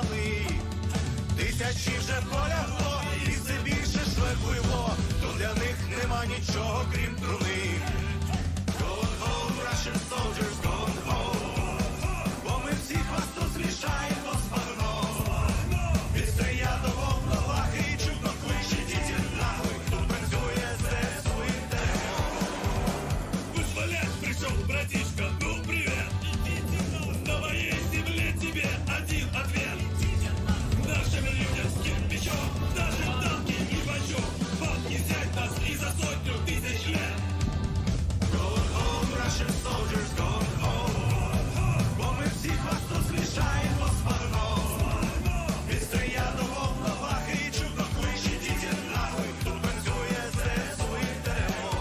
плани. Тисячі вже полягло, і все більше швидко, то для них нема нічого, крім труни. Going home, Russian soldiers, going home. Бо ми всіх вас тут змішаємо з багном. Від стрия до волновахи і чутно кличе діти нахуй. Тут працює ЗСУ і ТМО. Вызволять пришел, братишка, ну привет. На моей земле тебе один ответ. Нашим людям мечом, даже танки и бачок. Вам не взять нас и за 100 тысяч лет. Going home, Russian soldiers, going home. Бо ми всіх вас тут змішаємо з багном. Від стрия до волновахи і чутно кличе діти нахуй. Тут працює ЗСУ і ТМО.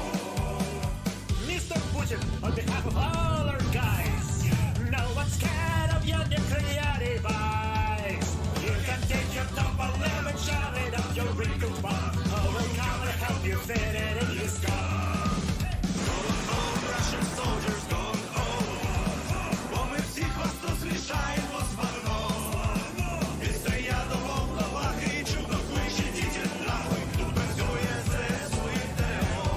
Mr. Putin, on behalf of all our guys, no one's scared of your nuclear device. You can take your top 11, shove it up your wrinkle bomb. Oh, we'll come and help you fit it in your skull. Going home, Russian soldiers, going home. Бо ми всіх вас тут змішаємо з багном. Від стрия до волновахи і чутно кличе діти нахуй. Тут працює ЗСУ і ТМО.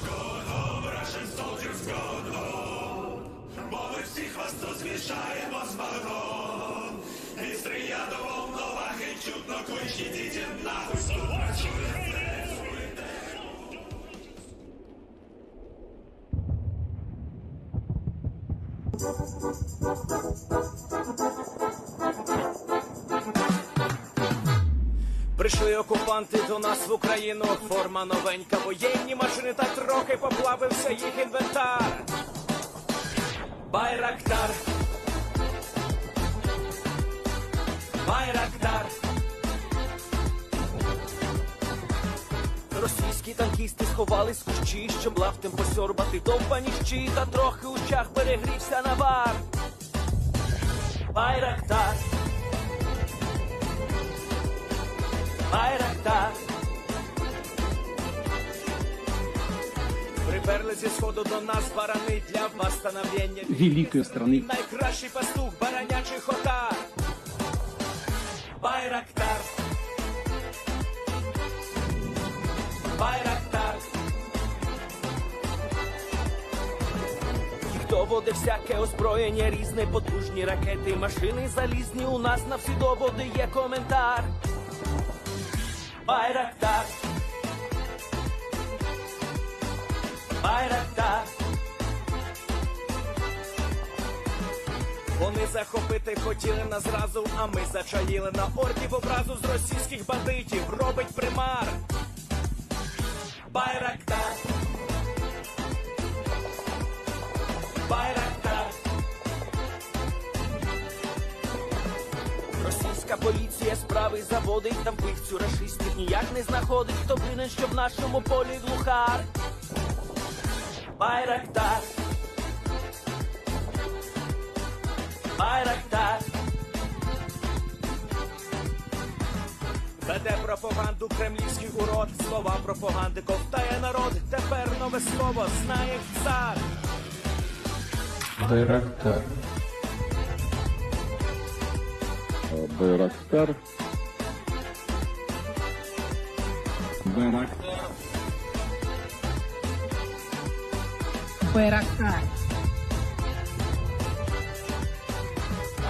Going home, Russian soldiers, going home. Бо ми всіх вас тут змішаємо з багном. Від стрия до волновахи і чутно кличе діти нахуй. Тут працює ЗСУ і ТМО. Прийшли окупанти до нас в Україну, форма новенька, воєнні машини, та трохи поплавився їх інвентар. Байрактар, Байрактар. Російські танкісти сховались в кущі, щоб лаптем посьорбати довбані щі, та трохи у чах перегрівся навар. Байрактар, Байрактар. Приперли зі сходу до нас барани для восстановлення великой страны. Найкращий пастух баранячих отар. Байрактар, Байрактар. Їх доводи всяке озброєння, різне, потужні ракети, машини залізні, у нас на всі доводи є коментар. Байрактар, Байрактар. Вони захопити хотіли нас зразу, а ми зачаїли на орків образу з російських бандитів, робить примар. Байрактар, Байрактар. Російська поліція справи заводить, там вбивцю рашистів ніяк не знаходить, хто винен, що в нашому полі глухар. Байрактар, Байрактар. Веде пропаганду кремлівський урод, слова пропаганди ковтає народ, тепер нове слово знає цар. Байрактар. Байрактар. Байрактар. Байрактар.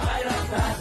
Байрактар.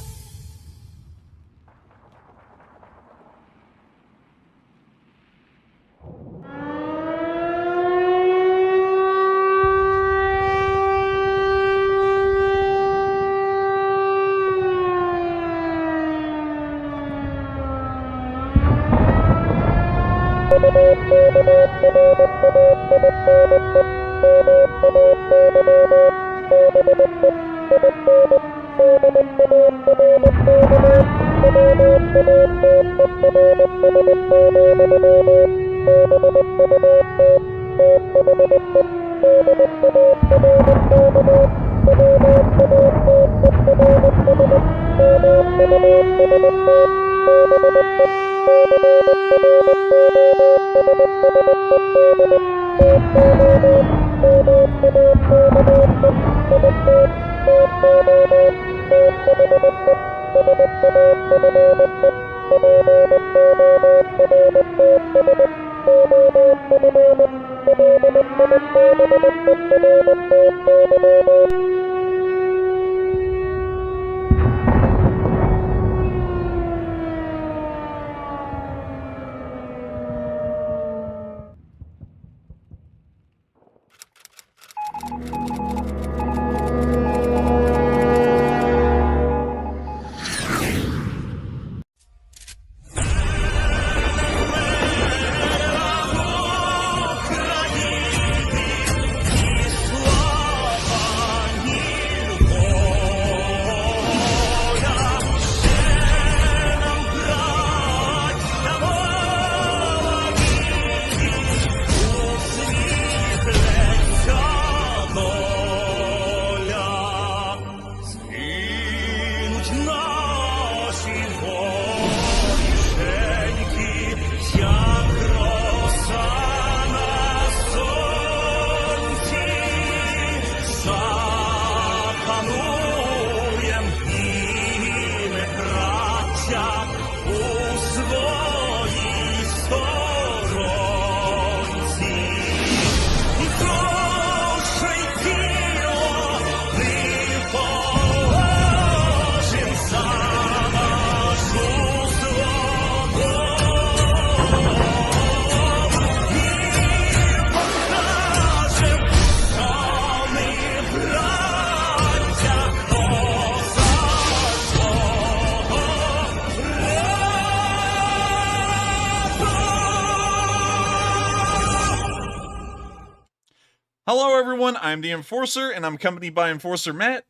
Hello everyone, I'm the Enforcer, and I'm accompanied by Enforcer Matt.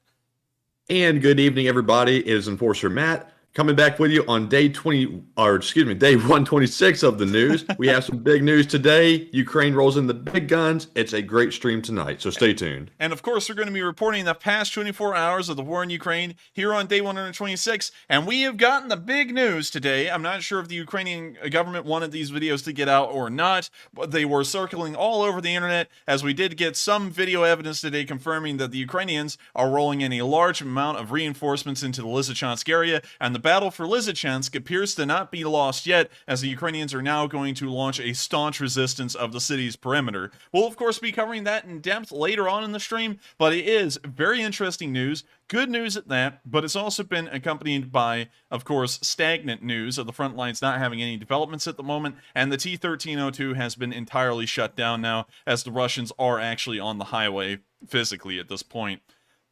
And good evening, everybody. It is Enforcer Matt coming back with you on day 126 of the news. We have some big news today. Ukraine rolls in the big guns. It's a great stream tonight, so stay tuned. And of course, we're going to be reporting the past 24 hours of the war in Ukraine here on day 126. And we have gotten the big news today. I'm not sure if the Ukrainian government wanted these videos to get out or not, but they were circling all over the internet, as we did get some video evidence today confirming that the Ukrainians are rolling in a large amount of reinforcements into the Lysychansk area, and the battle for Lysychansk appears to not be lost yet, as the Ukrainians are now going to launch a staunch resistance of the city's perimeter. We'll of course be covering that in depth later on in the stream, but it is very interesting news, good news at that, but it's also been accompanied by, of course, stagnant news of the front lines not having any developments at the moment, and the T-1302 has been entirely shut down now, as the Russians are actually on the highway physically at this point.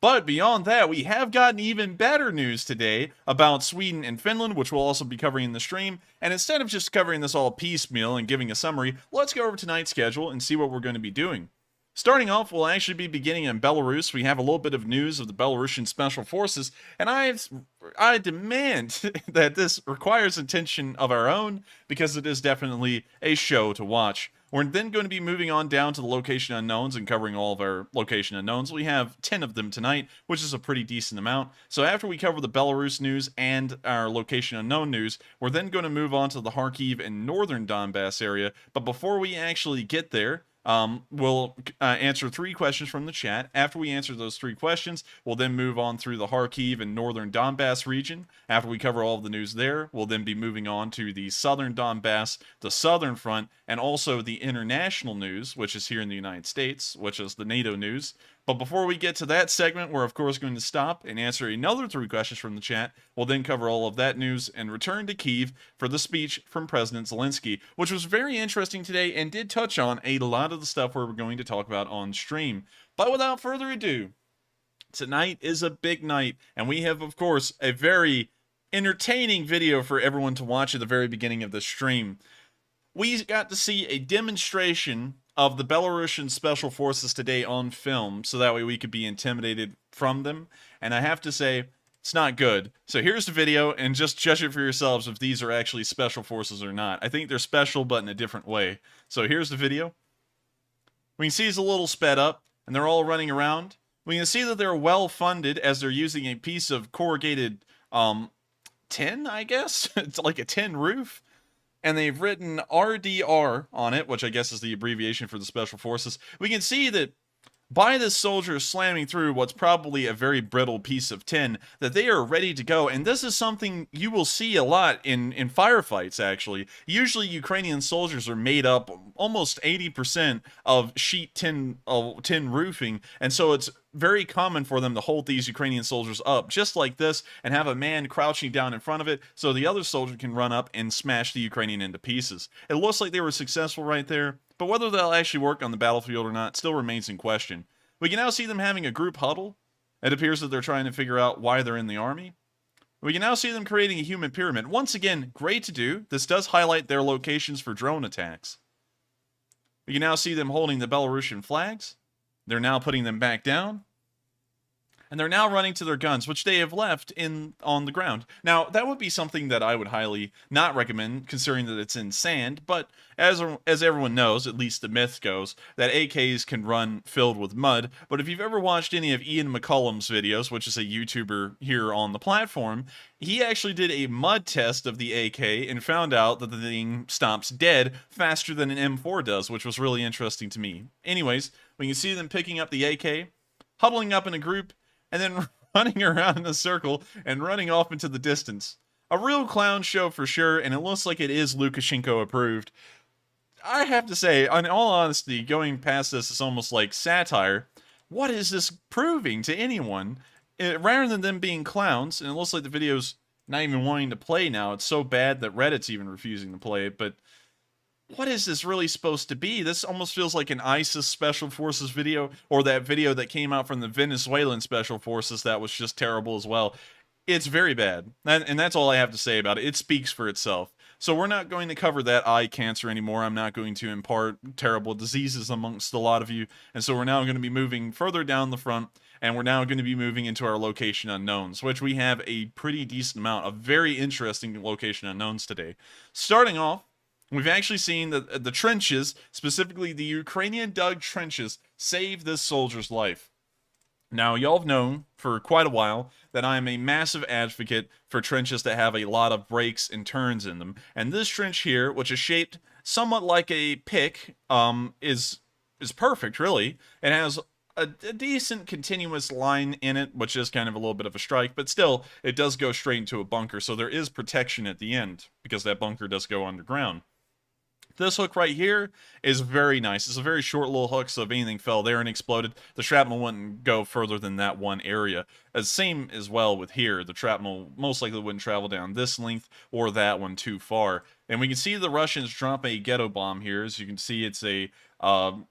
But beyond that, we have gotten even better news today about Sweden and Finland, which we'll also be covering in the stream. And instead of just covering this all piecemeal and giving a summary, let's go over tonight's schedule and see what we're going to be doing. Starting off, we'll actually be beginning in Belarus. We have a little bit of news of the Belarusian Special Forces, and I demand that this requires attention of our own, because it is definitely a show to watch. We're then going to be moving on down to the location unknowns and covering all of our location unknowns. We have 10 of them tonight, which is a pretty decent amount. So after we cover the Belarus news and our location unknown news, we're then going to move on to the Kharkiv and northern Donbas area. But before we actually get there, we'll answer 3 questions from the chat. After we answer those 3 questions, we'll then move on through the Kharkiv and northern Donbas region. After we cover all of the news there, we'll then be moving on to the southern Donbas, the southern front, and also the international news, which is here in the United States, which is the NATO news. But before we get to that segment, we're of course going to stop and answer another 3 questions from the chat. We'll then cover all of that news and return to Kyiv for the speech from President Zelenskyy, which was very interesting today and did touch on a lot of the stuff we're going to talk about on stream. But without further ado, tonight is a big night, and we have, of course, a very entertaining video for everyone to watch at the very beginning of the stream. We got to see a demonstration of the Belarusian Special Forces today on film, so that way we could be intimidated from them, and I have to say, it's not good. So here's the video, and just judge it for yourselves if these are actually special forces or not. I think they're special, but in a different way. So here's the video. We can see it's a little sped up, and they're all running around. We can see that they're well funded, as they're using a piece of corrugated tin, I guess? It's like a tin roof. And they've written RDR on it, which I guess is the abbreviation for the Special Forces. We can see that by this soldier slamming through what's probably a very brittle piece of tin, that they are ready to go. And this is something you will see a lot in firefights, actually. Usually Ukrainian soldiers are made up almost 80% of sheet tin roofing, and so it's very common for them to hold these Ukrainian soldiers up just like this and have a man crouching down in front of it so the other soldier can run up and smash the Ukrainian into pieces. It looks like they were successful right there, but whether they'll actually work on the battlefield or not still remains in question. We can now see them having a group huddle. It appears that they're trying to figure out why they're in the army. We can now see them creating a human pyramid. Once again, great to do. This does highlight their locations for drone attacks. We can now see them holding the Belarusian flags. They're now putting them back down. And they're now running to their guns, which they have left on the ground. Now, that would be something that I would highly not recommend, considering that it's in sand, but as everyone knows, at least the myth goes, that AKs can run filled with mud. But if you've ever watched any of Ian McCollum's videos, which is a YouTuber here on the platform, he actually did a mud test of the AK and found out that the thing stops dead faster than an M4 does, which was really interesting to me. Anyways, we can see them picking up the AK, huddling up in a group, and then running around in a circle and running off into the distance. A real clown show for sure, and it looks like it is Lukashenko approved. I have to say, in all honesty, going past this is almost like satire. What is this proving to anyone? Rather than them being clowns, and it looks like the video's not even wanting to play now. It's so bad that Reddit's even refusing to play it, but what is this really supposed to be? This almost feels like an ISIS Special Forces video, or that video that came out from the Venezuelan Special Forces that was just terrible as well. It's very bad, and that's all I have to say about it. It speaks for itself. So we're not going to cover that eye cancer anymore. I'm not going to impart terrible diseases amongst a lot of you, and so we're now going to be moving further down the front, and we're now going to be moving into our location unknowns, which we have a pretty decent amount of very interesting location unknowns today. Starting off, we've actually seen the trenches, specifically the Ukrainian-dug trenches, save this soldier's life. Now, y'all have known for quite a while that I am a massive advocate for trenches that have a lot of breaks and turns in them. And this trench here, which is shaped somewhat like a pick, is perfect, really. It has a decent continuous line in it, which is kind of a little bit of a strike, but still, it does go straight into a bunker, so there is protection at the end, because that bunker does go underground. This hook right here is very nice. It's a very short little hook, so if anything fell there and exploded, the shrapnel wouldn't go further than that one area. Same as well with here. The shrapnel most likely wouldn't travel down this length or that one too far. And we can see the Russians drop a ghetto bomb here. As you can see, it's a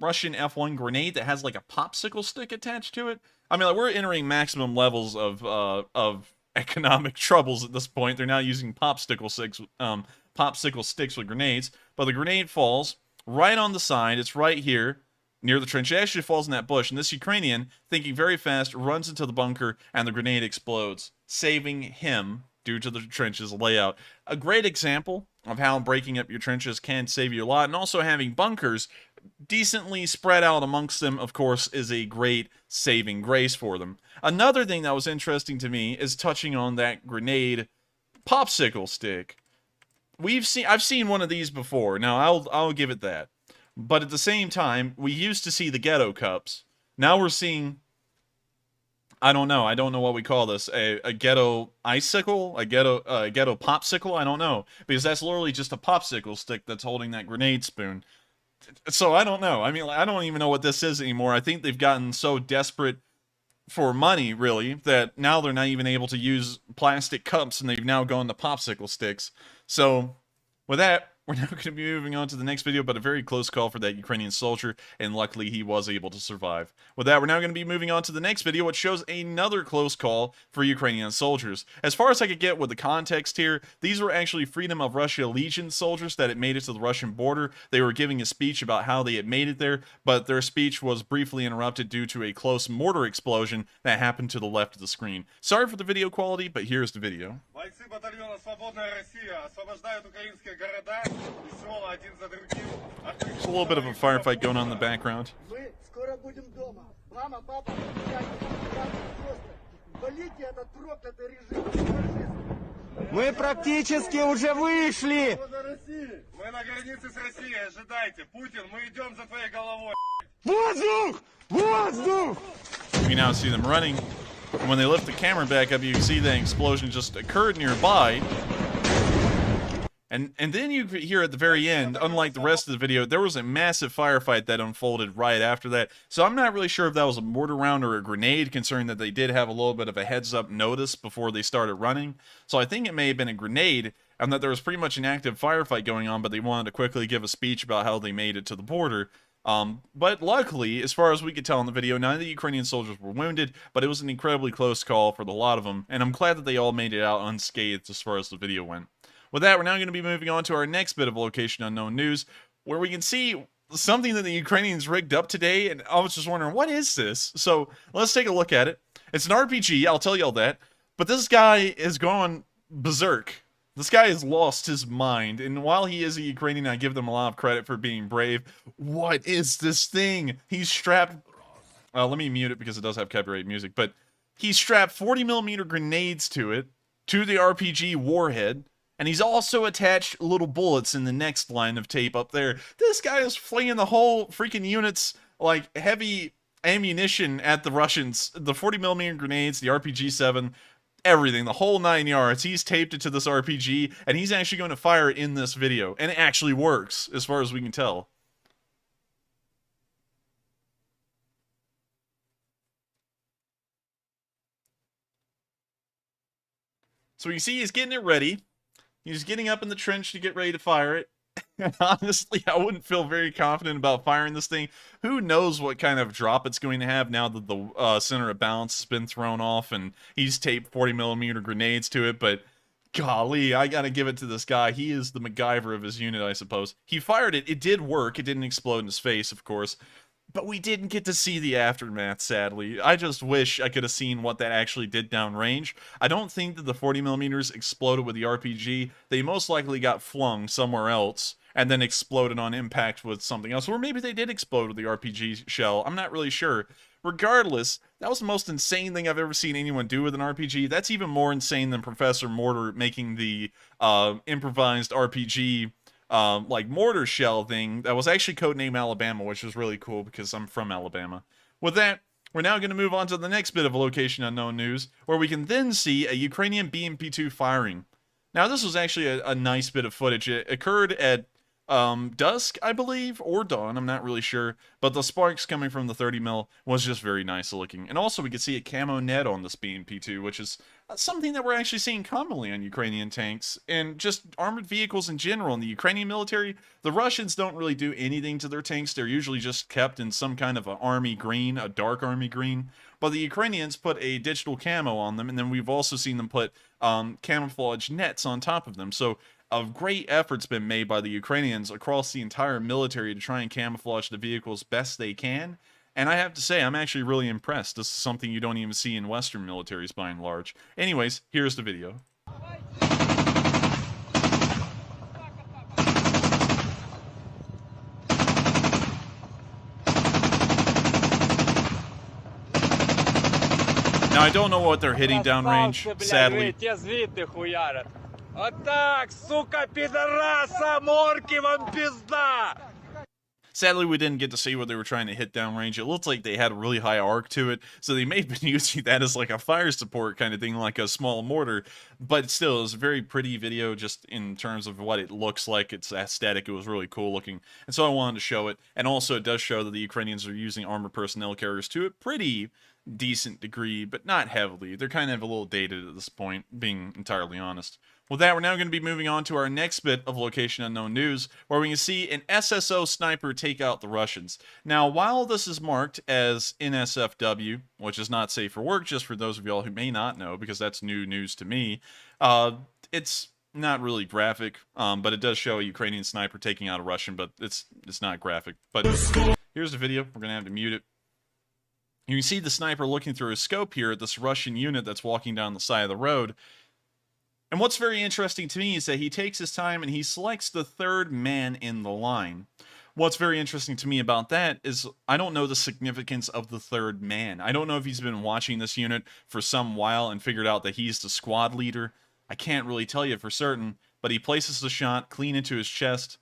Russian F1 grenade that has like a popsicle stick attached to it. I mean, like, we're entering maximum levels of economic troubles at this point. They're now using popsicle sticks with grenades, but the grenade falls right on the side. It's right here near the trench. It actually falls in that bush, and this Ukrainian, thinking very fast, runs into the bunker, and the grenade explodes, saving him due to the trench's layout. A great example of how breaking up your trenches can save you a lot, and also having bunkers decently spread out amongst them, of course, is a great saving grace for them. Another thing that was interesting to me is touching on that grenade popsicle stick. I've seen one of these before. Now, I'll give it that. But at the same time, we used to see the ghetto cups. Now we're seeing, I don't know what we call this, a ghetto icicle, a ghetto popsicle, I don't know, because that's literally just a popsicle stick that's holding that grenade spoon. So I don't know. I mean, I don't even know what this is anymore. I think they've gotten so desperate for money, really, that now they're not even able to use plastic cups, and they've now gone to popsicle sticks. So, with that, we're now going to be moving on to the next video, but a very close call for that Ukrainian soldier, and luckily he was able to survive. With that, we're now going to be moving on to the next video, which shows another close call for Ukrainian soldiers. As far as I could get with the context here, these were actually Freedom of Russia Legion soldiers that had made it to the Russian border. They were giving a speech about how they had made it there, but their speech was briefly interrupted due to a close mortar explosion that happened to the left of the screen. Sorry for the video quality, but here's the video. Бойцы батальона «Свободная Россия» освобождают украинские города и села один за другим. There's a little bit of a firefight going on in the background. Мы скоро будем дома. Мама, папа, дядя, брат, сестры. Валите этот проклятый режим. Мы практически уже вышли. Мы на границе с Россией, ожидайте. Путин, мы идем за твоей головой. Воздух! Воздух! We now see them running. And when they lift the camera back up, you can see the explosion just occurred nearby. And then you hear at the very end, unlike the rest of the video, there was a massive firefight that unfolded right after that. So I'm not really sure if that was a mortar round or a grenade, considering that they did have a little bit of a heads-up notice before they started running. So I think it may have been a grenade, and that there was pretty much an active firefight going on, but they wanted to quickly give a speech about how they made it to the border. But luckily, as far as we could tell in the video, none of the Ukrainian soldiers were wounded, but it was an incredibly close call for the lot of them, and I'm glad that they all made it out unscathed as far as the video went. With that, we're now going to be moving on to our next bit of location unknown news, where we can see something that the Ukrainians rigged up today, and I was just wondering, what is this? So, let's take a look at it. It's an RPG, I'll tell you all that, but this guy is going berserk. This guy has lost his mind, and while he is a Ukrainian, I give them a lot of credit for being brave. What is this thing? He's strapped... let me mute it because it does have copyright music, but he strapped 40mm grenades to it, to the RPG warhead, and he's also attached little bullets in the next line of tape up there. This guy is flinging the whole freaking unit's, like, heavy ammunition at the Russians. The 40mm grenades, the RPG-7, everything, the whole 9 yards. He's taped it to this RPG, and he's actually going to fire it in this video. And it actually works, as far as we can tell. So you see he's getting it ready. He's getting up in the trench to get ready to fire it. And honestly, I wouldn't feel very confident about firing this thing. Who knows what kind of drop it's going to have now that the center of balance has been thrown off and he's taped 40mm grenades to it, but golly, I gotta give it to this guy. He is the MacGyver of his unit, I suppose. He fired it. It did work. It didn't explode in his face, of course. But we didn't get to see the aftermath, sadly. I just wish I could have seen what that actually did downrange. I don't think that the 40mm exploded with the RPG. They most likely got flung somewhere else and then exploded on impact with something else. Or maybe they did explode with the RPG shell. I'm not really sure. Regardless, that was the most insane thing I've ever seen anyone do with an RPG. That's even more insane than Professor Mortar making the improvised RPG like mortar shell thing that was actually codenamed Alabama, which was really cool because I'm from Alabama. With that, we're now going to move on to the next bit of location unknown news, where we can then see a Ukrainian BMP-2 firing. Now, this was actually a nice bit of footage. It occurred at dusk, I believe, or dawn, I'm not really sure, but the sparks coming from the 30mm was just very nice looking. And also we could see a camo net on this BMP-2, which is something that we're actually seeing commonly on Ukrainian tanks and just armored vehicles in general. In the Ukrainian military, the Russians don't really do anything to their tanks. They're usually just kept in some kind of an army green, a dark army green. But the Ukrainians put a digital camo on them, and then we've also seen them put camouflage nets on top of them. So a great effort's been made by the Ukrainians across the entire military to try and camouflage the vehicles best they can. And I have to say, I'm actually really impressed. This is something you don't even see in Western militaries by and large. Anyways, here's the video. Now, I don't know what they're hitting downrange, sadly. Атак, сука, пидораса, морки вам пизда! Sadly, we didn't get to see what they were trying to hit downrange. It looked like they had a really high arc to it, so they may have been using that as like a fire support kind of thing, like a small mortar. But still, it was a very pretty video just in terms of what it looks like. It's aesthetic. It was really cool looking. And so I wanted to show it. And also, it does show that the Ukrainians are using armored personnel carriers to a pretty decent degree, but not heavily. They're kind of a little dated at this point, being entirely honest. With that, we're now going to be moving on to our next bit of location unknown news, where we can see an SSO sniper take out the Russians. Now, while this is marked as NSFW, which is not safe for work, just for those of y'all who may not know, because that's new news to me, it's not really graphic, but it does show a Ukrainian sniper taking out a Russian, but it's not graphic. But here's the video. We're going to have to mute it. You can see the sniper looking through his scope here at this Russian unit that's walking down the side of the road. And what's very interesting to me is that he takes his time and he selects the third man in the line. What's very interesting to me about that is I don't know the significance of the third man. I don't know if he's been watching this unit for some while and figured out that he's the squad leader. I can't really tell you for certain, but he places the shot clean into his chest.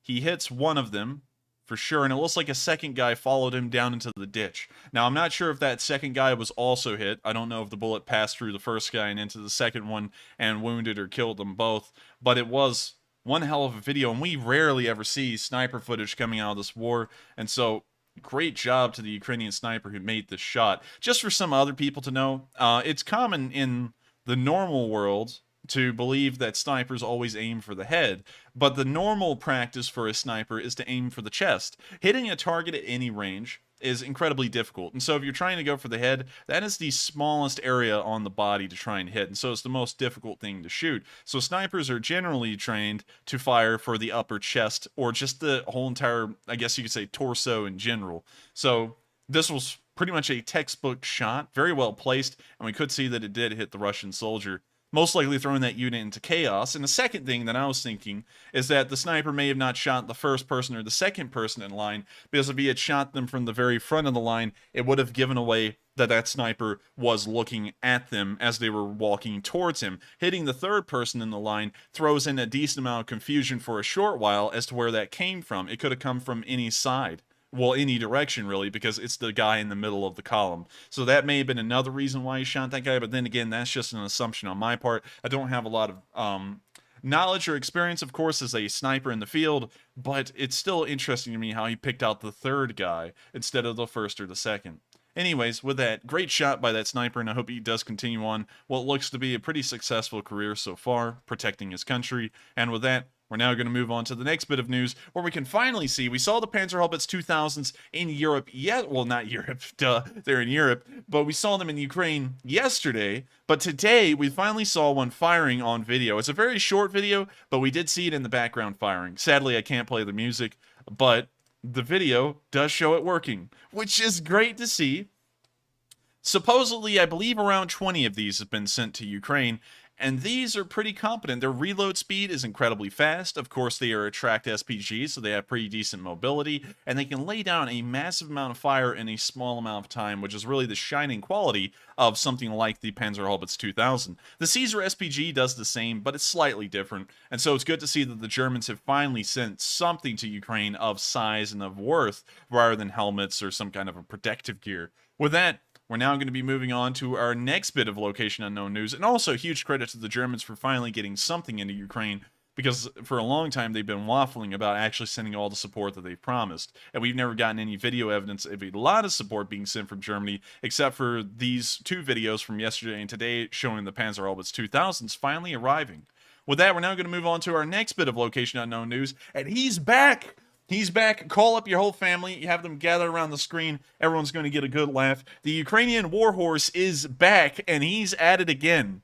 He hits one of them, for sure, and it looks like a second guy followed him down into the ditch. Now, I'm not sure if that second guy was also hit. I don't know if the bullet passed through the first guy and into the second one and wounded or killed them both, but it was one hell of a video, and we rarely ever see sniper footage coming out of this war, and so great job to the Ukrainian sniper who made this shot. Just for some other people to know, it's common in the normal world to believe that snipers always aim for the head, but the normal practice for a sniper is to aim for the chest. Hitting a target at any range is incredibly difficult, and so if you're trying to go for the head, that is the smallest area on the body to try and hit, and so it's the most difficult thing to shoot. So snipers are generally trained to fire for the upper chest, or just the whole entire, I guess you could say, torso in general. So this was pretty much a textbook shot, very well placed, and we could see that it did hit the Russian soldier, most likely throwing that unit into chaos. And the second thing that I was thinking is that the sniper may have not shot the first person or the second person in line, because if he had shot them from the very front of the line, it would have given away that that sniper was looking at them as they were walking towards him. Hitting the third person in the line throws in a decent amount of confusion for a short while as to where that came from. It could have come from any side. Well, any direction, really, because it's the guy in the middle of the column. So that may have been another reason why he shot that guy, but then again, that's just an assumption on my part. I don't have a lot of knowledge or experience, of course, as a sniper in the field, but it's still interesting to me how he picked out the third guy instead of the first or the second. Anyways, with that, great shot by that sniper, and I hope he does continue on what looks to be a pretty successful career so far, protecting his country. And with that, we're now going to move on to the next bit of news, where we can finally see, we saw the Panzerhaubitze 2000s in Europe well, not Europe, duh, they're in Europe, but we saw them in Ukraine yesterday, but today we finally saw one firing on video. It's a very short video, but we did see it in the background firing. Sadly, I can't play the music, but the video does show it working, which is great to see. Supposedly, I believe around 20 of these have been sent to Ukraine, and these are pretty competent. Their reload speed is incredibly fast. Of course, they are attract SPGs, so they have pretty decent mobility, and they can lay down a massive amount of fire in a small amount of time, which is really the shining quality of something like the Panzerhaubitze 2000. The Caesar SPG does the same, but it's slightly different, and so it's good to see that the Germans have finally sent something to Ukraine of size and of worth, rather than helmets or some kind of a protective gear. With that, we're now going to be moving on to our next bit of Location Unknown news, and also huge credit to the Germans for finally getting something into Ukraine, because for a long time they've been waffling about actually sending all the support that they've promised, and we've never gotten any video evidence of a lot of support being sent from Germany, except for these two videos from yesterday and today showing the Panzerhaubitze 2000s finally arriving. With that, we're now going to move on to our next bit of Location Unknown news, and he's back! He's back. Call up your whole family. You have them gather around the screen. Everyone's going to get a good laugh. The Ukrainian warhorse is back, and he's at it again.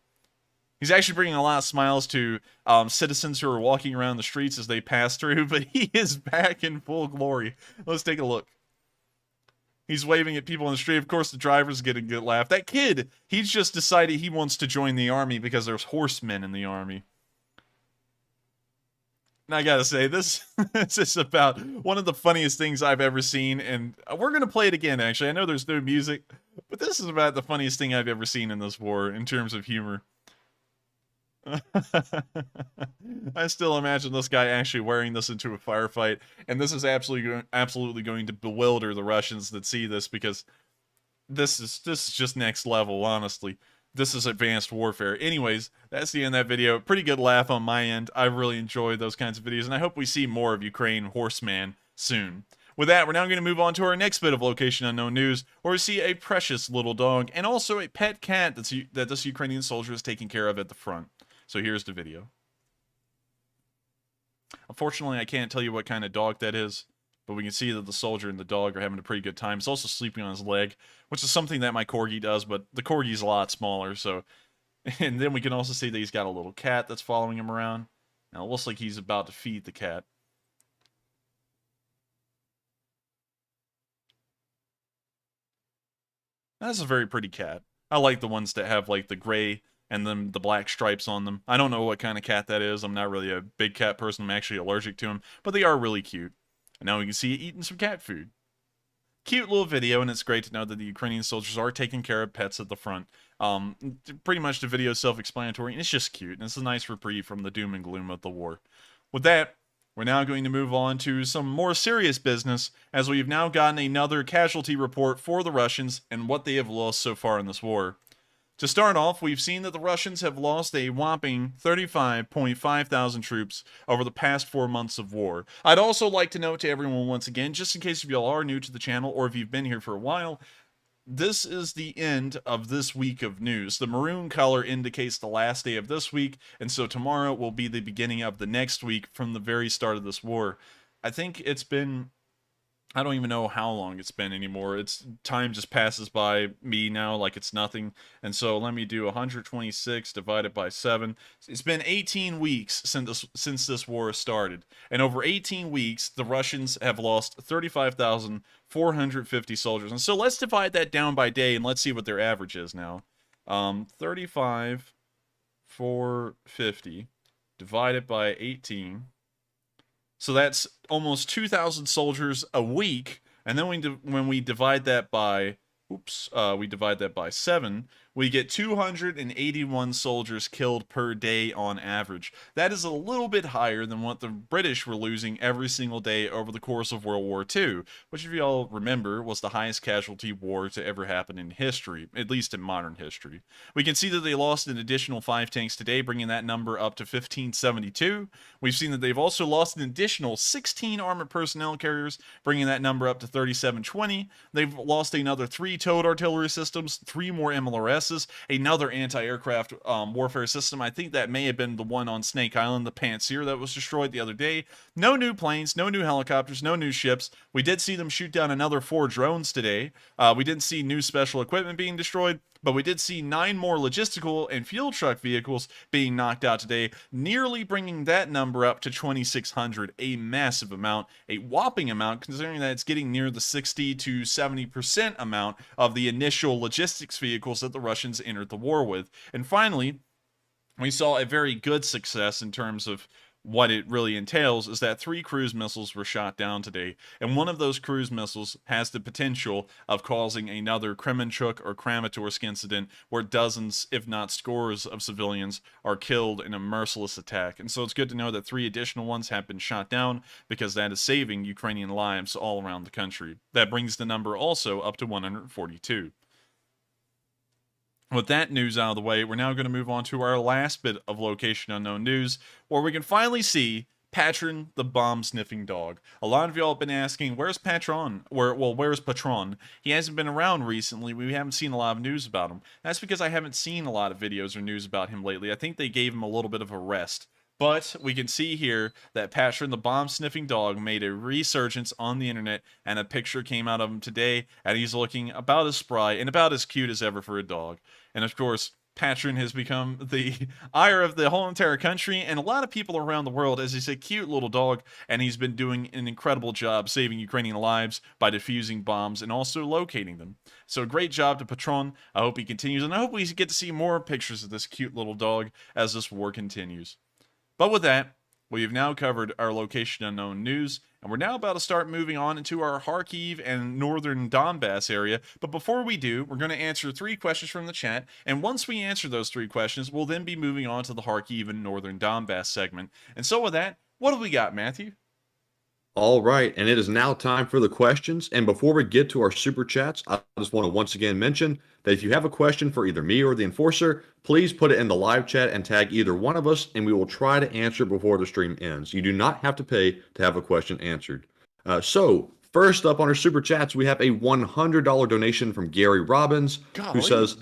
He's actually bringing a lot of smiles to citizens who are walking around the streets as they pass through, but he is back in full glory. Let's take a look. He's waving at people in the street. Of course, the driver's getting a good laugh. That kid, he's just decided he wants to join the army because there's horsemen in the army. And I gotta say, this is about one of the funniest things I've ever seen, and we're gonna play it again, actually. I know there's no music, but this is about the funniest thing I've ever seen in this war, in terms of humor. I still imagine this guy actually wearing this into a firefight, and this is absolutely going to bewilder the Russians that see this, because this is just next level, honestly. This is advanced warfare. Anyways, that's the end of that video. Pretty good laugh on my end. I really enjoy those kinds of videos, and I hope we see more of Ukraine horseman soon. With that, we're now going to move on to our next bit of Location Unknown news, where we see a precious little dog and also a pet cat that this Ukrainian soldier is taking care of at the front. So here's the video. Unfortunately, I can't tell you what kind of dog that is, but we can see that the soldier and the dog are having a pretty good time. He's also sleeping on his leg, which is something that my corgi does, but the corgi's a lot smaller, so... And then we can also see that he's got a little cat that's following him around. Now, it looks like he's about to feed the cat. That's a very pretty cat. I like the ones that have, like, the gray and then the black stripes on them. I don't know what kind of cat that is. I'm not really a big cat person. I'm actually allergic to them, but they are really cute. And now we can see it eating some cat food. Cute little video, and it's great to know that the Ukrainian soldiers are taking care of pets at the front. Pretty much the video is self-explanatory, and it's just cute, and it's a nice reprieve from the doom and gloom of the war. With that, we're now going to move on to some more serious business, as we've now gotten another casualty report for the Russians and what they have lost so far in this war. To start off, we've seen that the Russians have lost a whopping 35.5 thousand troops over the past 4 months of war. I'd also like to note to everyone once again, just in case if y'all are new to the channel or if you've been here for a while, this is the end of this week of news. The maroon color indicates the last day of this week, and so tomorrow will be the beginning of the next week from the very start of this war. I think it's been, I don't even know how long it's been anymore. Time just passes by me now like it's nothing. And so let me do 126 divided by 7. It's been 18 weeks since this war started. And over 18 weeks, the Russians have lost 35,450 soldiers. And so let's divide that down by day and let's see what their average is now. 35,450 divided by 18. So that's almost 2,000 soldiers a week, and then when we divide that by, we divide that by 7, we get 281 soldiers killed per day on average. That is a little bit higher than what the British were losing every single day over the course of World War II, which, if you all remember, was the highest casualty war to ever happen in history, at least in modern history. We can see that they lost an additional 5 tanks today, bringing that number up to 1,572. We've seen that they've also lost an additional 16 armored personnel carriers, bringing that number up to 3,720. They've lost another 3 towed artillery systems, 3 more MLRS, another anti-aircraft warfare system. I think that may have been the one on Snake Island, the Pantsir, that was destroyed the other day. No new planes, no new helicopters, no new ships. We did see them shoot down another 4 drones today. We didn't see new special equipment being destroyed, but we did see 9 more logistical and fuel truck vehicles being knocked out today, nearly bringing that number up to 2,600, a massive amount, a whopping amount, considering that it's getting near the 60 to 70% amount of the initial logistics vehicles that the Russians entered the war with. And finally, we saw a very good success in terms of what it really entails, is that 3 cruise missiles were shot down today, and one of those cruise missiles has the potential of causing another Kremenchuk or Kramatorsk incident where dozens, if not scores, of civilians are killed in a merciless attack. And so it's good to know that 3 additional ones have been shot down, because that is saving Ukrainian lives all around the country. That brings the number also up to 142. With that news out of the way, we're now going to move on to our last bit of location unknown news, where we can finally see Patron, the bomb-sniffing dog. A lot of y'all have been asking, where's Patron? Where's Patron? He hasn't been around recently. We haven't seen a lot of news about him. That's because I haven't seen a lot of videos or news about him lately. I think they gave him a little bit of a rest. But we can see here that Patron, the bomb-sniffing dog, made a resurgence on the internet, and a picture came out of him today, and he's looking about as spry and about as cute as ever for a dog. And of course, Patron has become the ire of the whole entire country and a lot of people around the world, as he's a cute little dog, and he's been doing an incredible job saving Ukrainian lives by defusing bombs and also locating them. So great job to Patron. I hope he continues, and I hope we get to see more pictures of this cute little dog as this war continues. But with that, we have now covered our location unknown news, and we're now about to start moving on into our Kharkiv and northern Donbas area. But before we do, we're going to answer 3 questions from the chat, and once we answer those 3 questions, we'll then be moving on to the Kharkiv and northern Donbas segment. And so with that, what do we got, Matthew? All right, and it is now time for the questions. And before we get to our super chats, I just want to once again mention that if you have a question for either me or the enforcer, please put it in the live chat and tag either one of us, and we will try to answer before the stream ends. You do not have to pay to have a question answered. So first up on our super chats, we have a $100 donation from Gary Robbins, who says,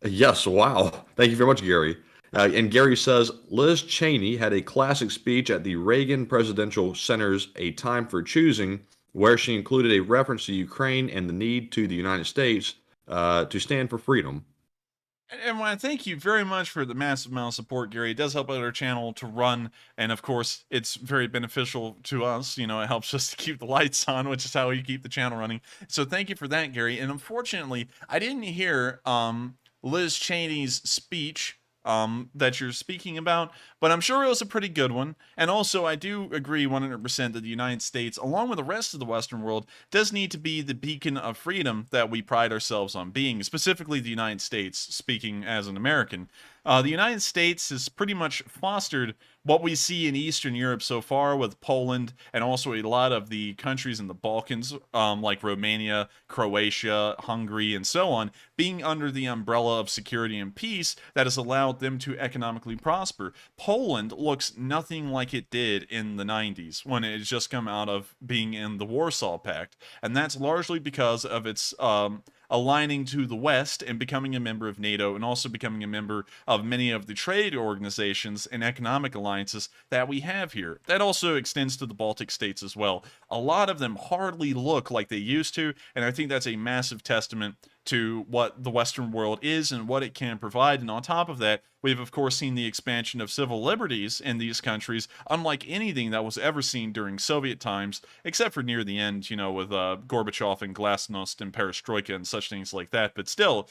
yes, wow. Thank you very much, Gary. And Gary says, Liz Cheney had a classic speech at the Reagan Presidential Center's A Time for Choosing, where she included a reference to Ukraine and the need to the United States to stand for freedom. And I thank you very much for the massive amount of support, Gary. It does help out our channel to run, and of course, it's very beneficial to us. You know, it helps us to keep the lights on, which is how we keep the channel running. So thank you for that, Gary. And unfortunately, I didn't hear Liz Cheney's speech that you're speaking about, but I'm sure it was a pretty good one. And also, I do agree 100% that the United States, along with the rest of the Western world, does need to be the beacon of freedom that we pride ourselves on being, specifically the United States, speaking as an American. The United States has pretty much fostered what we see in Eastern Europe so far with Poland and also a lot of the countries in the Balkans, like Romania, Croatia, Hungary, and so on, being under the umbrella of security and peace that has allowed them to economically prosper. Poland looks nothing like it did in the 90s when it had just come out of being in the Warsaw Pact, and that's largely because of its aligning to the West and becoming a member of NATO, and also becoming a member of many of the trade organizations and economic alliances that we have here. That also extends to the Baltic states as well. A lot of them hardly look like they used to, and I think that's a massive testament to what the Western world is and what it can provide. And on top of that, we've of course seen the expansion of civil liberties in these countries, unlike anything that was ever seen during Soviet times, except for near the end, with Gorbachev and Glasnost and Perestroika and such things like that. But still,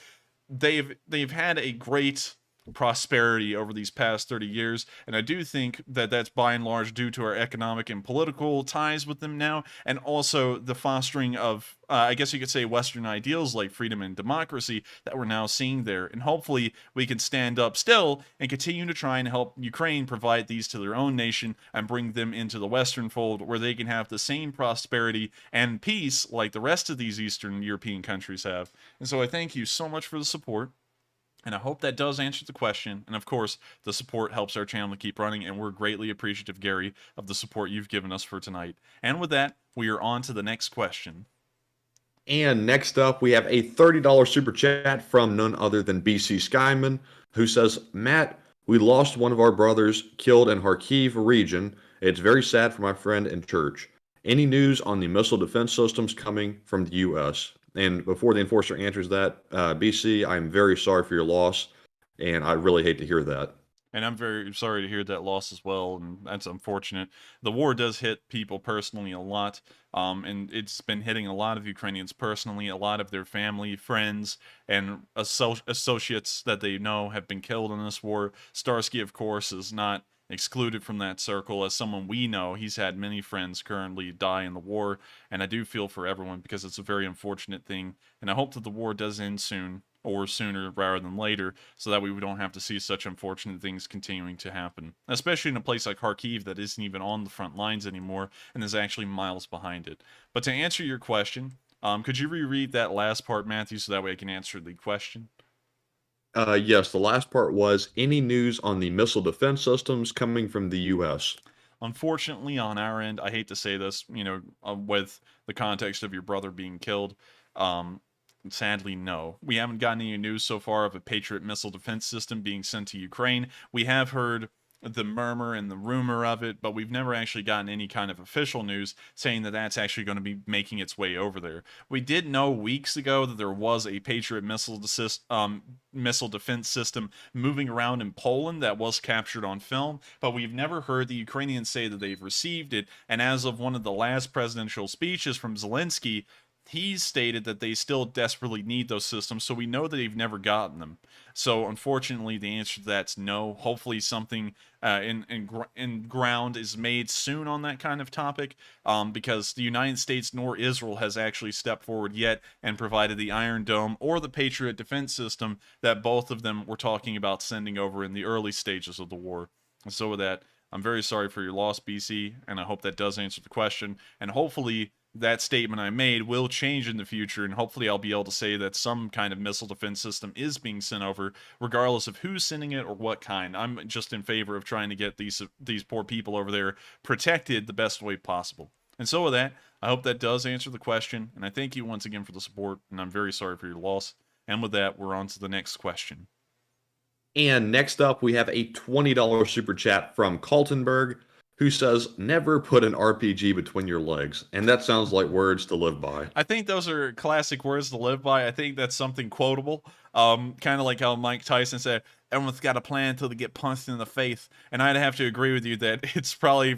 they've had a great prosperity over these past 30 years, and I do think that that's by and large due to our economic and political ties with them now, and also the fostering of I guess you could say Western ideals like freedom and democracy that we're now seeing there. And hopefully we can stand up still and continue to try and help Ukraine provide these to their own nation and bring them into the Western fold where they can have the same prosperity and peace like the rest of these Eastern European countries have. And so I thank you so much for the support. And I hope that does answer the question. And of course, the support helps our channel to keep running, and we're greatly appreciative, Gary, of the support you've given us for tonight. And with that, we are on to the next question. And next up, we have a $30 super chat from none other than BC Skyman, who says, Matt, we lost one of our brothers killed in Kharkiv region. It's very sad for my friend and church. Any news on the missile defense systems coming from the U.S.? And before the enforcer answers that, BC, I'm very sorry for your loss, and I really hate to hear that. And I'm very sorry to hear that loss as well, and that's unfortunate. The war does hit people personally a lot, and it's been hitting a lot of Ukrainians personally. A lot of their family, friends, and associates that they know have been killed in this war. Starsky, of course, is not excluded from that circle. As someone we know, he's had many friends currently die in the war, and I do feel for everyone because it's a very unfortunate thing, and I hope that the war does end soon, or sooner rather than later, so that we don't have to see such unfortunate things continuing to happen, especially in a place like Kharkiv that isn't even on the front lines anymore and is actually miles behind it. But to answer your question, could you reread that last part, Matthew, so that way I can answer the question? Yes, the last part was, any news on the missile defense systems coming from the U.S.? Unfortunately, on our end, I hate to say this, with the context of your brother being killed, sadly, no. We haven't gotten any news so far of a Patriot missile defense system being sent to Ukraine. We have heard the murmur and the rumor of it, but we've never actually gotten any kind of official news saying that that's actually going to be making its way over there. We did know weeks ago that there was a Patriot missile defense system moving around in Poland that was captured on film, but we've never heard the Ukrainians say that they've received it. And as of one of the last presidential speeches from Zelenskyy, he's stated that they still desperately need those systems, so we know that they've never gotten them. So, unfortunately, the answer to that's no. Hopefully something in ground is made soon on that kind of topic, because the United States nor Israel has actually stepped forward yet and provided the Iron Dome or the Patriot defense system that both of them were talking about sending over in the early stages of the war. And so with that, I'm very sorry for your loss, BC, and I hope that does answer the question, and hopefully that statement I made will change in the future, and hopefully I'll be able to say that some kind of missile defense system is being sent over, regardless of who's sending it or what kind. I'm just in favor of trying to get these poor people over there protected the best way possible. And so with that, I hope that does answer the question, and I thank you once again for the support, and I'm very sorry for your loss. And with that, we're on to the next question. And next up, we have a $20 super chat from Kaltenberg, who says, never put an RPG between your legs. And that sounds like words to live by. I think those are classic words to live by. I think that's something quotable. Kind of like how Mike Tyson said, everyone's got a plan until they get punched in the face. And I'd have to agree with you that it's probably a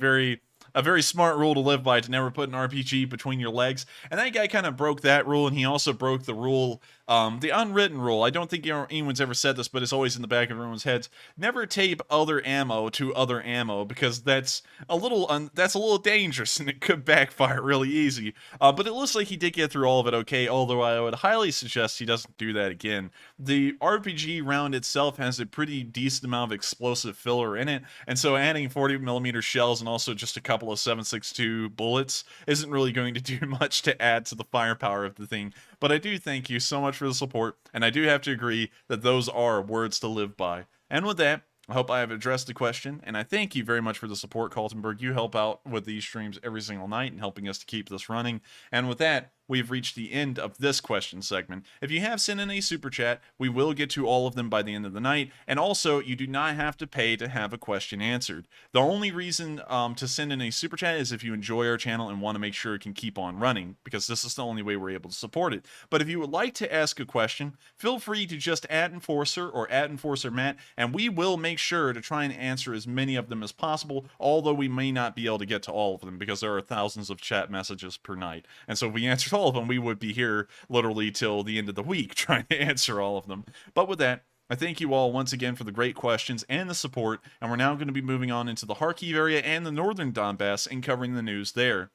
very smart rule to live by, to never put an RPG between your legs. And that guy kind of broke that rule, and he also broke the rule The unwritten rule, I don't think anyone's ever said this, but it's always in the back of everyone's heads. Never tape other ammo to other ammo, because that's a little dangerous and it could backfire really easy. But it looks like he did get through all of it okay, although I would highly suggest he doesn't do that again. The RPG round itself has a pretty decent amount of explosive filler in it, and so adding 40mm shells and also just a couple of 7.62 bullets isn't really going to do much to add to the firepower of the thing. But I do thank you so much for the support, and I do have to agree that those are words to live by. And with that, I hope I have addressed the question, and I thank you very much for the support, Kaltenberg. You help out with these streams every single night and helping us to keep this running. And with that, we've reached the end of this question segment. If you have sent in a super chat, we will get to all of them by the end of the night, and also, you do not have to pay to have a question answered. The only reason to send in a super chat is if you enjoy our channel and want to make sure it can keep on running, because this is the only way we're able to support it. But if you would like to ask a question, feel free to just @Enforcer or @EnforcerMatt, and we will make sure to try and answer as many of them as possible, although we may not be able to get to all of them, because there are thousands of chat messages per night. And so if we answered all of them, we would be here literally till the end of the week trying to answer all of them. But with that, I thank you all once again for the great questions and the support, and we're now going to be moving on into the Kharkiv area and the northern Donbas and covering the news there.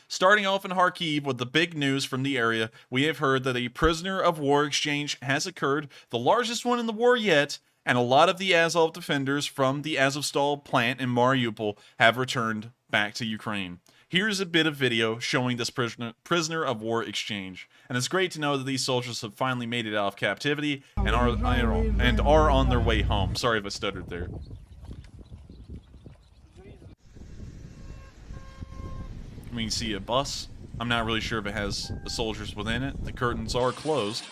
Starting off in Kharkiv with the big news from the area, we have heard that a prisoner of war exchange has occurred, the largest one in the war yet, and a lot of the Azov defenders from the Azovstal plant in Mariupol have returned back to Ukraine. Here's a bit of video showing this prisoner of war exchange, and it's great to know that these soldiers have finally made it out of captivity and are on their way home. Sorry if I stuttered there. We can see a bus. I'm not really sure if it has the soldiers within it. The curtains are closed.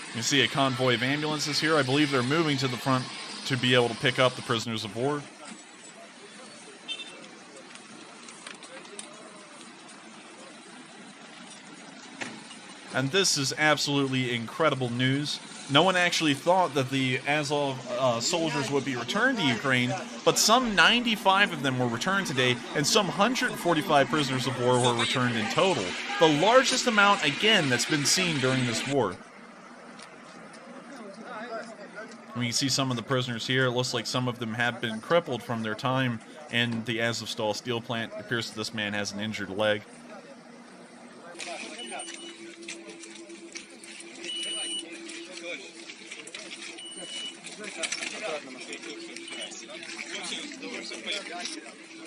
You can see a convoy of ambulances here. I believe they're moving to the front to be able to pick up the prisoners of war. And this is absolutely incredible news. No one actually thought that the Azov soldiers would be returned to Ukraine, but some 95 of them were returned today, and some 145 prisoners of war were returned in total. The largest amount, again, that's been seen during this war. We can see some of the prisoners here. It looks like some of them have been crippled from their time in the Azovstal steel plant. It appears that this man has an injured leg.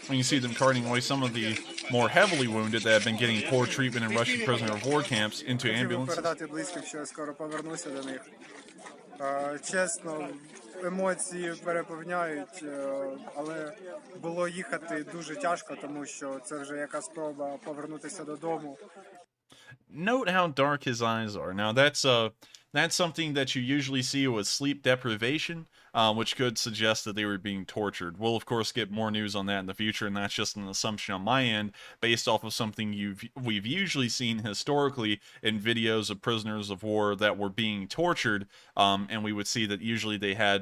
We can see them carting away some of the more heavily wounded that have been getting poor treatment in Russian prisoner of war camps into ambulances. Чесно, емоції переповняють, але було їхати дуже тяжко, тому що це вже яка спроба повернутися додому. Note how dark his eyes are. Now that's something that you usually see with sleep deprivation, which could suggest that they were being tortured. We'll of course get more news on that in the future, and that's just an assumption on my end based off of something we've usually seen historically in videos of prisoners of war that were being tortured, and we would see that usually they had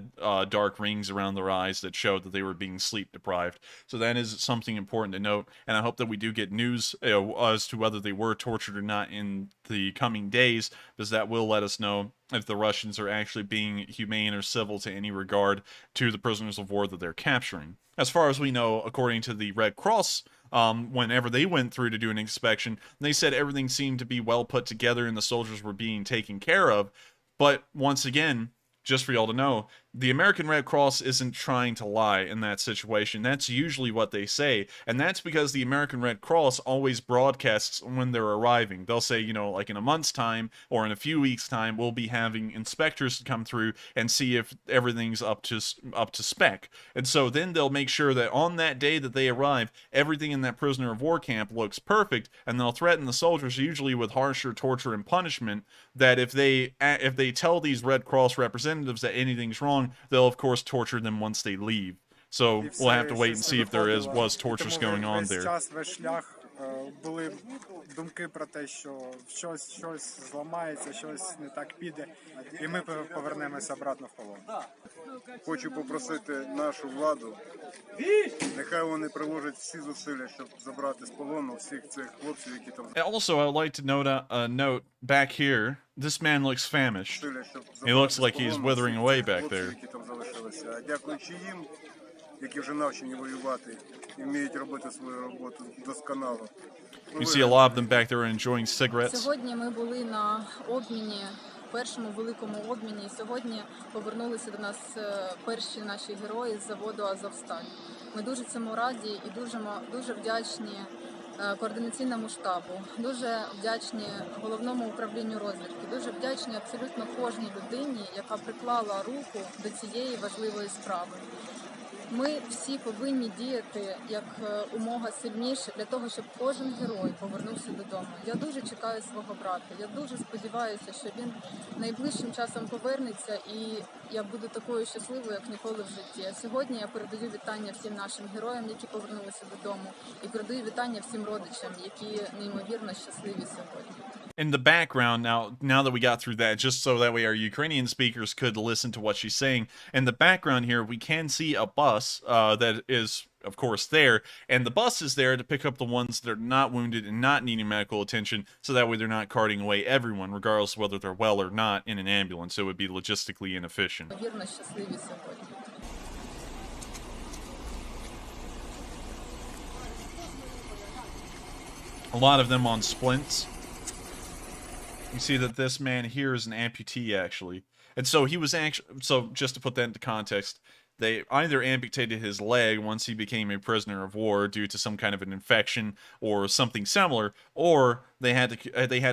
dark rings around their eyes that showed that they were being sleep deprived. So that is something important to note, and I hope that we do get news as to whether they were tortured or not in the coming days, because that will let us know if the Russians are actually being humane or civil to any regard to the prisoners of war that they're capturing. As far as we know, according to the Red Cross, whenever they went through to do an inspection, they said everything seemed to be well put together and the soldiers were being taken care of. But once again, just for y'all to know, the American Red Cross isn't trying to lie in that situation. That's usually what they say, and that's because the American Red Cross always broadcasts when they're arriving. They'll say, you know, like in a month's time or in a few weeks' time, we'll be having inspectors to come through and see if everything's up to spec. And so then they'll make sure that on that day that they arrive, everything in that prisoner of war camp looks perfect, and they'll threaten the soldiers usually with harsher torture and punishment, that if they tell these Red Cross representatives that anything's wrong, they'll of course torture them once they leave. So we'll have to wait and see if there was tortures going on there. були думки про те, що щось зламається, щось не так піде, і ми повернемося обратно в полон. Хочу попросити нашу владу, нехай вони приложать всі зусилля, щоб забрати з полону всіх цих хлопців, які там Also, I would like to note back here, this man looks famished. зусилля, щоб He looks like he's withering away back there. які там залишилися. А дякуючи їм, які вже навчені воювати і вміють робити свою роботу досконало. You see a lot of them back there enjoying cigarettes. Сьогодні ми були на обміні, першому великому обміні. Сьогодні повернулися до нас перші наші герої з заводу «Азовсталь». Ми дуже цьому раді і дуже вдячні координаційному штабу, дуже вдячні головному управлінню розвідки, дуже вдячні абсолютно кожній людині, яка приклала руку до цієї важливої справи. Ми всі повинні діяти як умога сильніше для того, щоб кожен герой повернувся додому. Я дуже чекаю свого брата. Я дуже сподіваюся, що він найближчим часом повернеться, і я буду такою щасливою, як ніколи в житті. А сьогодні я передаю вітання всім нашим героям, які повернулися додому, і передаю вітання всім родичам, які неймовірно щасливі сьогодні. In the background, now that we got through that, just so that way our Ukrainian speakers could listen to what she's saying, in the background here, we can see a bus that is, of course, there, and the bus is there to pick up the ones that are not wounded and not needing medical attention, so that way they're not carting away everyone, regardless of whether they're well or not, in an ambulance. It would be logistically inefficient. Неймовірно щасливі сьогодні. A lot of them on splints. You see that this man here is an amputee, actually. And so he was actually, so just to put that into context, they either amputated his leg once he became a prisoner of war due to some kind of an infection or something similar, or they had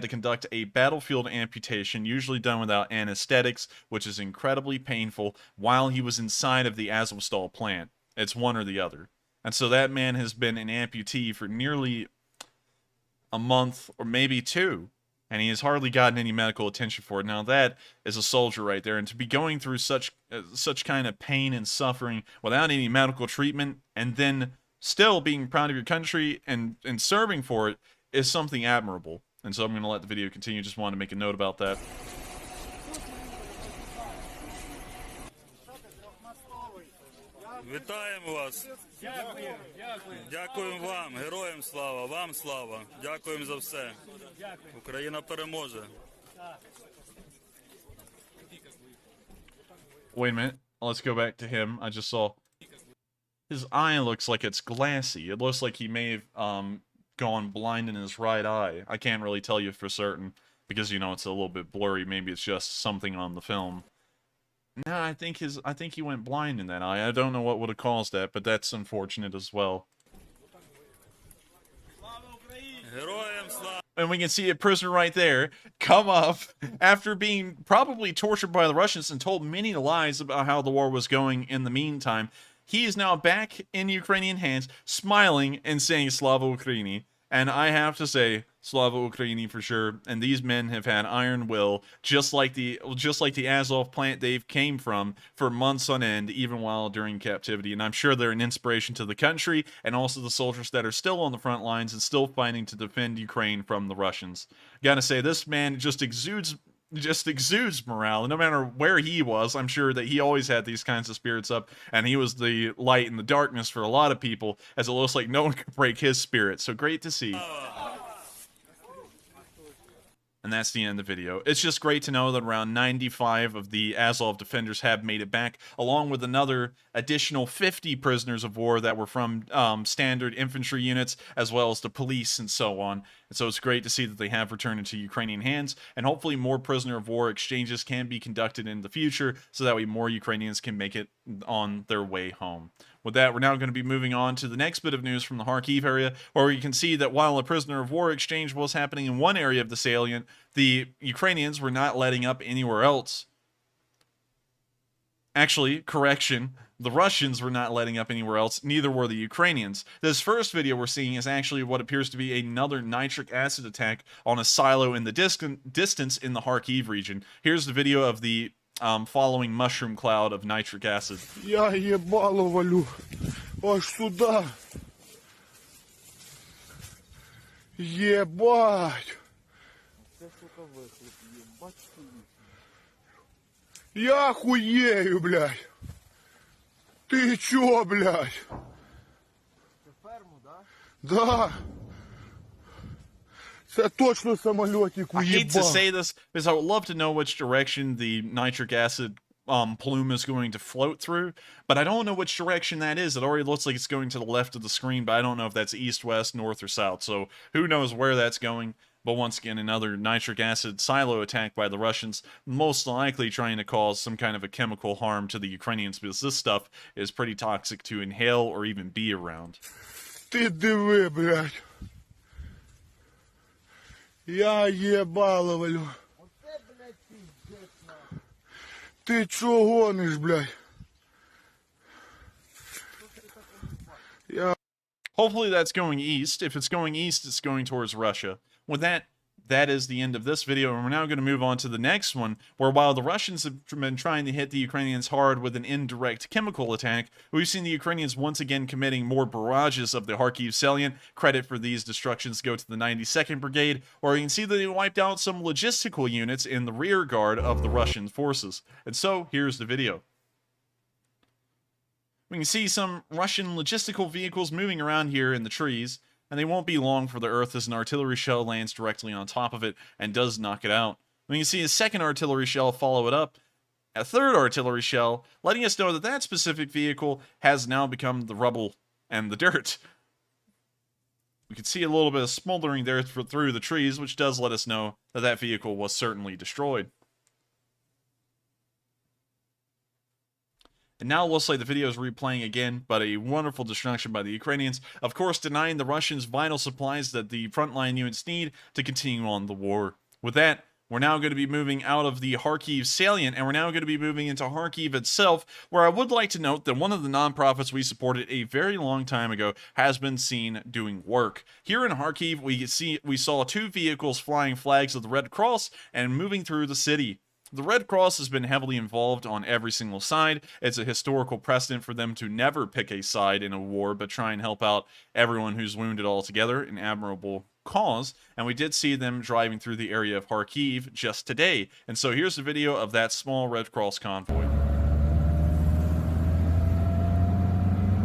to conduct a battlefield amputation, usually done without anesthetics, which is incredibly painful, while he was inside of the Azovstal plant. It's one or the other. And so that man has been an amputee for nearly a month or maybe two. And he has hardly gotten any medical attention for it. Now that is a soldier right there, and to be going through such kind of pain and suffering without any medical treatment, and then still being proud of your country and serving for it is something admirable. And so I'm going to let the video continue. Just wanted to make a note about that. Вітаємо вас. Дякуємо вам, героям слава, вам слава. Дякуємо за все. Україна переможе. Wait a minute. Let's go back to him. I just saw his eye looks like it's glassy. It looks like he may have gone blind in his right eye. I can't really tell you for certain because, you know, it's a little bit blurry. Maybe it's just something on the film. No, I think he went blind in that eye. I don't know what would have caused that, but that's unfortunate as well. Героям слава. And we can see a prisoner right there come up after being probably tortured by the Russians and told many lies about how the war was going in the meantime. He is now back in Ukrainian hands, smiling and saying Slava Ukraini. And I have to say, Slava Ukraini for sure. And these men have had iron will, just like the Azov plant they came from for months on end, even while during captivity. And I'm sure they're an inspiration to the country and also the soldiers that are still on the front lines and still fighting to defend Ukraine from the Russians. Gotta say, this man just exudes morale. And no matter where he was, I'm sure that he always had these kinds of spirits up, and he was the light in the darkness for a lot of people, as it looks like no one could break his spirit. So great to see. And that's the end of the video. It's just great to know that around 95 of the Azov defenders have made it back, along with another additional 50 prisoners of war that were from standard infantry units, as well as the police and so on. And so it's great to see that they have returned into Ukrainian hands, and hopefully more prisoner of war exchanges can be conducted in the future, so that way more Ukrainians can make it on their way home. With that, we're now going to be moving on to the next bit of news from the Kharkiv area, where you can see that while a prisoner of war exchange was happening in one area of the salient, the Ukrainians were not letting up anywhere else. Actually, correction, the Russians were not letting up anywhere else, neither were the Ukrainians. This first video we're seeing is actually what appears to be another nitric acid attack on a silo in the distance in the Kharkiv region. Here's the video of the following mushroom cloud of nitric acid. Я ебало валю аж сюда. Ебать! Я охуею, блядь! Ты чё, блядь? Да! Це точно самолетик I hate to уебал. say this because I would love to know which direction the nitric acid plume is going to float through, but I don't know which direction that is. It already looks like it's going to the left of the screen, but I don't know if that's east, west, north, or south. So who knows where that's going. But once again, another nitric acid silo attack by the Russians, most likely trying to cause some kind of a chemical harm to the Ukrainians, because this stuff is pretty toxic to inhale or even be around. Ты диви, блядь. Я ебало валю. Ты чё гонишь, блядь? Hopefully that's going east. If it's going east, it's going towards Russia. With that, that is the end of this video, and we're now going to move on to the next one, where while the Russians have been trying to hit the Ukrainians hard with an indirect chemical attack, we've seen the Ukrainians once again committing more barrages of the Kharkiv salient. Credit for these destructions go to the 92nd Brigade, or you can see that they wiped out some logistical units in the rear guard of the Russian forces. And so, here's the video. We can see some Russian logistical vehicles moving around here in the trees, and they won't be long for the earth as an artillery shell lands directly on top of it and does knock it out. We can see a second artillery shell follow it up, a third artillery shell, letting us know that that specific vehicle has now become the rubble and the dirt. We can see a little bit of smoldering there through the trees, which does let us know that that vehicle was certainly destroyed. And now it looks like the video is replaying again, but a wonderful destruction by the Ukrainians, of course denying the Russians vital supplies that the frontline units need to continue on the war. With that, we're now going to be moving out of the Kharkiv salient, and we're now going to be moving into Kharkiv itself, where I would like to note that one of the nonprofits we supported a very long time ago has been seen doing work. Here in Kharkiv, we saw two vehicles flying flags of the Red Cross and moving through the city. The Red Cross has been heavily involved on every single side. It's a historical precedent for them to never pick a side in a war, but try and help out everyone who's wounded altogether, an admirable cause. And we did see them driving through the area of Kharkiv just today. And so here's a video of that small Red Cross convoy.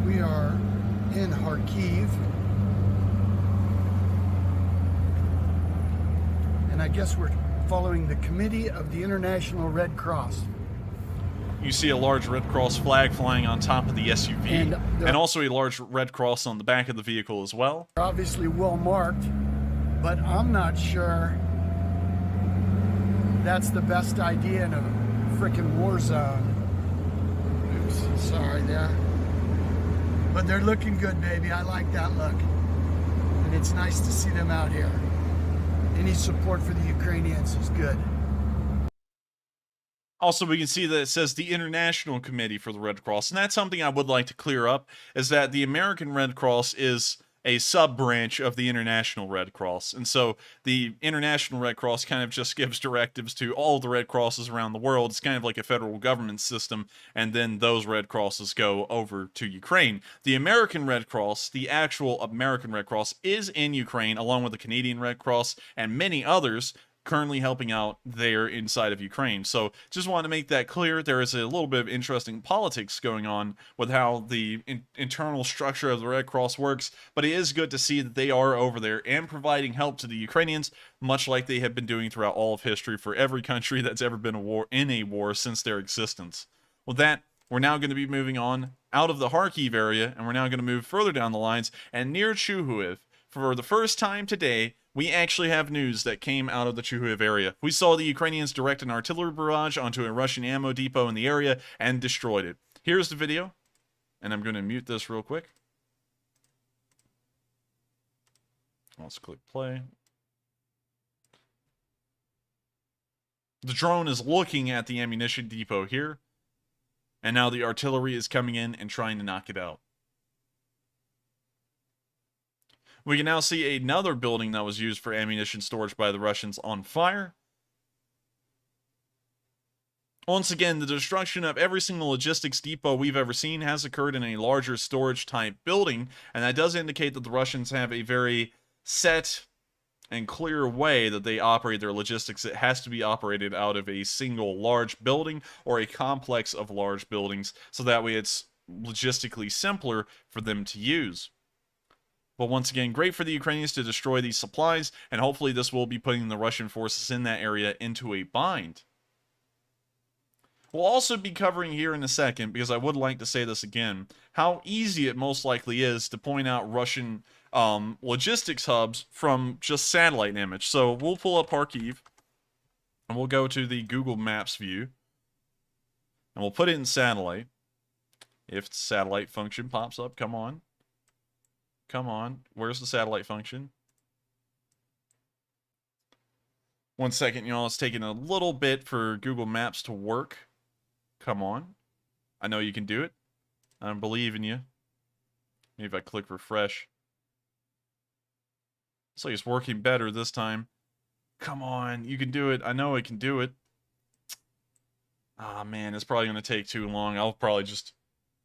We are in Kharkiv. And I guess we're following the Committee of the International Red Cross. You see a large Red Cross flag flying on top of the SUV, and also a large Red Cross on the back of the vehicle as well. They're obviously well marked, but I'm not sure that's the best idea in a frickin' war zone. Oops, sorry there. But they're looking good, baby. I like that look. And it's nice to see them out here. Any support for the Ukrainians is good. Also, we can see that it says the International Committee for the Red Cross, and that's something I would like to clear up, is that the American Red Cross is a sub-branch of the International Red Cross, and so the International Red Cross kind of just gives directives to all the Red Crosses around the world. It's kind of like a federal government system, and then those Red Crosses go over to Ukraine. The American Red Cross, the actual American Red Cross, is in Ukraine, along with the Canadian Red Cross and many others, currently helping out there inside of Ukraine. So just want to make that clear. There is a little bit of interesting politics going on with how the internal structure of the Red Cross works, but it is good to see that they are over there and providing help to the Ukrainians, much like they have been doing throughout all of history for every country that's ever been in a war since their existence. With that, we're now going to be moving on out of the Kharkiv area, and we're now going to move further down the lines, and near Chuhuiv, for the first time today, we actually have news that came out of the Chuhuiv area. We saw the Ukrainians direct an artillery barrage onto a Russian ammo depot in the area and destroyed it. Here's the video, and I'm going to mute this real quick. Let's click play. The drone is looking at the ammunition depot here, and now the artillery is coming in and trying to knock it out. We can now see another building that was used for ammunition storage by the Russians on fire. Once again, the destruction of every single logistics depot we've ever seen has occurred in a larger storage type building, and that does indicate that the Russians have a very set and clear way that they operate their logistics. It has to be operated out of a single large building or a complex of large buildings, so that way it's logistically simpler for them to use. But once again, great for the Ukrainians to destroy these supplies, and hopefully this will be putting the Russian forces in that area into a bind. We'll also be covering here in a second, because I would like to say this again, how easy it most likely is to point out Russian logistics hubs from just satellite image. So we'll pull up Kharkiv, and we'll go to the Google Maps view, and we'll put it in satellite. If the satellite function pops up, come on. Come on, where's the satellite function? One second, y'all, it's taking a little bit for Google Maps to work. Come on. I know you can do it. I believe in you. Maybe if I click refresh. Looks like it's working better this time. Come on, you can do it. I know I can do it. Ah, man, it's probably going to take too long. I'll probably just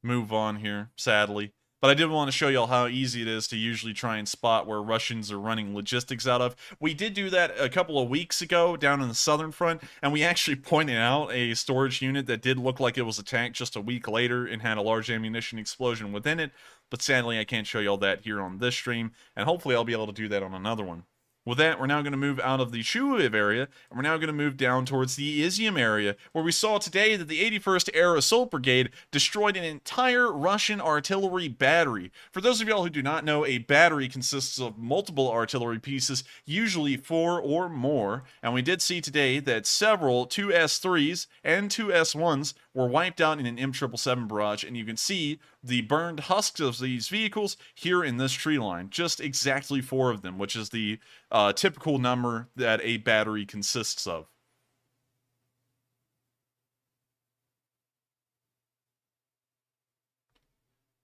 move on here, sadly. But I did want to show y'all how easy it is to usually try and spot where Russians are running logistics out of. We did do that a couple of weeks ago down in the southern front, and we actually pointed out a storage unit that did look like it was attacked just a week later and had a large ammunition explosion within it. But sadly, I can't show y'all that here on this stream, and hopefully I'll be able to do that on another one. With that, we're now going to move out of the Shuiv area, and we're now going to move down towards the Izium area, where we saw today that the 81st Air Assault Brigade destroyed an entire Russian artillery battery. For those of y'all who do not know, a battery consists of multiple artillery pieces, usually 4 or more, and we did see today that several 2S3s and 2S1s were wiped out in an M777 barrage, and you can see the burned husks of these vehicles here in this tree line. Just exactly 4 of them, which is the typical number that a battery consists of.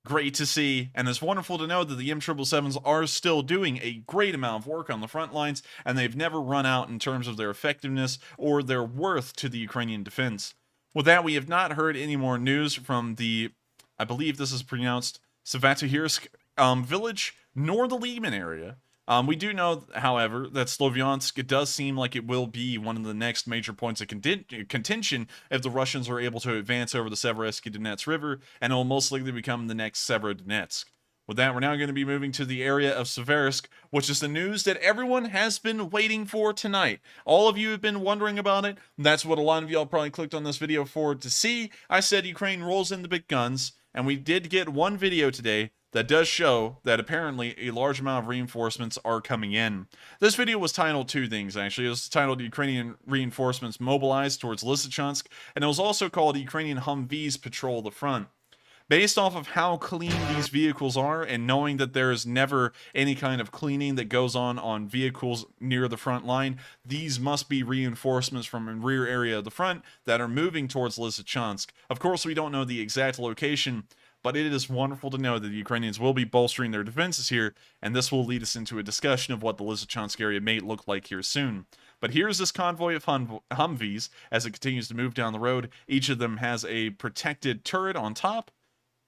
Great to see, and it's wonderful to know that the M777s are still doing a great amount of work on the front lines, and they've never run out in terms of their effectiveness or their worth to the Ukrainian defense. With that, we have not heard any more news from the, I believe this is pronounced, Svatohirsk village, nor the Lieman area. We do know, however, that Slovyansk, does seem like it will be one of the next major points of contention if the Russians are able to advance over the Seversky Donetsk River, and it will most likely become the next Severodonetsk. With that, we're now going to be moving to the area of Seversk, which is the news that everyone has been waiting for tonight. All of you have been wondering about it. That's what a lot of y'all probably clicked on this video for to see. I said Ukraine rolls in the big guns, and we did get one video today that does show that apparently a large amount of reinforcements are coming in. This video was titled 2 things, actually. It was titled Ukrainian Reinforcements Mobilized Towards Lysychansk, and it was also called Ukrainian Humvees Patrol the Front. Based off of how clean these vehicles are, and knowing that there is never any kind of cleaning that goes on vehicles near the front line, these must be reinforcements from a rear area of the front that are moving towards Lysychansk. Of course, we don't know the exact location, but it is wonderful to know that the Ukrainians will be bolstering their defenses here, and this will lead us into a discussion of what the Lysychansk area may look like here soon. But here's this convoy of Humvees as it continues to move down the road. Each of them has a protected turret on top,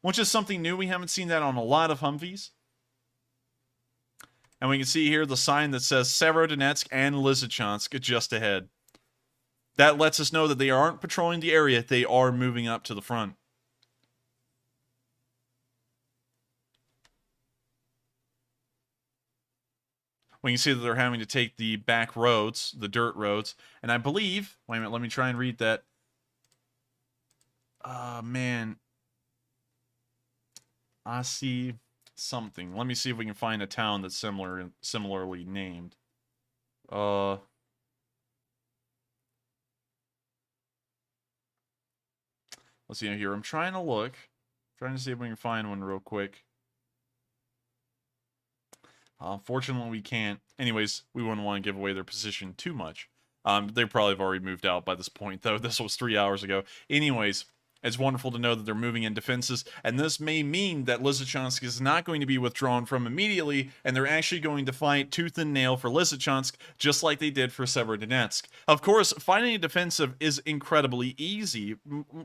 which is something new. We haven't seen that on a lot of Humvees. And we can see here the sign that says Severodonetsk and Lysychansk just ahead. That lets us know that they aren't patrolling the area, they are moving up to the front. We can see that they're having to take the back roads, the dirt roads, and I believe, wait a minute, let me try and read that. Man, I see something. Let me see if we can find a town that's similarly named. Let's see here. I'm trying to look. Trying to see if we can find one real quick. Fortunately, we can't. Anyways, we wouldn't want to give away their position too much. They probably have already moved out by this point, though. This was 3 hours ago. Anyways, It's wonderful to know that they're moving in defenses, and this may mean that Lysychansk is not going to be withdrawn from immediately, and they're actually going to fight tooth and nail for Lysychansk, just like they did for Severodonetsk. Of course, fighting a defensive is incredibly easy.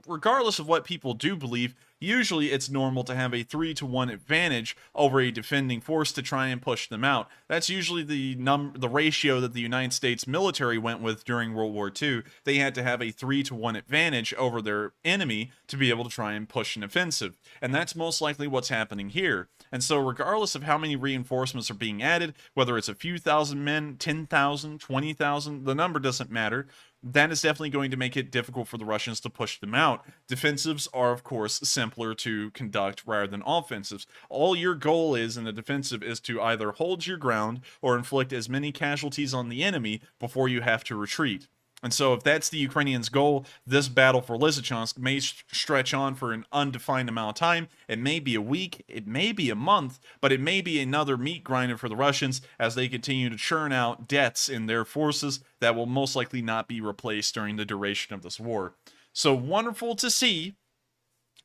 Regardless of what people do believe, usually it's normal to have a 3-to-1 advantage over a defending force to try and push them out. That's usually the ratio that the United States military went with during World War II. They had to have a 3-to-1 advantage over their enemy to be able to try and push an offensive. And that's most likely what's happening here. And so regardless of how many reinforcements are being added, whether it's a few thousand men, 10,000, 20,000, the number doesn't matter. That is definitely going to make it difficult for the Russians to push them out. Defensives are, of course, simpler to conduct rather than offensives. All your goal is in a defensive is to either hold your ground or inflict as many casualties on the enemy before you have to retreat. And so if that's the Ukrainians' goal, this battle for Lysychansk may stretch on for an undefined amount of time. It may be a week, it may be a month, but it may be another meat grinder for the Russians as they continue to churn out deaths in their forces that will most likely not be replaced during the duration of this war. So wonderful to see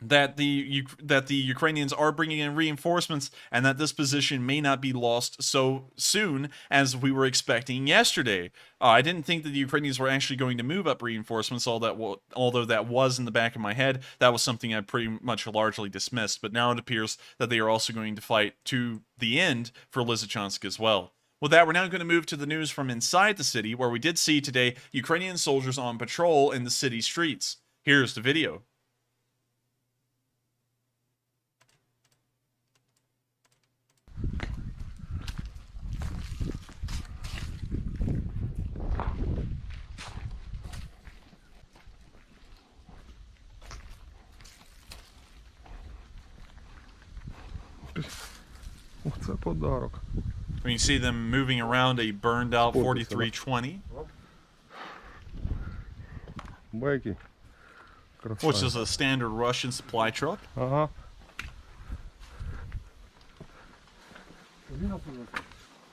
that the Ukrainians are bringing in reinforcements and that this position may not be lost so soon as we were expecting yesterday. I didn't think that the Ukrainians were actually going to move up reinforcements, although that was in the back of my head. That was something I pretty much largely dismissed, but now it appears that they are also going to fight to the end for Lysychansk as well. With that, we're now going to move to the news from inside the city, where we did see today Ukrainian soldiers on patrol in the city streets. Here's the video. Оце подарок. When you see them moving around a burned out 4320, Байки. which is a standard Russian supply truck. Ага.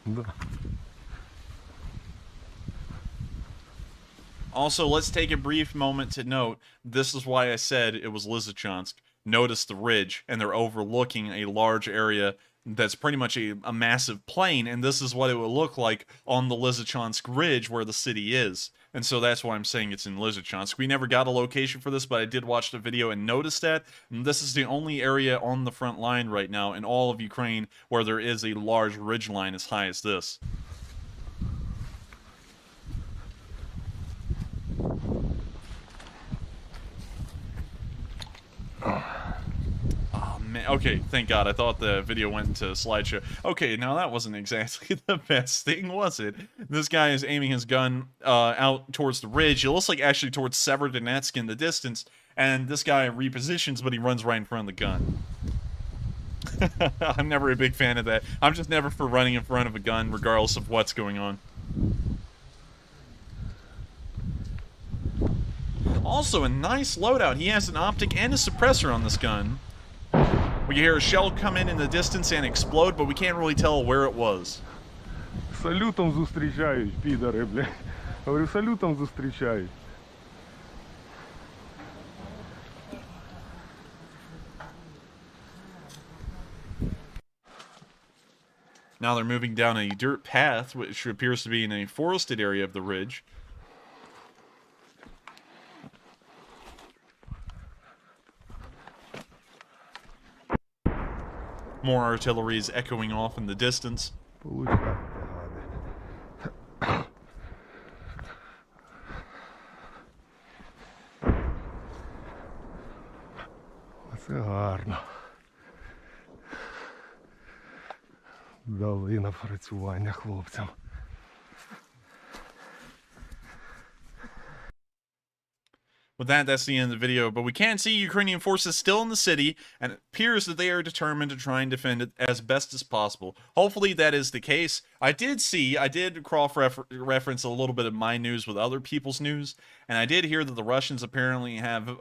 Да. Also, let's take a brief moment to note, this is why I said it was Lysychansk. Notice the ridge, and they're overlooking a large area that's pretty much a massive plain, and this is what it would look like on the Lysychansk ridge where the city is. And so that's why I'm saying it's in Lysychansk. We never got a location for this, but I did watch the video and noticed that. And this is the only area on the front line right now in all of Ukraine where there is a large ridge line as high as this. Okay, thank God. I thought the video went into slideshow. Okay, now that wasn't exactly the best thing, was it? This guy is aiming his gun out towards the ridge. It looks like actually towards Severodonetsk in the distance. And this guy repositions, but he runs right in front of the gun. I'm never a big fan of that. I'm just never for running in front of a gun, regardless of what's going on. Also, a nice loadout. He has an optic and a suppressor on this gun. We hear a shell come in the distance and explode, but we can't really tell where it was. Салютом зустрічають, підари, бля. Говорю, салютом зустрічають. Now they're moving down a dirt path, which appears to be in a forested area of the ridge. More artillery is echoing off in the distance. Це гарно. Дали напрацювання хлопцям. With that, that's the end of the video, but we can see Ukrainian forces still in the city, and it appears that they are determined to try and defend it as best as possible. Hopefully that is the case. I did cross-reference a little bit of my news with other people's news, and I did hear that the Russians apparently have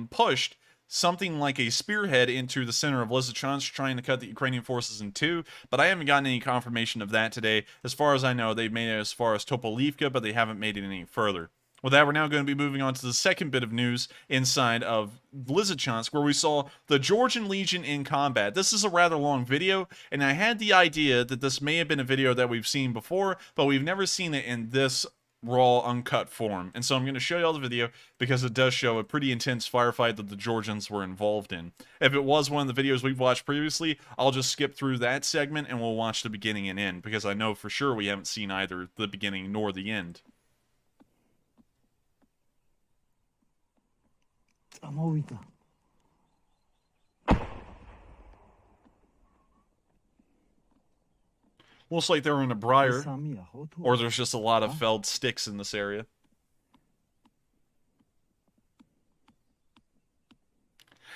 pushed something like a spearhead into the center of Lysychansk, trying to cut the Ukrainian forces in two, but I haven't gotten any confirmation of that today. As far as I know, they've made it as far as Topolivka, but they haven't made it any further. With that, we're now going to be moving on to the second bit of news inside of Lysychansk, where we saw the Georgian Legion in combat. This is a rather long video, and I had the idea that this may have been a video that we've seen before, but we've never seen it in this raw, uncut form. And so I'm going to show you all the video because it does show a pretty intense firefight that the Georgians were involved in. If it was one of the videos we've watched previously, I'll just skip through that segment and we'll watch the beginning and end, because I know for sure we haven't seen either the beginning nor the end. Looks like they're in a briar, or there's just a lot of felled sticks in this area.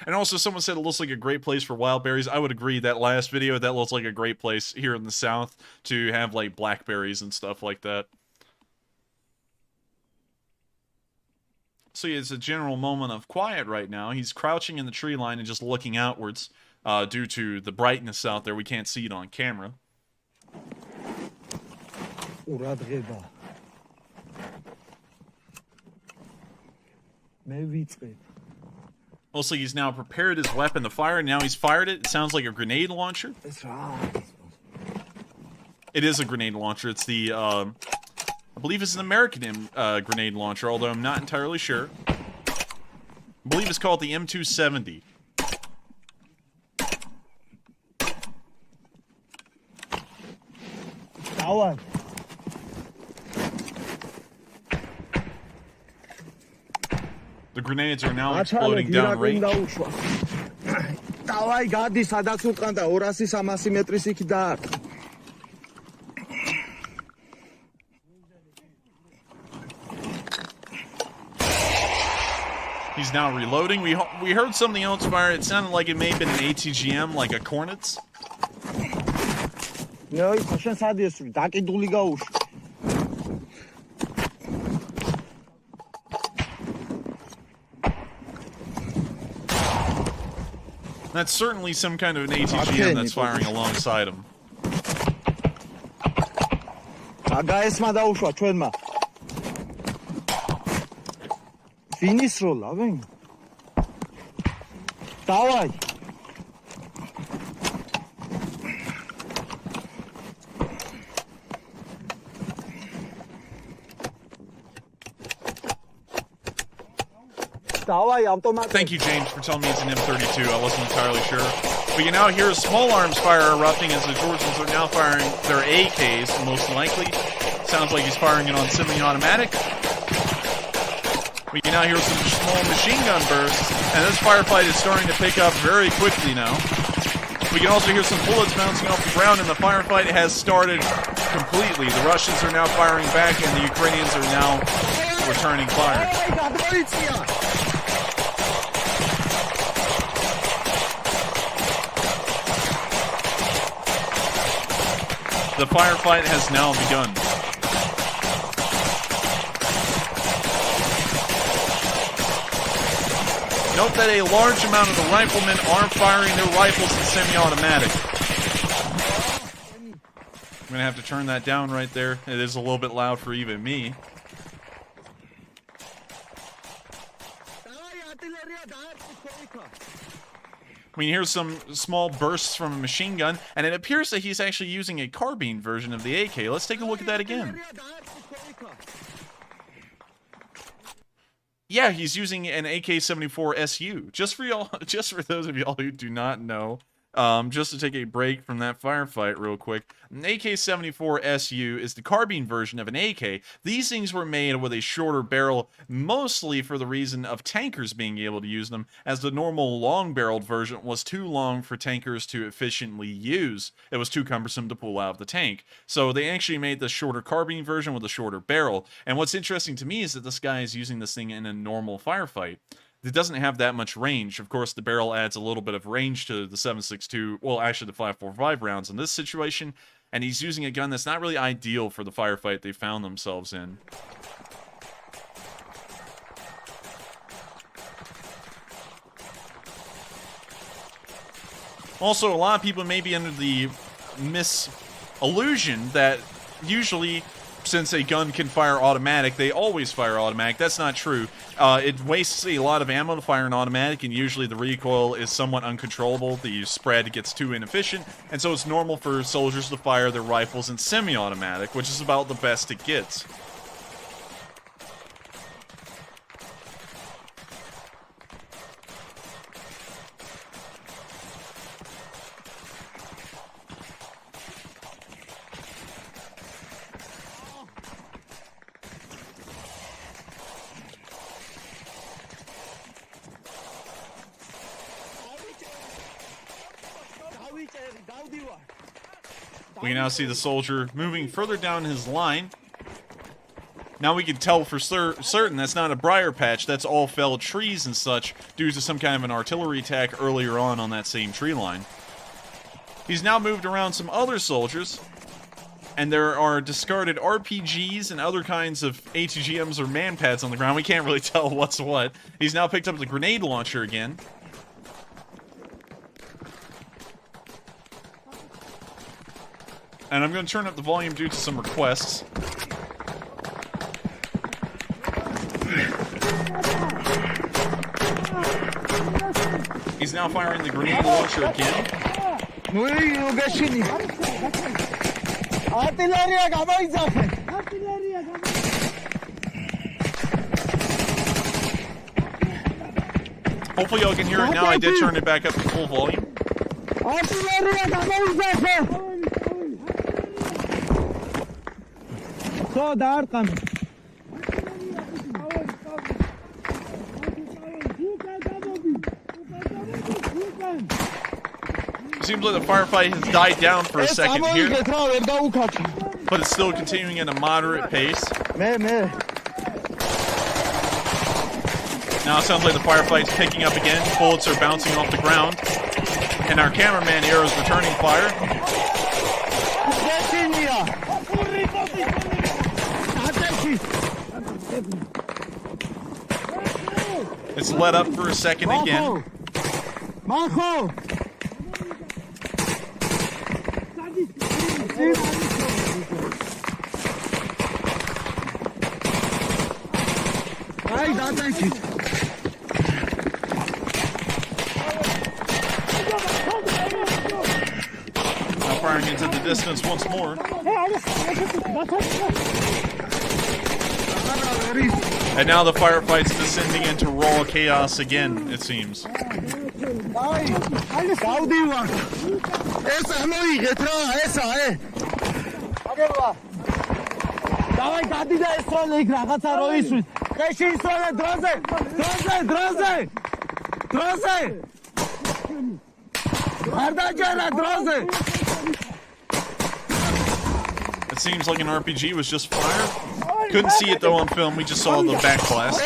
And also, someone said it looks like a great place for wild berries. I would agree. That last video, that looks like a great place here in the south to have, like, blackberries and stuff like that. So yeah, it's a general moment of quiet right now. He's crouching in the tree line and just looking outwards due to the brightness out there. We can't see it on camera. Looks like he's now prepared his weapon to fire, and now he's fired it. It sounds like a grenade launcher. It is a grenade launcher. It's the, I believe it's an American grenade launcher, although I'm not entirely sure. I believe it's called the M270. The grenades are now exploding downrange. He's now reloading. We heard something else fire. It sounded like it may have been an ATGM, like a Cornets. That's certainly some kind of an ATGM that's firing alongside him. Thank you, James, for telling me it's an M32. I wasn't entirely sure. We can now hear a small arms fire erupting as the Georgians are now firing their AKs, most likely. Sounds like he's firing it on semi-automatic. We can now hear some small machine gun bursts, and this firefight is starting to pick up very quickly now. We can also hear some bullets bouncing off the ground, and the firefight has started completely. The Russians are now firing back, and the Ukrainians are now returning fire. The firefight has now begun. Note that a large amount of the riflemen are firing their rifles in semi-automatic. I'm going to have to turn that down right there. It is a little bit loud for even me. We hear some small bursts from a machine gun, and it appears that he's actually using a carbine version of the AK. Let's take a look at that again. Yeah, he's using an AK-74 SU. Just for y'all, just for those of y'all who do not know, just to take a break from that firefight real quick, an AK-74 SU is the carbine version of an AK. These things were made with a shorter barrel, mostly for the reason of tankers being able to use them, as the normal long-barreled version was too long for tankers to efficiently use. It was too cumbersome to pull out of the tank. So they actually made the shorter carbine version with a shorter barrel. And what's interesting to me is that this guy is using this thing in a normal firefight. It doesn't have that much range. Of course, the barrel adds a little bit of range to the 7.62, well, actually the 5.45 rounds in this situation, and he's using a gun that's not really ideal for the firefight they found themselves in. Also, a lot of people may be under the illusion that usually since a gun can fire automatic, they always fire automatic. That's not true. It wastes a lot of ammo to fire an automatic, and usually the recoil is somewhat uncontrollable. The spread gets too inefficient, and so it's normal for soldiers to fire their rifles in semi-automatic, which is about the best it gets. We can now see the soldier moving further down his line. Now we can tell for certain that's not a briar patch, that's all felled trees and such due to some kind of an artillery attack earlier on that same tree line. He's now moved around some other soldiers, and there are discarded RPGs and other kinds of ATGMs or manpads on the ground. We can't really tell what's what. He's now picked up the grenade launcher again. And I'm going to turn up the volume due to some requests. He's now firing the grenade launcher again. Hopefully y'all can hear it now. I did turn it back up to full volume. Seems like the firefight has died down for a second here, but it's still continuing at a moderate pace. Now it sounds like the firefight's picking up again. Bullets are bouncing off the ground, and our cameraman here is returning fire. It's let up for a second again. Now firing into the distance once more. And now the firefight's descending into raw chaos again, it seems. It seems like an RPG was just fired. Couldn't see it though on film, we just saw the backblast.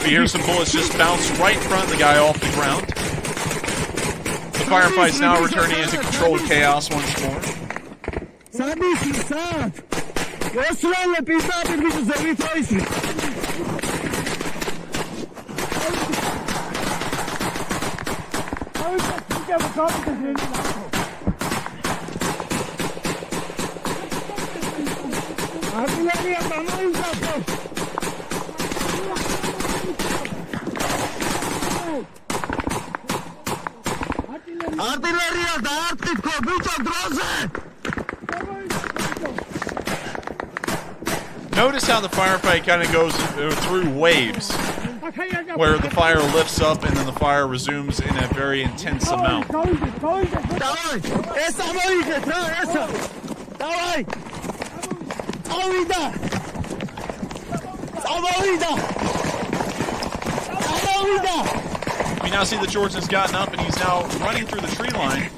We hear some bullets just bounce right in front of the guy off the ground. The firefight's now returning into controlled chaos once more. Notice how the firefight kind of goes through waves, where the fire lifts up and then the fire resumes in a very intense amount. We now see the Georgian's gotten up and he's now running through the tree line.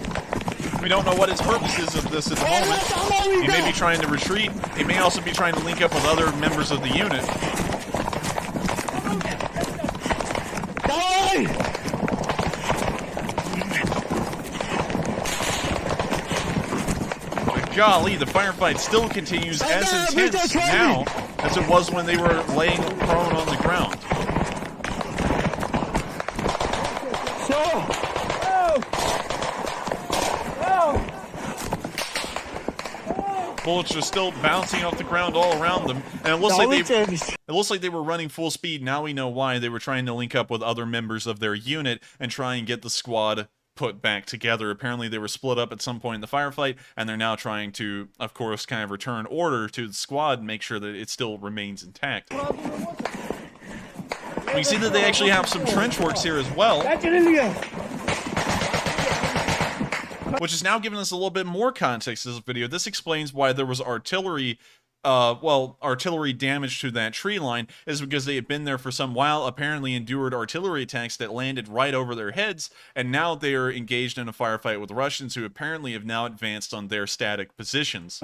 We don't know what his purpose is of this at the moment. He may be trying to retreat. He may also be trying to link up with other members of the unit. But golly, the firefight still continues as intense now as it was when they were laying prone on the ground. Bullets are still bouncing off the ground all around them, and it looks like they were running full speed. Now we know why. They were trying to link up with other members of their unit and try and get the squad put back together. Apparently they were split up at some point in the firefight, and they're now trying to, of course, kind of return order to the squad and make sure that it still remains intact. We see that they actually have some trench works here as well, which is now giving us a little bit more context to this video. This explains why there was artillery damage to that tree line, is because they had been there for some while, apparently endured artillery attacks that landed right over their heads, and now they are engaged in a firefight with Russians who apparently have now advanced on their static positions.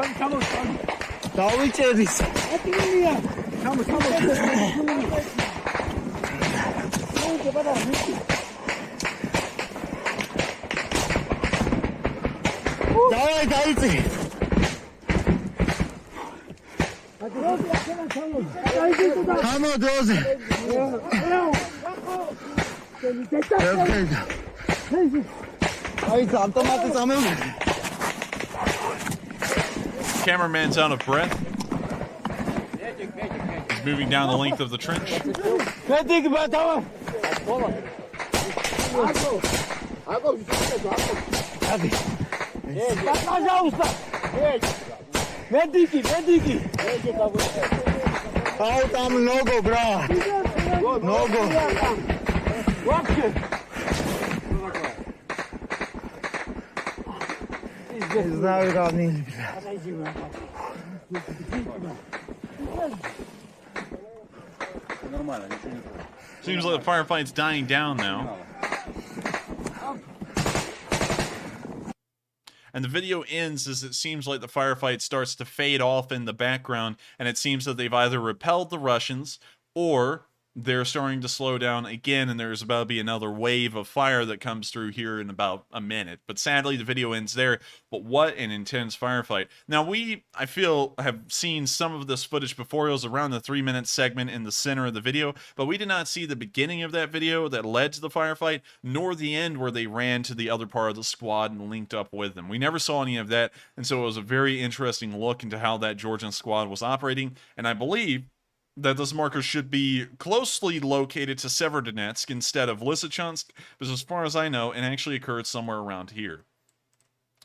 Cameraman's out of breath. He's moving down the length of the trench. Seems like the firefight's dying down now. And the video ends as it seems like the firefight starts to fade off in the background, and it seems that they've either repelled the Russians or they're starting to slow down again, and there's about to be another wave of fire that comes through here in about a minute. But sadly, the video ends there. But what an intense firefight. Now, I feel, have seen some of this footage before. It was around the 3-minute segment in the center of the video, but we did not see the beginning of that video that led to the firefight, nor the end where they ran to the other part of the squad and linked up with them. We never saw any of that, and so it was a very interesting look into how that Georgian squad was operating, and I believe that this marker should be closely located to Severodonetsk instead of Lysychansk, because as far as I know, it actually occurred somewhere around here.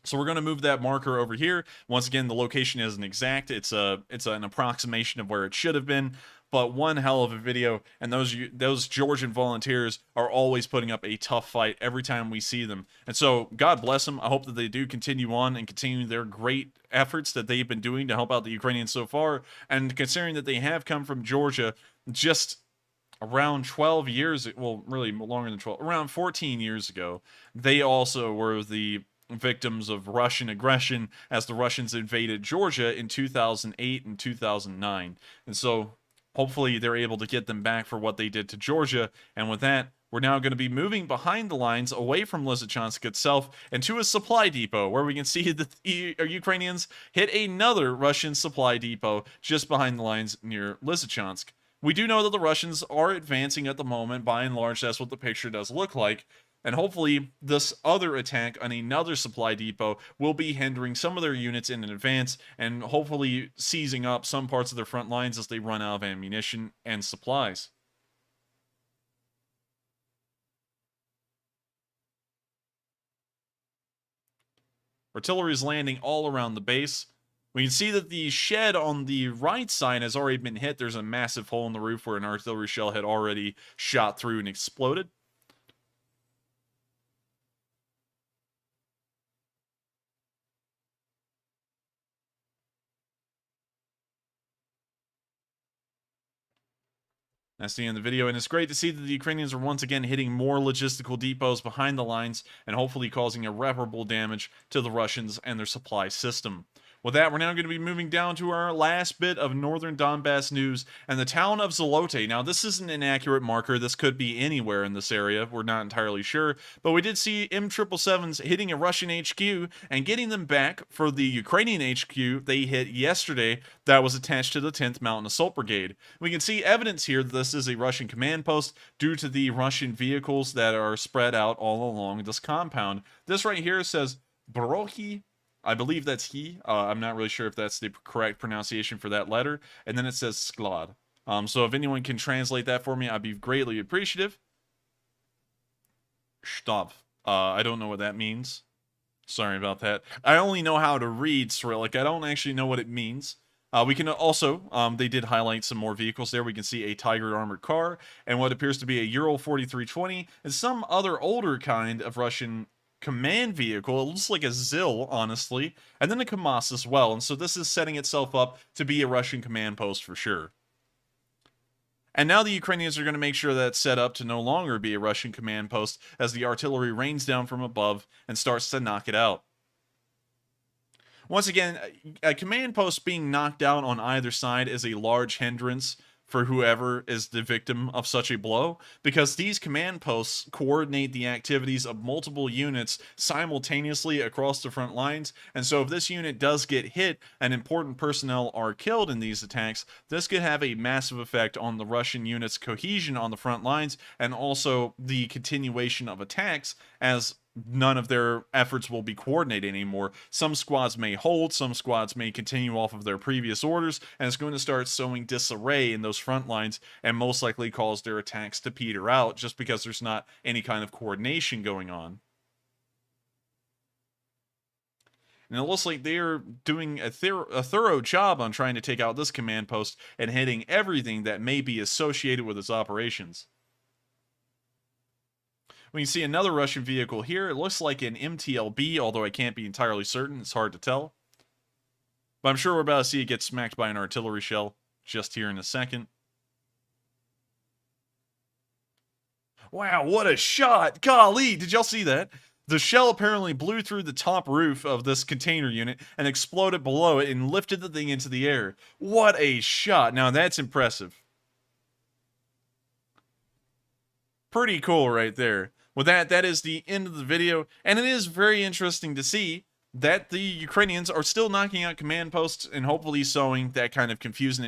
So we're going to move that marker over here. Once again, the location isn't exact. It's an approximation of where it should have been, but one hell of a video, and those Georgian volunteers are always putting up a tough fight every time we see them. And so, God bless them. I hope that they do continue on and continue their great efforts that they've been doing to help out the Ukrainians so far. And considering that they have come from Georgia just around 12 years, well, really longer than 12, around 14 years ago, they also were the victims of Russian aggression as the Russians invaded Georgia in 2008 and 2009. And so hopefully they're able to get them back for what they did to Georgia. And with that, we're now going to be moving behind the lines away from Lysychansk itself and to a supply depot where we can see that the Ukrainians hit another Russian supply depot just behind the lines near Lysychansk. We do know that the Russians are advancing at the moment. By and large, that's what the picture does look like. And hopefully this other attack on another supply depot will be hindering some of their units in advance and hopefully seizing up some parts of their front lines as they run out of ammunition and supplies. Artillery is landing all around the base. We can see that the shed on the right side has already been hit. There's a massive hole in the roof where an artillery shell had already shot through and exploded. That's the end of the video, and it's great to see that the Ukrainians are once again hitting more logistical depots behind the lines and hopefully causing irreparable damage to the Russians and their supply system. With that, we're now going to be moving down to our last bit of northern Donbas news and the town of Zelenskyy. Now, this isn't an accurate marker. This could be anywhere in this area. We're not entirely sure. But we did see M777s hitting a Russian HQ and getting them back for the Ukrainian HQ they hit yesterday that was attached to the 10th Mountain Assault Brigade. We can see evidence here that this is a Russian command post due to the Russian vehicles that are spread out all along this compound. This right here says Brokhy I believe that's he. I'm not really sure if that's the correct pronunciation for that letter. And then it says sklad. So if anyone can translate that for me, I'd be greatly appreciative. Shtab. I don't know what that means. Sorry about that. I only know how to read Cyrillic. I don't actually know what it means. We can also, they did highlight some more vehicles there. We can see a Tiger armored car and what appears to be a Ural 4320 and some other older kind of Russian command vehicle. It looks like a ZIL, honestly, and then a KAMAZ as well. And so this is setting itself up to be a Russian command post for sure. And now the Ukrainians are going to make sure that it's set up to no longer be a Russian command post as the artillery rains down from above and starts to knock it out. Once again, a command post being knocked out on either side is a large hindrance for whoever is the victim of such a blow, because these command posts coordinate the activities of multiple units simultaneously across the front lines, and so if this unit does get hit and important personnel are killed in these attacks, this could have a massive effect on the Russian units' cohesion on the front lines and also the continuation of attacks, as none of their efforts will be coordinated anymore. Some squads may hold, some squads may continue off of their previous orders, and it's going to start sowing disarray in those front lines and most likely cause their attacks to peter out just because there's not any kind of coordination going on. And it looks like they're doing a thorough job on trying to take out this command post and hitting everything that may be associated with its operations. We can see another Russian vehicle here. It looks like an MTLB, although I can't be entirely certain. It's hard to tell. But I'm sure we're about to see it get smacked by an artillery shell just here in a second. Wow, what a shot! Golly, did y'all see that? The shell apparently blew through the top roof of this container unit and exploded below it and lifted the thing into the air. What a shot! Now that's impressive. Pretty cool right there. With that, that is the end of the video, and it is very interesting to see that the Ukrainians are still knocking out command posts and hopefully sowing that kind of confusion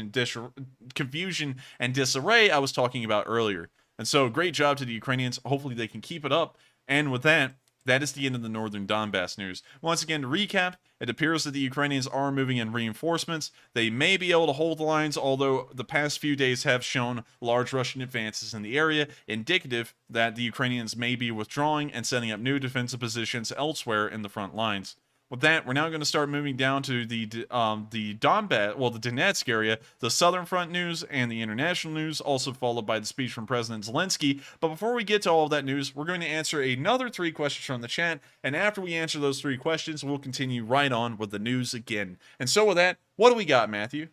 and disarray I was talking about earlier. And so, great job to the Ukrainians. Hopefully they can keep it up. And with that, that is the end of the northern Donbas news. Once again, to recap, it appears that the Ukrainians are moving in reinforcements. They may be able to hold the lines, although the past few days have shown large Russian advances in the area, indicative that the Ukrainians may be withdrawing and setting up new defensive positions elsewhere in the front lines. With that, we're now going to start moving down to the Donbas, well, the Donetsk area, the Southern Front news, and the international news, also followed by the speech from President Zelenskyy. But before we get to all of that news, we're going to answer another 3 questions from the chat, and after we answer those 3 questions, we'll continue right on with the news again. And so with that, what do we got, Matthew?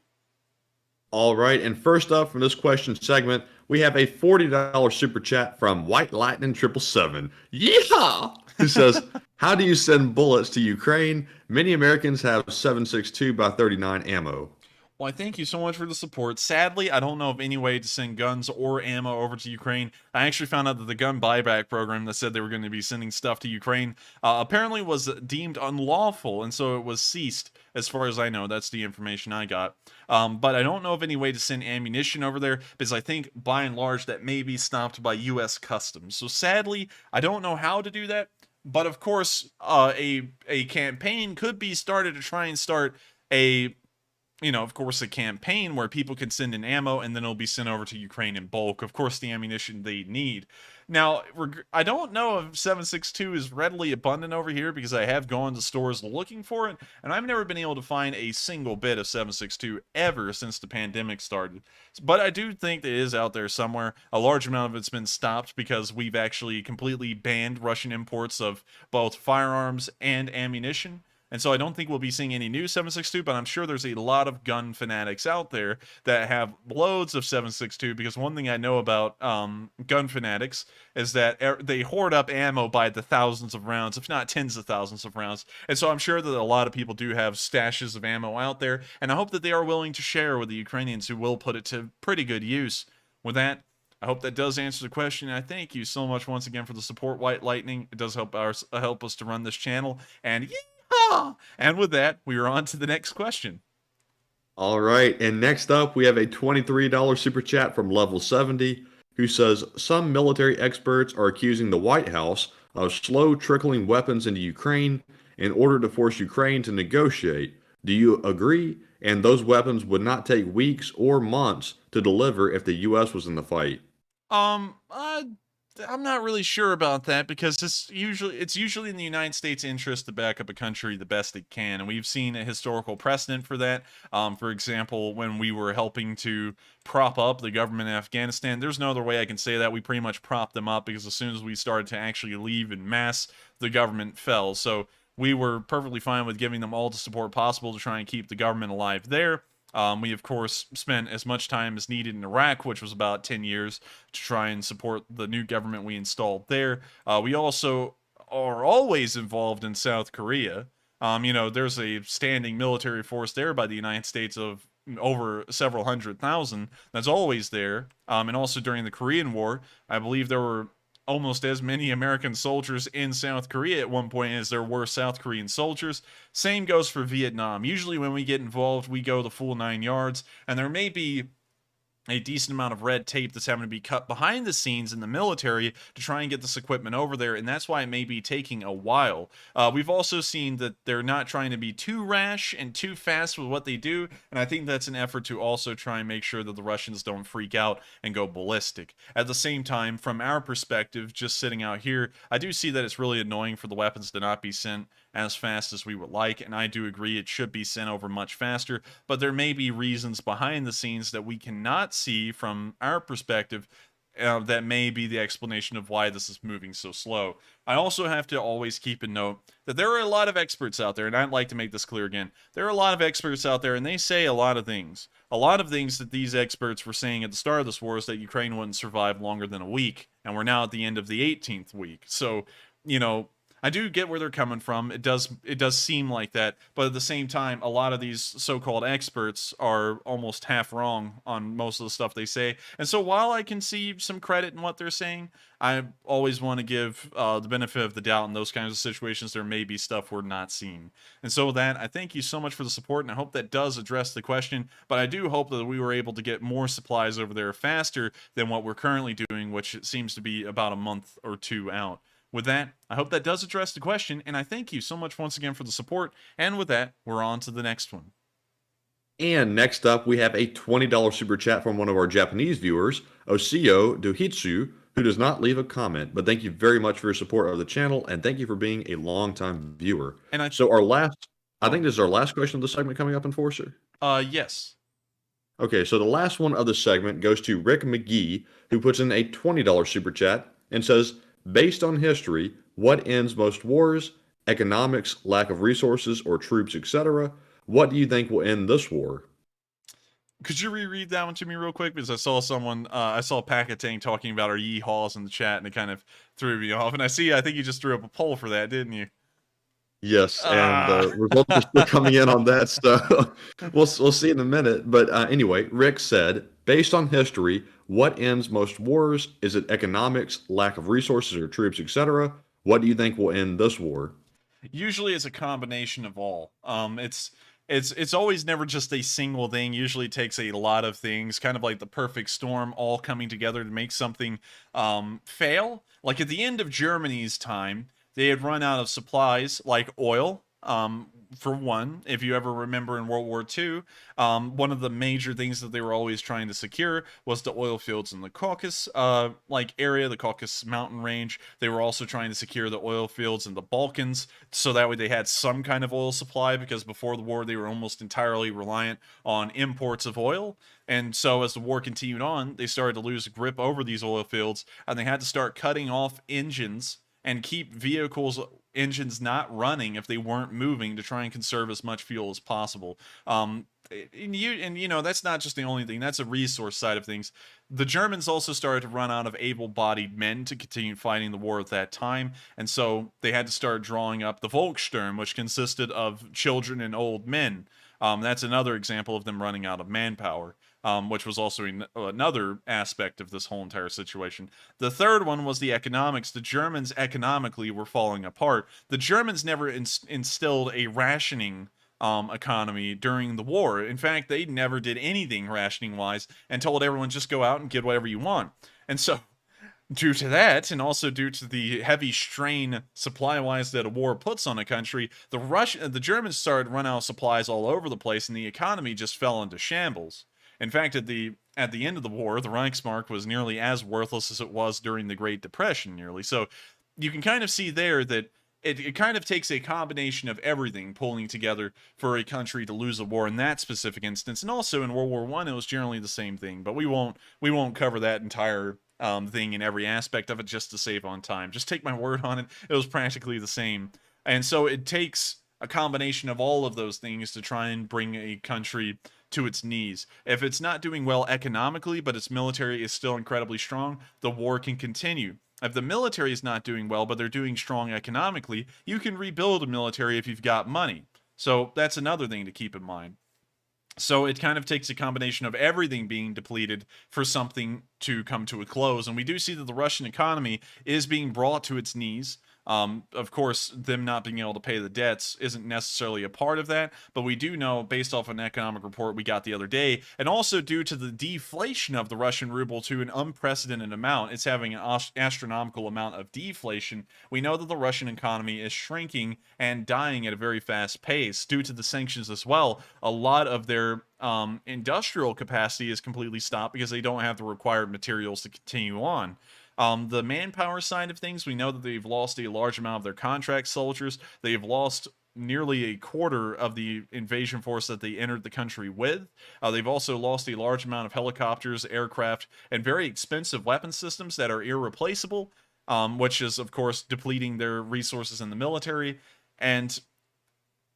All right, and first up from this question segment, we have a $40 super chat from White Lightning 777. Yeehaw! Who says, how do you send bullets to Ukraine? Many Americans have 7.62x39 ammo. Well, I thank you so much for the support. Sadly, I don't know of any way to send guns or ammo over to Ukraine. I actually found out that the gun buyback program that said they were going to be sending stuff to Ukraine apparently was deemed unlawful, and so it was ceased, as far as I know. That's the information I got. But I don't know of any way to send ammunition over there, because I think, by and large, that may be stopped by U.S. Customs. So sadly, I don't know how to do that. But of course, a campaign could be started to try and start a campaign where people can send in ammo and then it'll be sent over to Ukraine in bulk. Of course, the ammunition they need. Now, I don't know if 7.62 is readily abundant over here because I have gone to stores looking for it, and I've never been able to find a single bit of 7.62 ever since the pandemic started. But I do think that it is out there somewhere. A large amount of it's been stopped because we've actually completely banned Russian imports of both firearms and ammunition. And so I don't think we'll be seeing any new 7.62, but I'm sure there's a lot of gun fanatics out there that have loads of 7.62, because one thing I know about gun fanatics is that they hoard up ammo by the thousands of rounds, if not tens of thousands of rounds. And so I'm sure that a lot of people do have stashes of ammo out there, and I hope that they are willing to share with the Ukrainians, who will put it to pretty good use. With that, I hope that does answer the question. I thank you so much once again for the support, White Lightning. It does help us to run this channel. And and with that, we are on to the next question. All right, and next up, we have a $23 super chat from Level 70, who says, some military experts are accusing the White House of slow trickling weapons into Ukraine in order to force Ukraine to negotiate. Do you agree? And those weapons would not take weeks or months to deliver if the U.S. was in the fight. I'm not really sure about that because it's usually in the United States' interest to back up a country the best it can, and we've seen a historical precedent for that. For example, when we were helping to prop up the government in Afghanistan, there's no other way I can say that. We pretty much propped them up because as soon as we started to actually leave en masse, the government fell. So we were perfectly fine with giving them all the support possible to try and keep the government alive there. We, of course, spent as much time as needed in Iraq, which was about 10 years, to try and support the new government we installed there. We also are always involved in South Korea. There's a standing military force there by the United States of over several 100,000 that's always there. And also during the Korean War, I believe there were almost as many American soldiers in South Korea at one point as there were South Korean soldiers. Same goes for Vietnam. Usually when we get involved, we go the full 9 yards, and there may be a decent amount of red tape that's having to be cut behind the scenes in the military to try and get this equipment over there, and that's why it may be taking a while. We've also seen that they're not trying to be too rash and too fast with what they do, and I think that's an effort to also try and make sure that the Russians don't freak out and go ballistic. At the same time, from our perspective, just sitting out here, I do see that it's really annoying for the weapons to not be sent as fast as we would like, and I do agree it should be sent over much faster, but there may be reasons behind the scenes that we cannot see from our perspective that may be the explanation of why this is moving so slow. I also have to always keep in note that there are a lot of experts out there, and I'd like to make this clear again. There are a lot of experts out there, and they say a lot of things. A lot of things that these experts were saying at the start of this war is that Ukraine wouldn't survive longer than a week, and we're now at the end of the 18th week. So, I do get where they're coming from. It does seem like that, but at the same time, a lot of these so-called experts are almost half wrong on most of the stuff they say. And so while I can see some credit in what they're saying, I always want to give the benefit of the doubt in those kinds of situations. There may be stuff we're not seeing. And so with that, I thank you so much for the support, and I hope that does address the question. But I do hope that we were able to get more supplies over there faster than what we're currently doing, which seems to be about a month or two out. With that, I hope that does address the question, and I thank you so much once again for the support. And with that, we're on to the next one. And next up, we have a $20 super chat from one of our Japanese viewers, Osio Dohitsu, who does not leave a comment. But thank you very much for your support of the channel, and thank you for being a longtime viewer. And I think this is our last question of the segment coming up, Enforcer. Yes. Okay, so the last one of the segment goes to Rick McGee, who puts in a $20 super chat and says, based on history, what ends most wars? Economics, lack of resources or troops, etc. What do you think will end this war? Could you reread that one to me real quick? Because I saw Packetang talking about our yeehaws in the chat, and it kind of threw me off. And I think you just threw up a poll for that, didn't you? Yes, and the results are still coming in on that, so we'll see in a minute. But anyway, Rick said, based on history, what ends most wars? Is it economics, lack of resources or troops, etc.? What do you think will end this war? Usually it's a combination of all. It's always never just a single thing. Usually it takes a lot of things, kind of like the perfect storm all coming together to make something fail. Like at the end of Germany's time, they had run out of supplies like oil. For one, if you ever remember in World War II, one of the major things that they were always trying to secure was the oil fields in the Caucasus area, the Caucasus mountain range. They were also trying to secure the oil fields in the Balkans, so that way they had some kind of oil supply, because before the war they were almost entirely reliant on imports of oil. And so as the war continued on, they started to lose grip over these oil fields, and they had to start cutting off engines and keep engines not running if they weren't moving, to try and conserve as much fuel as possible. That's not just the only thing. That's a resource side of things. The Germans also started to run out of able-bodied men to continue fighting the war at that time, and so they had to start drawing up the Volkssturm, which consisted of children and old men. That's another example of them running out of manpower. Which was also another aspect of this whole entire situation. The third one was the economics. The Germans economically were falling apart. The Germans never instilled a rationing economy during the war. In fact, they never did anything rationing-wise and told everyone just go out and get whatever you want. And so due to that, and also due to the heavy strain supply-wise that a war puts on a country, the Germans started to run out of supplies all over the place, and the economy just fell into shambles. In fact, at the end of the war, the Reichsmark was nearly as worthless as it was during the Great Depression, nearly. So you can kind of see there that it kind of takes a combination of everything pulling together for a country to lose a war in that specific instance. And also in World War I, it was generally the same thing. But we won't cover that entire thing in every aspect of it just to save on time. Just take my word on it. It was practically the same. And so it takes a combination of all of those things to try and bring a country to its knees. If it's not doing well economically, but its military is still incredibly strong, the war can continue. If the military is not doing well, but they're doing strong economically, you can rebuild a military if you've got money. So that's another thing to keep in mind. So it kind of takes a combination of everything being depleted for something to come to a close. And we do see that the Russian economy is being brought to its knees. Of course, them not being able to pay the debts isn't necessarily a part of that, but we do know, based off an economic report we got the other day, and also due to the deflation of the Russian ruble to an unprecedented amount, it's having an astronomical amount of deflation. We know that the Russian economy is shrinking and dying at a very fast pace due to the sanctions as well. A lot of their industrial capacity is completely stopped because they don't have the required materials to continue on. The manpower side of things, we know that they've lost a large amount of their contract soldiers. They've lost nearly a quarter of the invasion force that they entered the country with. They've also lost a large amount of helicopters, aircraft, and very expensive weapon systems that are irreplaceable, which is, of course, depleting their resources in the military. And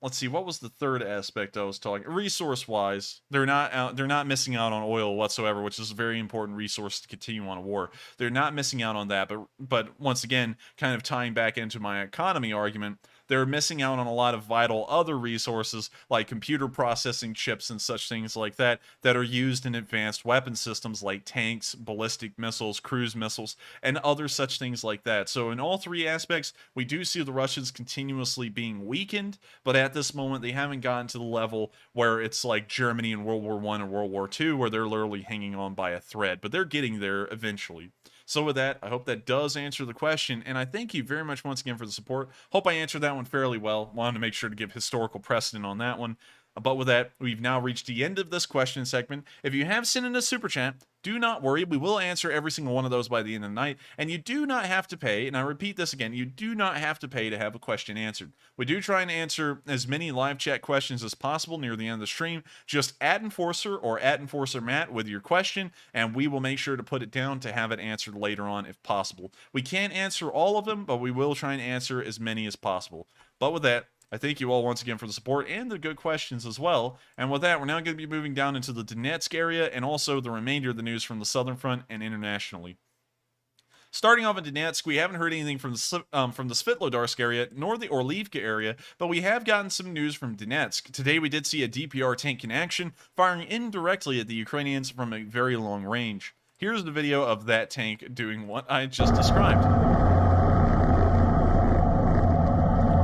let's see, what was the third aspect I was talking? Resource-wise, they're not missing out on oil whatsoever, which is a very important resource to continue on a war. They're not missing out on that, but once again, kind of tying back into my economy argument, they're missing out on a lot of vital other resources like computer processing chips and such things like that are used in advanced weapon systems like tanks, ballistic missiles, cruise missiles, and other such things like that. So in all three aspects, we do see the Russians continuously being weakened, but at this moment, they haven't gotten to the level where it's like Germany in World War I or World War II, where they're literally hanging on by a thread, but they're getting there eventually. So with that, I hope that does answer the question, and I thank you very much once again for the support. Hope I answered that one fairly well. Wanted to make sure to give historical precedent on that one. But with that, we've now reached the end of this question segment. If you have sent in a super chat, do not worry. We will answer every single one of those by the end of the night. And you do not have to pay, and I repeat this again, you do not have to pay to have a question answered. We do try and answer as many live chat questions as possible near the end of the stream. Just @Enforcer or @EnforcerMatt with your question, and we will make sure to put it down to have it answered later on if possible. We can't answer all of them, but we will try and answer as many as possible. But with that, I thank you all once again for the support and the good questions as well. And with that, we're now going to be moving down into the Donetsk area and also the remainder of the news from the Southern Front and internationally. Starting off in Donetsk, we haven't heard anything from the Svitlodarsk area nor the Orlivka area, but we have gotten some news from Donetsk. Today we did see a DPR tank in action, firing indirectly at the Ukrainians from a very long range. Here's the video of that tank doing what I just described.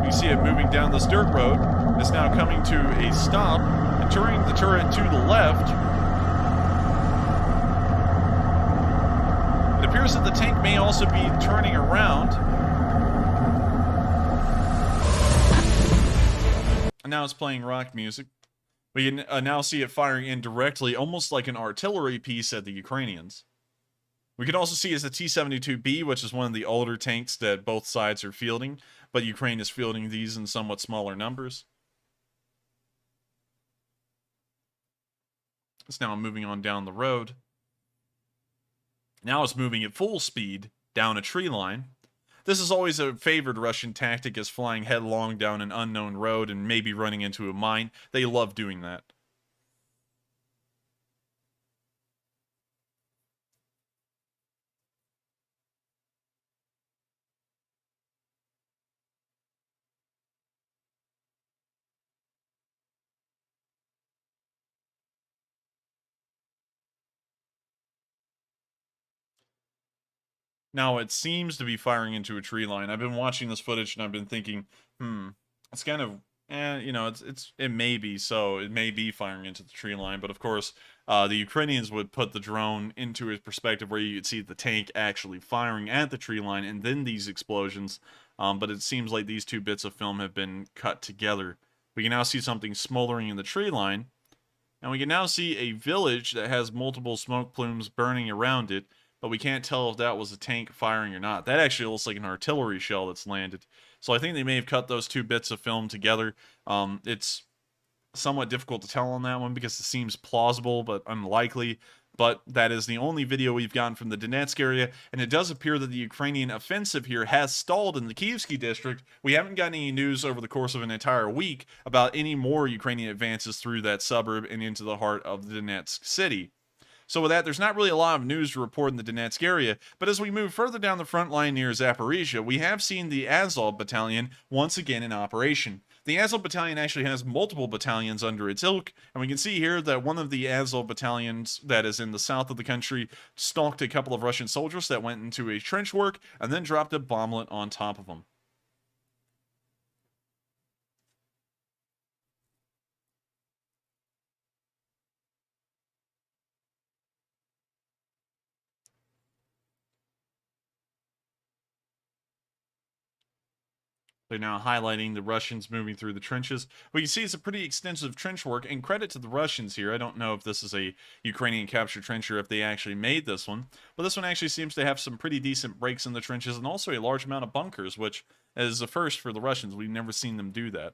You see it moving down this dirt road. It's now coming to a stop and turning the turret to the left. It appears that the tank may also be turning around. And now it's playing rock music. We can now see it firing indirectly, almost like an artillery piece at the Ukrainians. We can also see it's the T-72B, which is one of the older tanks that both sides are fielding, but Ukraine is fielding these in somewhat smaller numbers. It's now moving on down the road. Now it's moving at full speed down a tree line. This is always a favored Russian tactic, is flying headlong down an unknown road and maybe running into a mine. They love doing that. Now it seems to be firing into a tree line. I've been watching this footage and I've been thinking, it's kind of And you know, it may be so. It may be firing into the tree line, but of course, the Ukrainians would put the drone into a perspective where you could see the tank actually firing at the tree line, and then these explosions. But it seems like these two bits of film have been cut together. We can now see something smoldering in the tree line, and we can now see a village that has multiple smoke plumes burning around it, but we can't tell if that was a tank firing or not. That actually looks like an artillery shell that's landed. So I think they may have cut those two bits of film together. It's somewhat difficult to tell on that one because it seems plausible but unlikely. But that is the only video we've gotten from the Donetsk area, and it does appear that the Ukrainian offensive here has stalled in the Kyivsky district. We haven't gotten any news over the course of an entire week about any more Ukrainian advances through that suburb and into the heart of the Donetsk city. So with that, there's not really a lot of news to report in the Donetsk area, but as we move further down the front line near Zaporizhia, we have seen the Azov battalion once again in operation. The Azov battalion actually has multiple battalions under its ilk, and we can see here that one of the Azov battalions that is in the south of the country stalked a couple of Russian soldiers that went into a trench work and then dropped a bomblet on top of them. They're now highlighting the Russians moving through the trenches. What you see is a pretty extensive trench work, and credit to the Russians here. I don't know if this is a Ukrainian captured trench or if they actually made this one, but this one actually seems to have some pretty decent breaks in the trenches and also a large amount of bunkers, which is a first for the Russians. We've never seen them do that.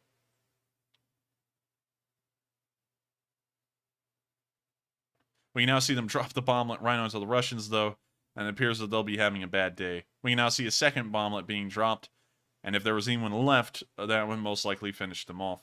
We can now see them drop the bomblet right onto the Russians, though, and it appears that they'll be having a bad day. We can now see a second bomblet being dropped, and if there was anyone left, that one most likely finished them off.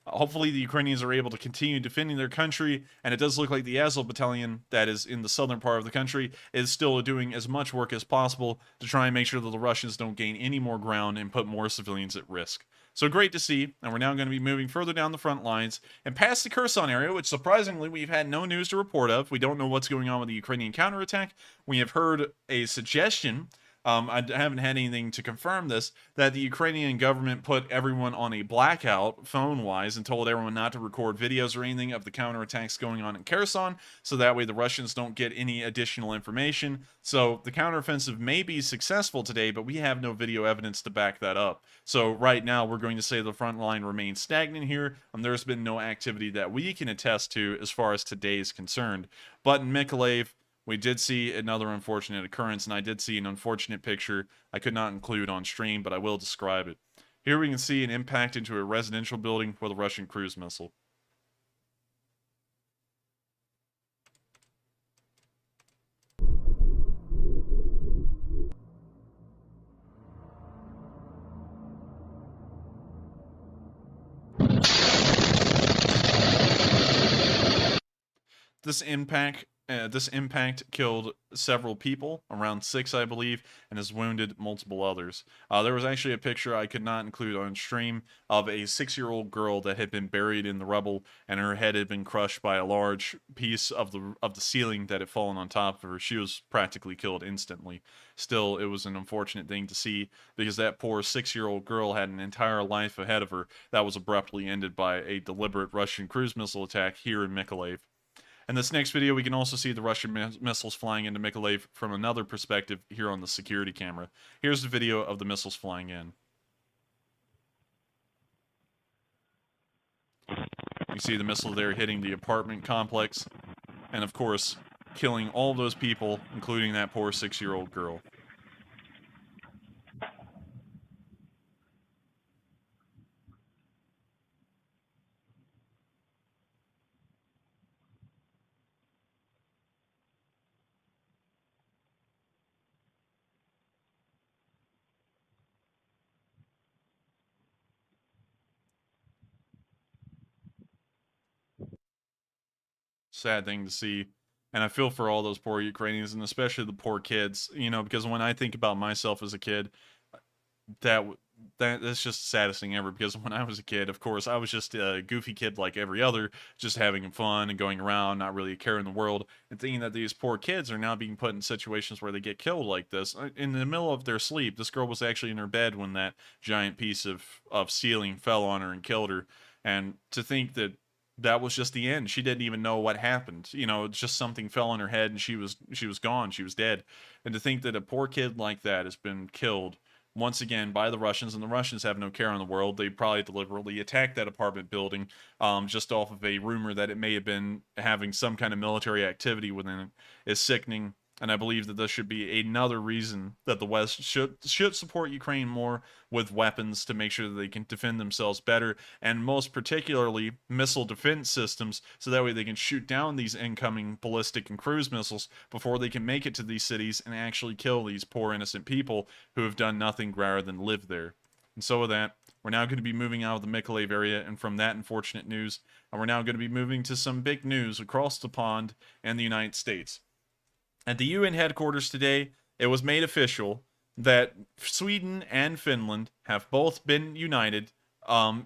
Hopefully the Ukrainians are able to continue defending their country, and it does look like the Azov battalion that is in the southern part of the country is still doing as much work as possible to try and make sure that the Russians don't gain any more ground and put more civilians at risk. So great to see, and we're now going to be moving further down the front lines and past the Kherson area, which surprisingly we've had no news to report of. We don't know what's going on with the Ukrainian counterattack. We have heard a suggestion, I haven't had anything to confirm this, that the Ukrainian government put everyone on a blackout phone-wise and told everyone not to record videos or anything of the counterattacks going on in Kherson, so that way the Russians don't get any additional information. So the counteroffensive may be successful today, but we have no video evidence to back that up. So right now we're going to say the front line remains stagnant here, and there's been no activity that we can attest to as far as today is concerned. But in Mykolaiv, we did see another unfortunate occurrence, and I did see an unfortunate picture I could not include on stream, but I will describe it. Here we can see an impact into a residential building with a Russian cruise missile. This impact killed several people, around 6 I believe, and has wounded multiple others. There was actually a picture I could not include on stream of a 6-year-old girl that had been buried in the rubble, and her head had been crushed by a large piece of the ceiling that had fallen on top of her. She was practically killed instantly. Still, it was an unfortunate thing to see, because that poor 6-year-old girl had an entire life ahead of her that was abruptly ended by a deliberate Russian cruise missile attack here in Mykolaiv. In this next video, we can also see the Russian missiles flying into Mykolaiv from another perspective here on the security camera. Here's the video of the missiles flying in. You see the missile there hitting the apartment complex, and of course, killing all those people, including that poor 6-year-old girl. Sad thing to see, and I feel for all those poor Ukrainians, and especially the poor kids, you know, because when I think about myself as a kid, that that's just the saddest thing ever, because when I was a kid, of course, I was just a goofy kid like every other, just having fun and going around, not really a care in the world, and thinking that these poor kids are now being put in situations where they get killed like this. In the middle of their sleep, this girl was actually in her bed when that giant piece of ceiling fell on her and killed her. And to think that that was just the end. She didn't even know what happened. You know, it's just something fell on her head and she was gone. She was dead. And to think that a poor kid like that has been killed once again by the Russians, and the Russians have no care in the world. They probably deliberately attacked that apartment building just off of a rumor that it may have been having some kind of military activity within it, is sickening. And I believe that this should be another reason that the West should support Ukraine more with weapons to make sure that they can defend themselves better, and most particularly missile defense systems, so that way they can shoot down these incoming ballistic and cruise missiles before they can make it to these cities and actually kill these poor innocent people who have done nothing rather than live there. And so with that, we're now going to be moving out of the Mykolaiv area, and from that unfortunate news, and we're now going to be moving to some big news across the pond in the United States. At the UN headquarters today, it was made official that Sweden and Finland have both been united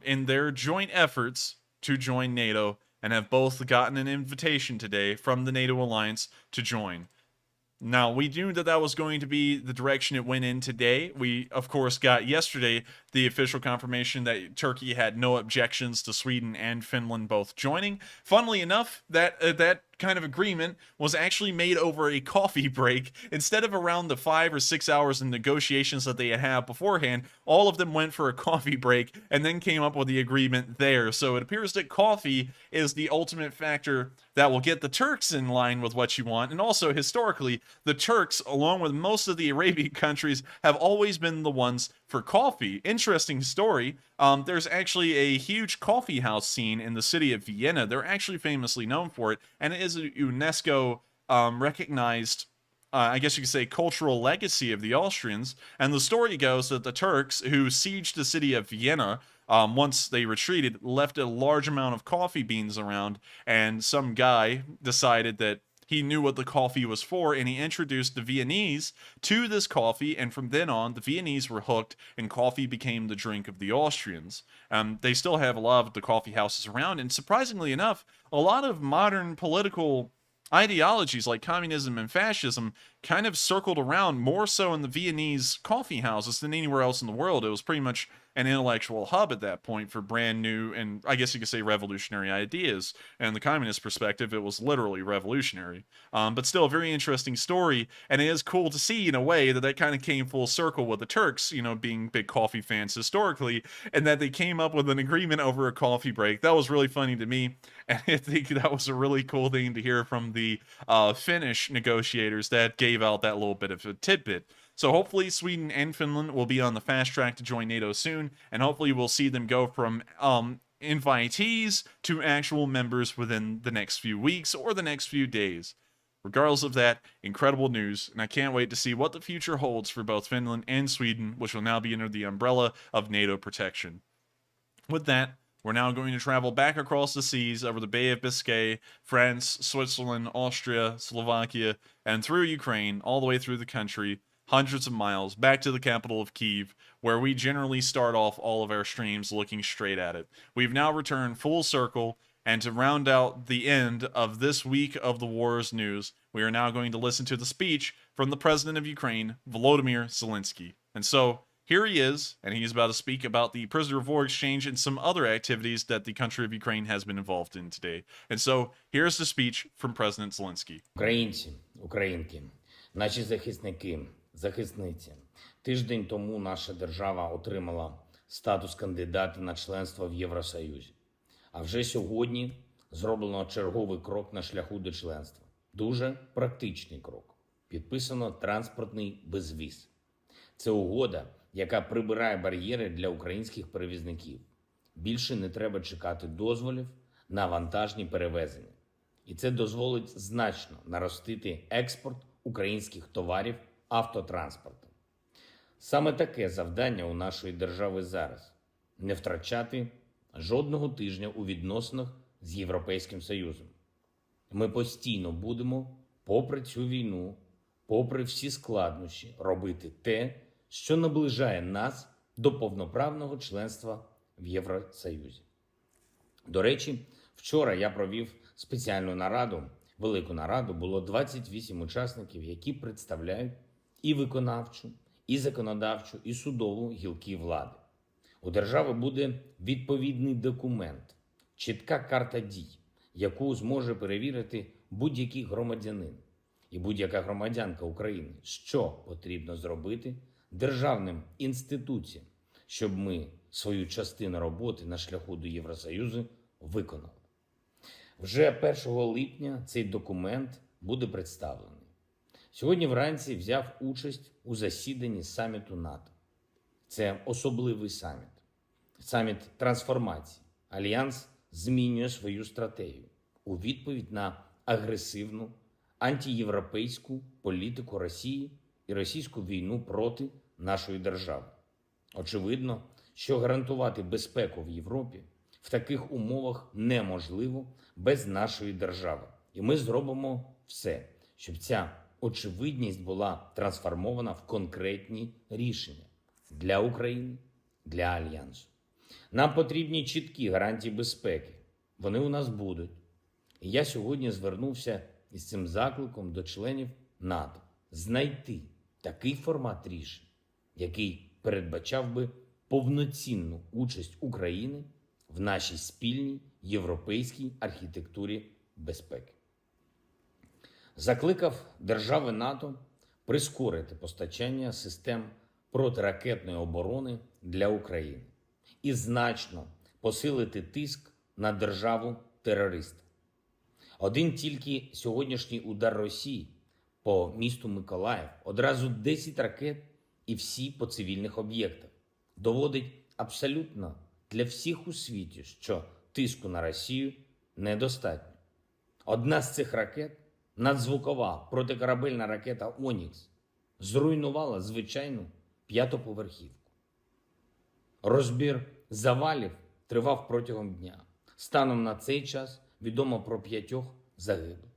in their joint efforts to join NATO, and have both gotten an invitation today from the NATO alliance to join. Now, we knew that that was going to be the direction it went in today. We, of course, got yesterday the official confirmation that Turkey had no objections to Sweden and Finland both joining. Funnily enough, that kind of agreement was actually made over a coffee break. Instead of around the 5 or 6 hours in negotiations that they had beforehand, all of them went for a coffee break and then came up with the agreement there. So it appears that coffee is the ultimate factor that will get the Turks in line with what you want. And also, historically, the Turks, along with most of the Arabian countries, have always been the ones for coffee. Interesting story. There's actually a huge coffee house scene in the city of Vienna. They're actually famously known for it, and it is a UNESCO recognized, I guess you could say, cultural legacy of the Austrians. And the story goes that the Turks, who sieged the city of Vienna, once they retreated, left a large amount of coffee beans around, and some guy decided that he knew what the coffee was for, and he introduced the Viennese to this coffee, and from then on, the Viennese were hooked, and coffee became the drink of the Austrians. They still have a lot of the coffee houses around, and surprisingly enough, a lot of modern political ideologies like communism and fascism kind of circled around more so in the Viennese coffee houses than anywhere else in the world. It was pretty much an intellectual hub at that point for brand new and, I guess you could say, revolutionary ideas. And the communist perspective, it was literally revolutionary. But still a very interesting story, and it is cool to see in a way that that kind of came full circle with the Turks, you know, being big coffee fans historically, and that they came up with an agreement over a coffee break. That was really funny to me, and I think that was a really cool thing to hear from the Finnish negotiators that gave out that little bit of a tidbit. So hopefully Sweden and Finland will be on the fast track to join NATO soon, and hopefully we'll see them go from invitees to actual members within the next few weeks or the next few days. Regardless of that, incredible news, and I can't wait to see what the future holds for both Finland and Sweden, which will now be under the umbrella of NATO protection. With that, we're now going to travel back across the seas over the Bay of Biscay, France, Switzerland, Austria, Slovakia, and through Ukraine, all the way through the country, hundreds of miles, back to the capital of Kyiv, where we generally start off all of our streams looking straight at it. We've now returned full circle, and to round out the end of this week of the war's news, we are now going to listen to the speech from the president of Ukraine, Volodymyr Zelenskyy. And so, here he is, and he's about to speak about the prisoner of war exchange and some other activities that the country of Ukraine has been involved in today. And so, here's the speech from President Zelenskyy. Українці, українки, наші захисники, захисниці. Тиждень тому наша держава отримала статус кандидата на членство в Євросоюзі. А вже сьогодні зроблено черговий крок на шляху до членства. Дуже практичний крок. Підписано транспортний безвіз. Це угода, яка прибирає бар'єри для українських перевізників. Більше не треба чекати дозволів на вантажні перевезення. І це дозволить значно наростити експорт українських товарів автотранспортом. Саме таке завдання у нашої держави зараз – не втрачати жодного тижня у відносинах з Європейським Союзом. Ми постійно будемо, попри цю війну, попри всі складнощі, робити те, що наближає нас до повноправного членства в Євросоюзі. До речі, вчора я провів спеціальну нараду, велику нараду, було 28 учасників, які представляють і виконавчу, і законодавчу, і судову гілки влади. У держави буде відповідний документ, чітка карта дій, яку зможе перевірити будь-який громадянин і будь-яка громадянка України, що потрібно зробити державним інституціям, щоб ми свою частину роботи на шляху до Євросоюзу виконали. Вже 1 липня цей документ буде представлений. Сьогодні вранці взяв участь у засіданні саміту НАТО. Це особливий саміт. Саміт трансформації. Альянс змінює свою стратегію у відповідь на агресивну антиєвропейську політику Росії і російську війну проти нашої держави. Очевидно, що гарантувати безпеку в Європі в таких умовах неможливо без нашої держави. І ми зробимо все, щоб ця очевидність була трансформована в конкретні рішення для України, для Альянсу. Нам потрібні чіткі гарантії безпеки. Вони у нас будуть. І я сьогодні звернувся із цим закликом до членів НАТО знайти такий формат рішень, який передбачав би повноцінну участь України в нашій спільній європейській архітектурі безпеки. Закликав держави НАТО прискорити постачання систем протиракетної оборони для України і значно посилити тиск на державу-терориста. Один тільки сьогоднішній удар Росії по місту Mykolaiv, одразу 10 ракет і всі по цивільних об'єктах, доводить абсолютно для всіх у світі, що тиску на Росію недостатньо. Одна з цих ракет, надзвукова протикорабельна ракета «Онікс», зруйнувала звичайну 5-поверхівку. Розбір завалів тривав протягом дня. Станом на цей час відомо про 5 загиблих.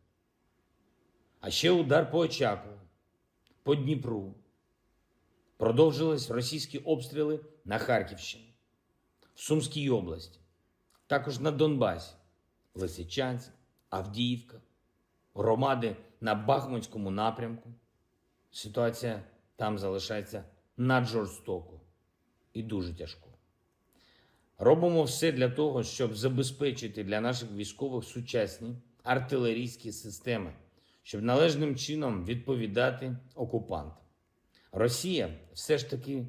А ще удар по Очакову, по Дніпру. Продовжились російські обстріли на Харківщині, в Сумській області, також на Донбасі, Lysychansk, Авдіївка, громади на Бахмутському напрямку. Ситуація там залишається наджорстокою і дуже тяжкою. Робимо все для того, щоб забезпечити для наших військових сучасні артилерійські системи, щоб належним чином відповідати окупантам. Росія все ж таки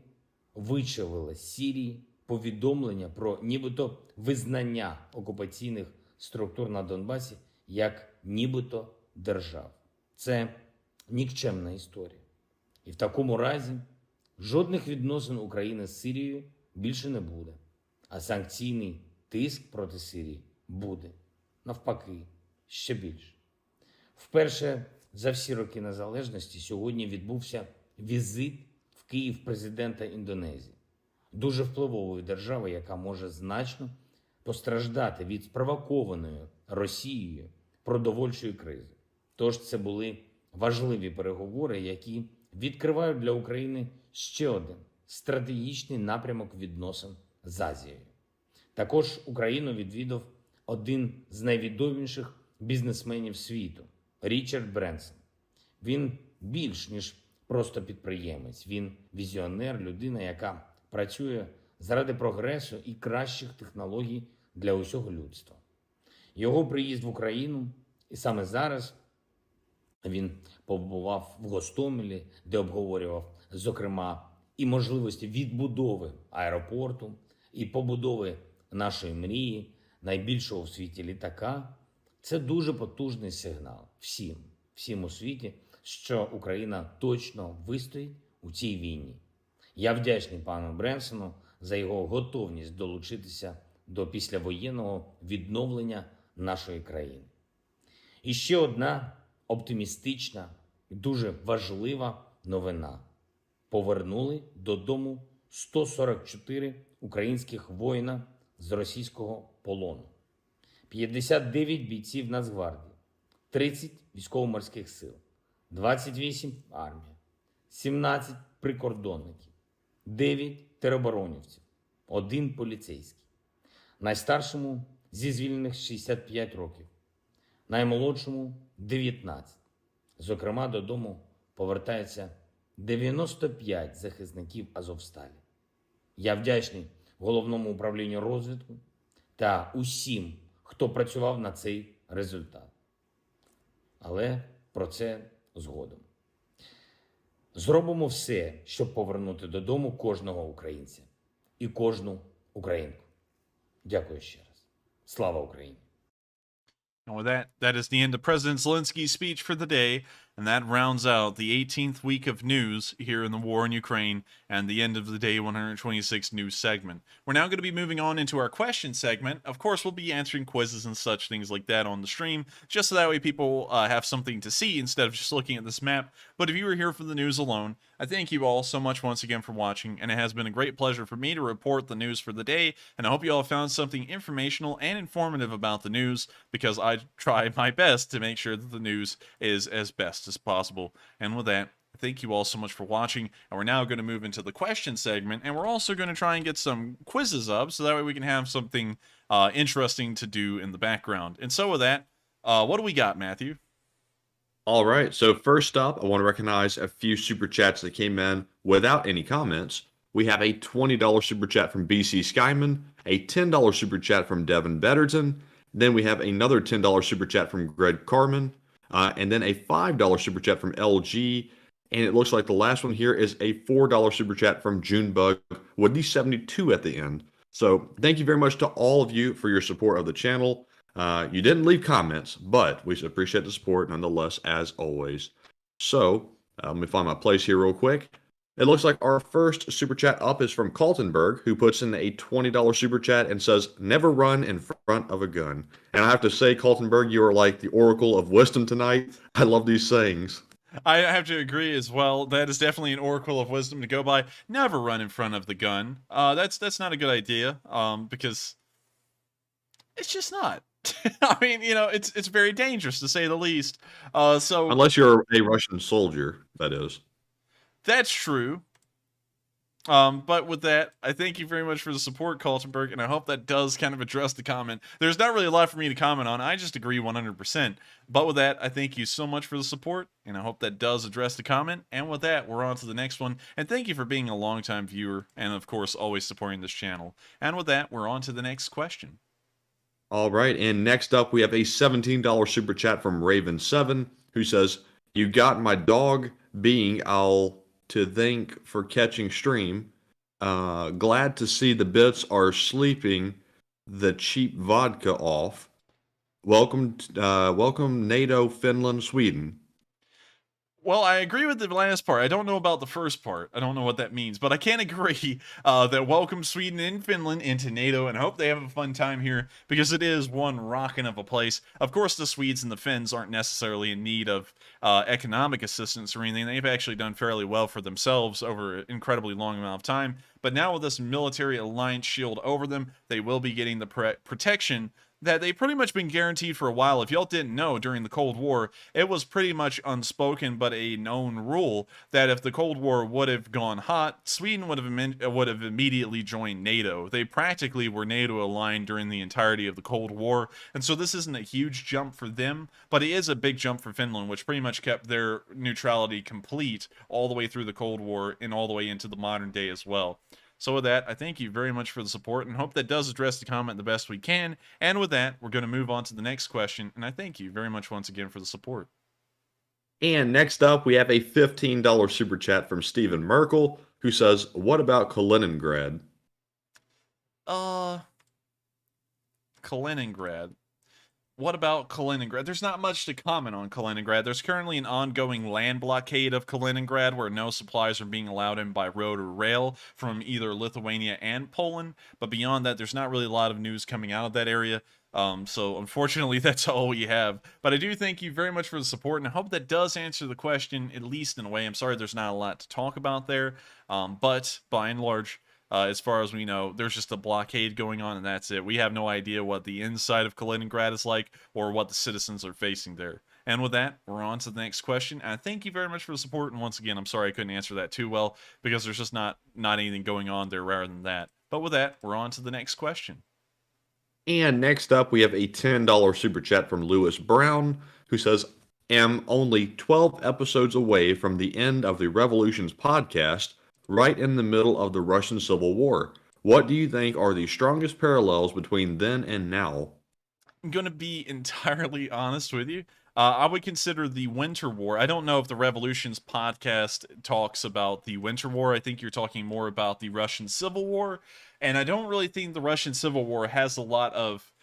вичавила з Сирії повідомлення про нібито визнання окупаційних структур на Донбасі як нібито держав. Це нікчемна історія. І в такому разі жодних відносин України з Сирією більше не буде. А санкційний тиск проти Сирії буде. Навпаки, ще більше. Вперше за всі роки незалежності сьогодні відбувся візит в Київ президента Індонезії. Дуже впливової держави, яка може значно постраждати від спровокованої Росією продовольчої кризи. Тож це були важливі переговори, які відкривають для України ще один стратегічний напрямок відносин з Азією. Також Україну відвідав один з найвідоміших бізнесменів світу – Річард Бренсон. Він більш ніж просто підприємець, він візіонер, людина, яка працює заради прогресу і кращих технологій для усього людства. Його приїзд в Україну, і саме зараз він побував в Гостомелі, де обговорював, зокрема, і можливості відбудови аеропорту, і побудови нашої мрії, найбільшого в світі літака. Це дуже потужний сигнал всім у світі, що Україна точно вистоїть у цій війні. Я вдячний пану Бренсону за його готовність долучитися до післявоєнного відновлення нашої країни. І ще одна оптимістична, дуже важлива новина. Повернули додому 144 українських воїна з російського полону. 59 бійців Нацгвардії, 30 військово-морських сил, 28 армія, 17 прикордонників, 9 тероборонівців, 1 поліцейський. Найстаршому зі звільнених 65 років, наймолодшому 19. Зокрема, додому повертається 95 захисників Азовсталі. Я вдячний Головному управлінню розвідку та усім, хто працював на цей результат. Але про це згодом. Зробимо все, щоб повернути додому кожного українця і кожну українку. Дякую ще раз. Слава Україні! And with that is the end of President Zelensky's speech for the day, and that rounds out the 18th week of news here in the war in Ukraine and the end of the Day 126 news segment. We're now going to be moving on into our question segment. Of course, we'll be answering quizzes and such things like that on the stream, just so that way people have something to see instead of just looking at this map. But if you were here for the news alone, I thank you all so much once again for watching, and it has been a great pleasure for me to report the news for the day, and I hope you all found something informational and informative about the news, because I try my best to make sure that the news is as best as possible. And with that, thank you all so much for watching, and we're now going to move into the question segment, and we're also going to try and get some quizzes up, so that way we can have something interesting to do in the background. And so with that, what do we got, Matthew? All right, so first up, I want to recognize a few super chats that came in without any comments. We have a $20 super chat from BC Skyman, a $10 super chat from Devin Betterton, then we have another $10 super chat from Greg Carmen, and then a $5 super chat from LG, and it looks like the last one here is a $4 super chat from Junebug with the 72 at the end. So thank you very much to all of you for your support of the channel. You didn't leave comments, but we appreciate the support nonetheless, as always. So let me find my place here real quick. It looks like our first super chat up is from Kaltenberg, who puts in a $20 super chat and says, "Never run in front of a gun." And I have to say, Kaltenberg, you are like the oracle of wisdom tonight. I love these sayings. I have to agree as well. That is definitely an oracle of wisdom to go by. Never run in front of the gun. That's not a good idea, because it's just not. I mean, you know, it's very dangerous to say the least. So unless you're a Russian soldier, that is. That's true. But with that, I thank you very much for the support, Kaltenberg, and I hope that does kind of address the comment. There's not really a lot for me to comment on. I just agree 100%. But with that, I thank you so much for the support, and I hope that does address the comment. And with that, we're on to the next one. And thank you for being a longtime viewer, and of course, always supporting this channel. And with that, we're on to the next question. All right, and next up, we have a $17 super chat from Raven7, who says, "You got my dog being all to thank for catching stream. Glad to see the bits are sleeping the cheap vodka off. Welcome NATO, Finland, Sweden." Well, I agree with the last part. I don't know about the first part. I don't know what that means, but I can agree that welcome Sweden and Finland into NATO, and I hope they have a fun time here, because it is one rockin' of a place. Of course, the Swedes and the Finns aren't necessarily in need of economic assistance or anything. They've actually done fairly well for themselves over an incredibly long amount of time, but now with this military alliance shield over them, they will be getting the protection that they've pretty much been guaranteed for a while. If y'all didn't know, during the Cold War, it was pretty much unspoken but a known rule that if the Cold War would have gone hot, Sweden would have immediately joined NATO. They practically were NATO aligned during the entirety of the Cold War, and so this isn't a huge jump for them, but it is a big jump for Finland, which pretty much kept their neutrality complete all the way through the Cold War and all the way into the modern day as well. So with that, I thank you very much for the support, and hope that does address the comment the best we can. And with that, we're going to move on to the next question, and I thank you very much once again for the support. And next up, we have a $15 super chat from Stephen Merkel, who says, "What about Kaliningrad?" Kaliningrad. What about Kaliningrad? There's not much to comment on Kaliningrad. There's currently an ongoing land blockade of Kaliningrad where no supplies are being allowed in by road or rail from either Lithuania and Poland. But beyond that, there's not really a lot of news coming out of that area. So unfortunately, that's all we have. But I do thank you very much for the support, and I hope that does answer the question, at least in a way. I'm sorry there's not a lot to talk about there. But by and large, As far as we know, there's just a blockade going on, and that's it. We have no idea what the inside of Kaliningrad is like or what the citizens are facing there. And with that, we're on to the next question. And thank you very much for the support. And once again, I'm sorry I couldn't answer that too well because there's just not anything going on there rather than that. But with that, we're on to the next question. And next up, we have a $10 super chat from Lewis Brown, who says, am only 12 episodes away from the end of the Revolutions podcast, right in the middle of the Russian Civil War. What do you think are the strongest parallels between then and now? I'm going to be entirely honest with you. I would consider the Winter War. I don't know if the Revolutions podcast talks about the Winter War. I think you're talking more about the Russian Civil War. And I don't really think the Russian Civil War has a lot of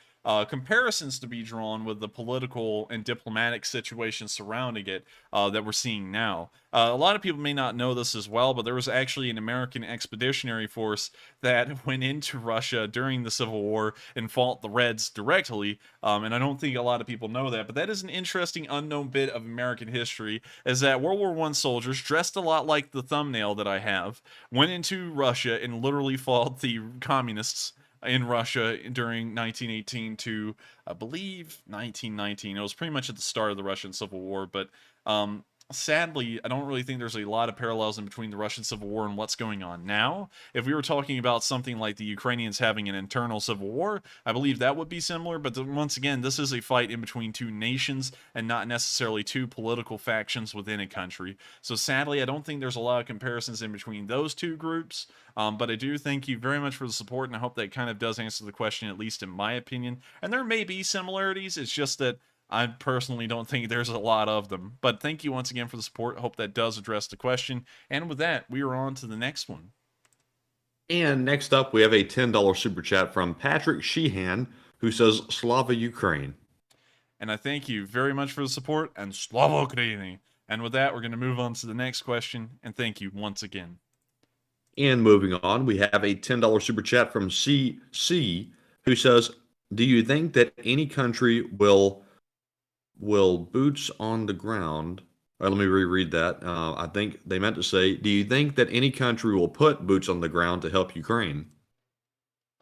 comparisons to be drawn with the political and diplomatic situation surrounding it that we're seeing now. A lot of people may not know this as well, but there was actually an American expeditionary force that went into Russia during the Civil War and fought the Reds directly, and I don't think a lot of people know that, but that is an interesting unknown bit of American history, is that World War I soldiers, dressed a lot like the thumbnail that I have, went into Russia and literally fought the communists in Russia during 1918 to, I believe, 1919. It was pretty much at the start of the Russian Civil War, but sadly, I don't really think there's a lot of parallels in between the Russian Civil War and what's going on now. If we were talking about something like the Ukrainians having an internal civil war, I believe that would be similar, but once again, this is a fight in between two nations and not necessarily two political factions within a country. So sadly, I don't think there's a lot of comparisons in between those two groups, but I do thank you very much for the support, and I hope that kind of does answer the question, at least in my opinion. And there may be similarities, it's just that I personally don't think there's a lot of them. But thank you once again for the support. I hope that does address the question. And with that, we are on to the next one. And next up, we have a $10 super chat from Patrick Sheehan, who says, Slava Ukraine. And I thank you very much for the support, and Slava Ukraini. And with that, we're going to move on to the next question, and thank you once again. And moving on, we have a $10 super chat from CC, who says, do you think that any country will boots on the ground? Let me reread that. I think they meant to say, do you think that any country will put boots on the ground to help Ukraine?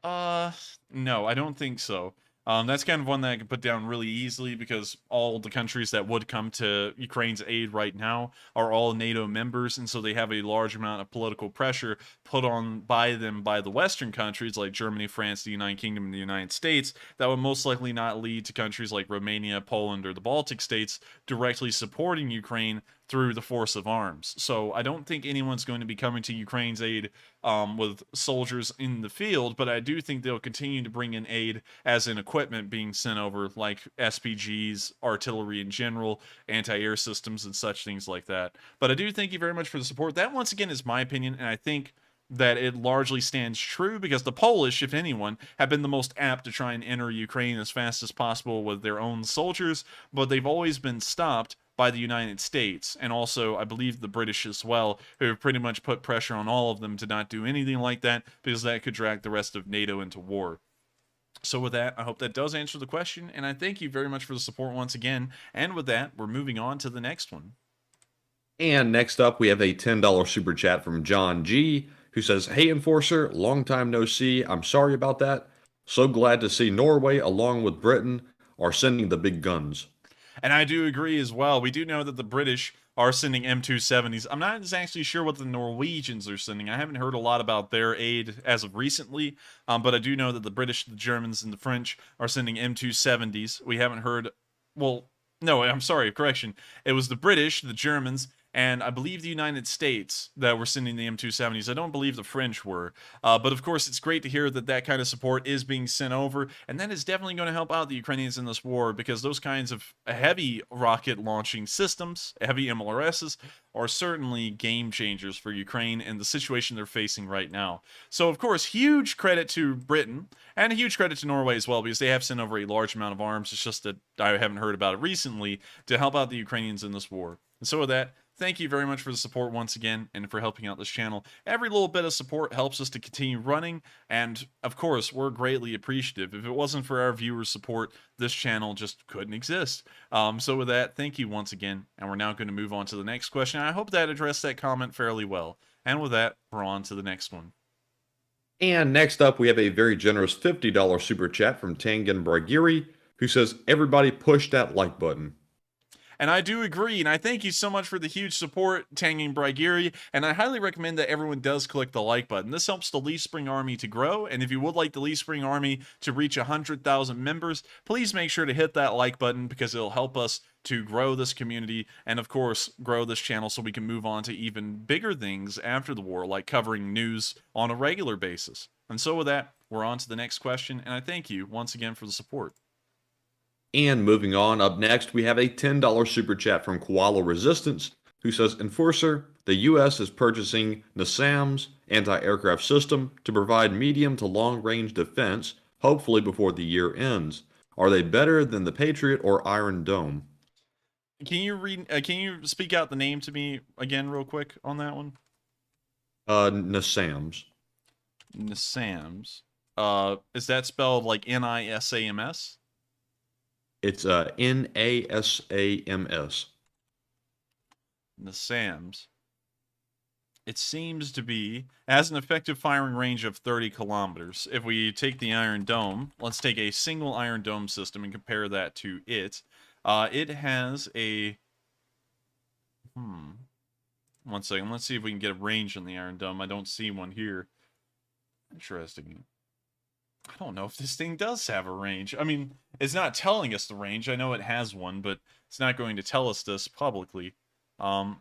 No, I don't think so. That's kind of one that I can put down really easily because all the countries that would come to Ukraine's aid right now are all NATO members, and so they have a large amount of political pressure put on by them by the Western countries like Germany, France, the United Kingdom, and the United States that would most likely not lead to countries like Romania, Poland, or the Baltic states directly supporting Ukraine through the force of arms. So I don't think anyone's going to be coming to Ukraine's aid with soldiers in the field, but I do think they'll continue to bring in aid as in equipment being sent over, like SPGs, artillery in general, anti-air systems, and such things like that. But I do thank you very much for the support. That, once again, is my opinion, and I think that it largely stands true because the Polish, if anyone, have been the most apt to try and enter Ukraine as fast as possible with their own soldiers, but they've always been stopped by the United States, and also I believe the British as well, who have pretty much put pressure on all of them to not do anything like that because that could drag the rest of NATO into war. So with that, I hope that does answer the question, and I thank you very much for the support once again. And with that, we're moving on to the next one. And next up, we have a $10 super chat from John G, who says, hey, Enforcer, long time no see. I'm sorry about that. So glad to see Norway, along with Britain, are sending the big guns. And I do agree as well. We do know that the British are sending M270s. I'm not exactly sure what the Norwegians are sending. I haven't heard a lot about their aid as of recently, but I do know that the British, the Germans, and the French are sending M270s. We haven't heard... Well, no, I'm sorry, correction. It was the British, the Germans, and I believe the United States that were sending the M270s. I don't believe the French were. But of course, it's great to hear that that kind of support is being sent over, and that is definitely going to help out the Ukrainians in this war, because those kinds of heavy rocket launching systems, heavy MLRSs, are certainly game changers for Ukraine and the situation they're facing right now. So of course, huge credit to Britain, and a huge credit to Norway as well, because they have sent over a large amount of arms. It's just that I haven't heard about it recently to help out the Ukrainians in this war. And so with that, thank you very much for the support once again, and for helping out this channel. Every little bit of support helps us to continue running, and of course, we're greatly appreciative. If it wasn't for our viewers' support, this channel just couldn't exist. So with that, thank you once again, and we're now going to move on to the next question. I hope that addressed that comment fairly well. And with that, we're on to the next one. And next up, we have a very generous $50 super chat from Tangan Bragiri, who says, everybody push that like button. And I do agree, and I thank you so much for the huge support, Tanging Brigiri, and I highly recommend that everyone does click the like button. This helps the Lee Spring Army to grow, and if you would like the Lee Spring Army to reach 100,000 members, please make sure to hit that like button because it'll help us to grow this community and, of course, grow this channel so we can move on to even bigger things after the war, like covering news on a regular basis. And so with that, we're on to the next question, and I thank you once again for the support. And moving on, up next, we have a $10 super chat from Koala Resistance, who says, Enforcer, the U.S. is purchasing NASAMS anti-aircraft system to provide medium to long-range defense, hopefully before the year ends. Are they better than the Patriot or Iron Dome? Can you speak out the name to me again real quick on that one? NASAMS. NASAMS. Is that spelled like N-I-S-A-M-S? It's NASAMS. NASAMS. It seems to be, has an effective firing range of 30 kilometers. If we take the Iron Dome, let's take a single Iron Dome system and compare that to it. It has a... One second, let's see if we can get a range on the Iron Dome. I don't see one here. Interesting. I don't know if this thing does have a range. I mean, it's not telling us the range. I know it has one, but it's not going to tell us this publicly. Let's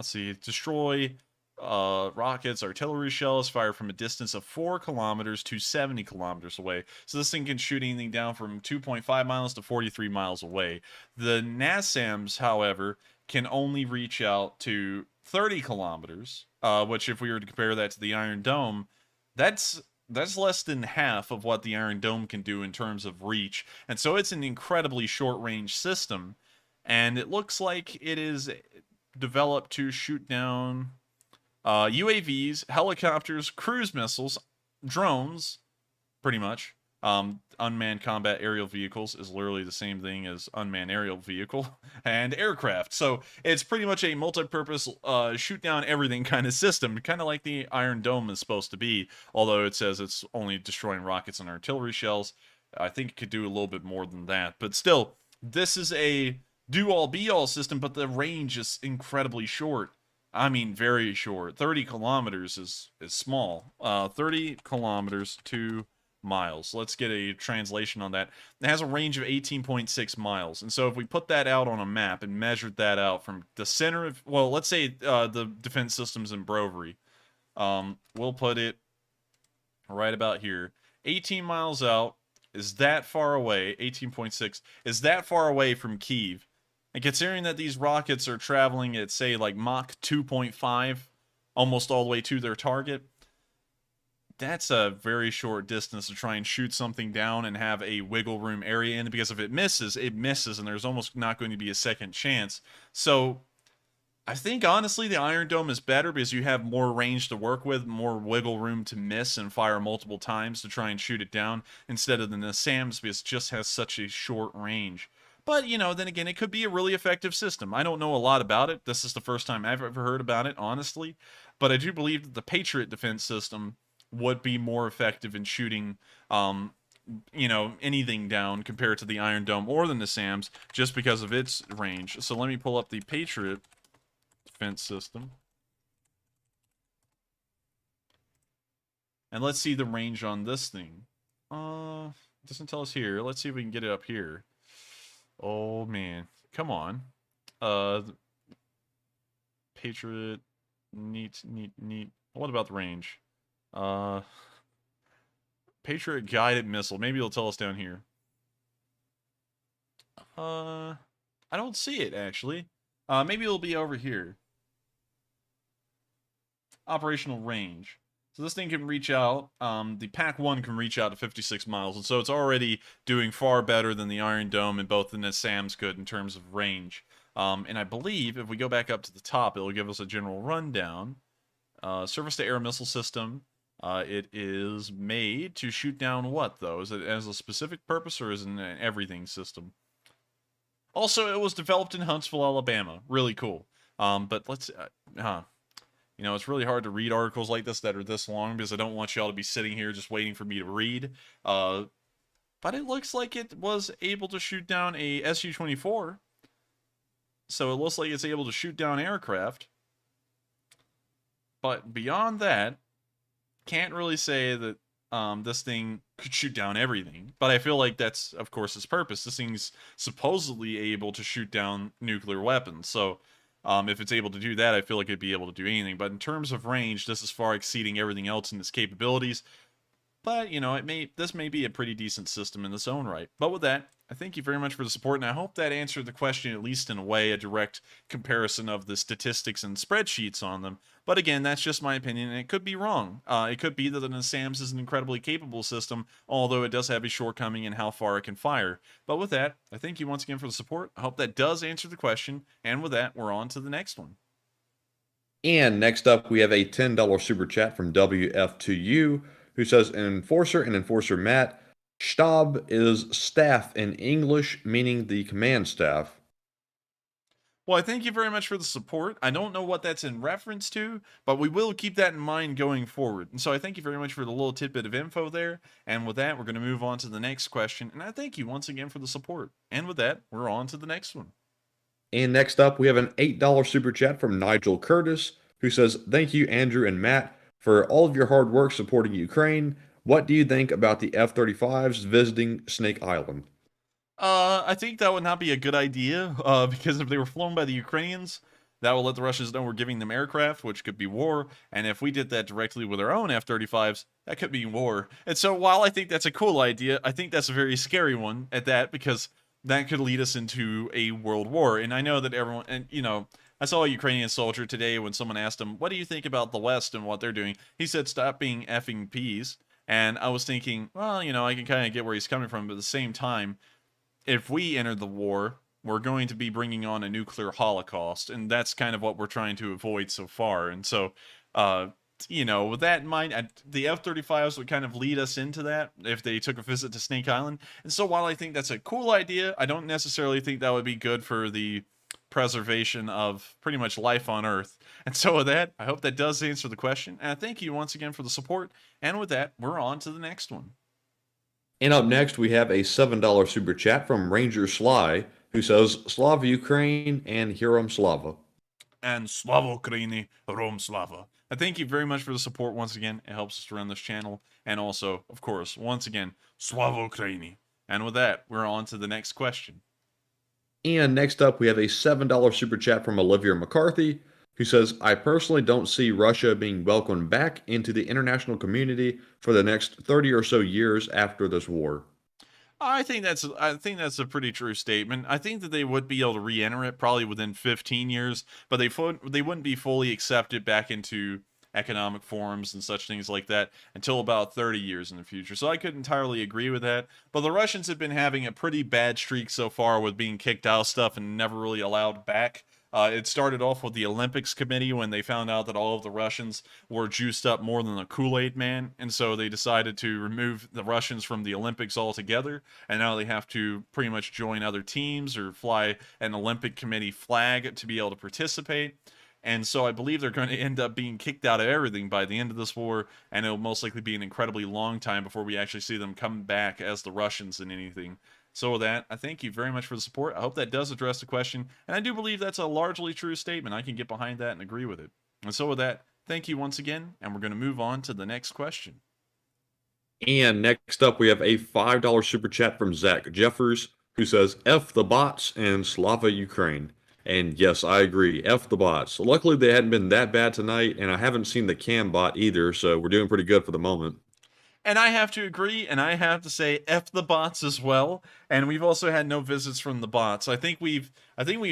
see. Destroy rockets, artillery shells fired from a distance of 4 kilometers to 70 kilometers away. So this thing can shoot anything down from 2.5 miles to 43 miles away. The NASAMS, however, can only reach out to 30 kilometers, which if we were to compare that to the Iron Dome, that's less than half of what the Iron Dome can do in terms of reach. And so it's an incredibly short-range system. And it looks like it is developed to shoot down UAVs, helicopters, cruise missiles, drones, pretty much. Unmanned combat aerial vehicles is literally the same thing as unmanned aerial vehicle, and aircraft. So it's pretty much a multi-purpose shoot down everything kind of system, kind of like the Iron Dome is supposed to be, although it says it's only destroying rockets and artillery shells. I think it could do a little bit more than that, but still, this is a do-all be-all system, but the range is incredibly short. I mean, very short. 30 kilometers is small. 30 kilometers to miles. Let's get a translation on that. It has a range of 18.6 miles. And so if we put that out on a map and measured that out from the center of, well, let's say the defense systems in Brovary. We'll put it right about here. 18 miles out is that far away. 18.6 is that far away from Kyiv. And considering that these rockets are traveling at, say, like Mach 2.5, almost all the way to their target, that's a very short distance to try and shoot something down and have a wiggle room area in it, because if it misses, and there's almost not going to be a second chance. So I think, honestly, the Iron Dome is better because you have more range to work with, more wiggle room to miss and fire multiple times to try and shoot it down, instead of the NASAMS, because it just has such a short range. But, you know, then again, it could be a really effective system. I don't know a lot about it. This is the first time I've ever heard about it, honestly. But I do believe that the Patriot defense system would be more effective in shooting, you know, anything down compared to the Iron Dome or the NASAMS, just because of its range. So let me pull up the Patriot defense system. And let's see the range on this thing. It doesn't tell us here. Let's see if we can get it up here. Oh, man. Come on. Patriot. Neat. What about the range? Patriot guided missile. Maybe it'll tell us down here. I don't see it, actually. Maybe it'll be over here. Operational range. So this thing can reach out, the PAC-1 can reach out to 56 miles, and so it's already doing far better than the Iron Dome and both the NASAMS could in terms of range. And I believe if we go back up to the top, it'll give us a general rundown. Surface-to-air missile system. It is made to shoot down what, though? Is it as a specific purpose, or is it an everything system? Also, it was developed in Huntsville, Alabama. Really cool. But let's... You know, it's really hard to read articles like this that are this long because I don't want y'all to be sitting here just waiting for me to read. But it looks like it was able to shoot down a Su-24. So it looks like it's able to shoot down aircraft. But beyond that, can't really say that this thing could shoot down everything. But I feel like that's, of course, its purpose. This thing's supposedly able to shoot down nuclear weapons. So if it's able to do that, I feel like it'd be able to do anything. But in terms of range, this is far exceeding everything else in its capabilities. But, you know, this may be a pretty decent system in its own right. But with that, I thank you very much for the support, and I hope that answered the question, at least in a way, a direct comparison of the statistics and spreadsheets on them. But again, that's just my opinion, and it could be wrong. It could be that the NASAMS is an incredibly capable system, although it does have a shortcoming in how far it can fire. But with that, I thank you once again for the support. I hope that does answer the question, and with that, we're on to the next one. And next up, we have a $10 super chat from WF2U, who says, Enforcer and Enforcer Matt, Stab is staff in English, meaning the command staff. Well, I thank you very much for the support. I don't know what that's in reference to, but we will keep that in mind going forward. And so I thank you very much for the little tidbit of info there. And with that, we're going to move on to the next question. And I thank you once again for the support. And with that, we're on to the next one. And next up, we have an $8 super chat from Nigel Curtis, who says, thank you, Andrew and Matt, for all of your hard work supporting Ukraine. What do you think about the F-35s visiting Snake Island? I think that would not be a good idea, because if they were flown by the Ukrainians, that will let the Russians know we're giving them aircraft, which could be war, and if we did that directly with our own F-35s, that could be war. And so while I think that's a cool idea, I think that's a very scary one at that, because that could lead us into a world war. And I know that everyone, and you know, I saw a Ukrainian soldier today when someone asked him, what do you think about the West and what they're doing? He said, stop being effing peas. And I was thinking, well, you know, I can kind of get where he's coming from, but at the same time, if we enter the war, we're going to be bringing on a nuclear holocaust, and that's kind of what we're trying to avoid so far. And so, you know, with that in mind, the F-35s would kind of lead us into that if they took a visit to Snake Island. And so while I think that's a cool idea, I don't necessarily think that would be good for the preservation of pretty much life on Earth. And so with that, I hope that does answer the question. And I thank you once again for the support. And with that, we're on to the next one. And up next, we have a $7 super chat from Ranger Sly, who says, Slava Ukraine and Herom Slava. And Slava Ukraini, Rom Slava. I thank you very much for the support once again. It helps us to run this channel. And also, of course, once again, Slava Ukraini. And with that, we're on to the next question. And next up, we have a $7 super chat from Olivia McCarthy, who says, I personally don't see Russia being welcomed back into the international community for the next 30 or so years after this war. I think that's a pretty true statement. I think that they would be able to re-enter it probably within 15 years, but they wouldn't be fully accepted back into economic forums and such things like that until about 30 years in the future. So I could entirely agree with that. But the Russians have been having a pretty bad streak so far with being kicked out of stuff and never really allowed back. It started off with the Olympics committee when they found out that all of the Russians were juiced up more than the Kool-Aid man, and so they decided to remove the Russians from the Olympics altogether, and now they have to pretty much join other teams or fly an Olympic committee flag to be able to participate. And so I believe they're going to end up being kicked out of everything by the end of this war, and it'll most likely be an incredibly long time before we actually see them come back as the Russians in anything. So with that, I thank you very much for the support. I hope that does address the question, and I do believe that's a largely true statement. I can get behind that and agree with it. And so with that, thank you once again, and we're going to move on to the next question. And next up, we have a $5 super chat from Zach Jeffers, who says, F the bots and Slava Ukraine. And yes, I agree, F the bots. Luckily, they hadn't been that bad tonight, and I haven't seen the cam bot either, so we're doing pretty good for the moment. And I have to agree, and I have to say F the bots as well. And we've also had no visits from the bots. I think we've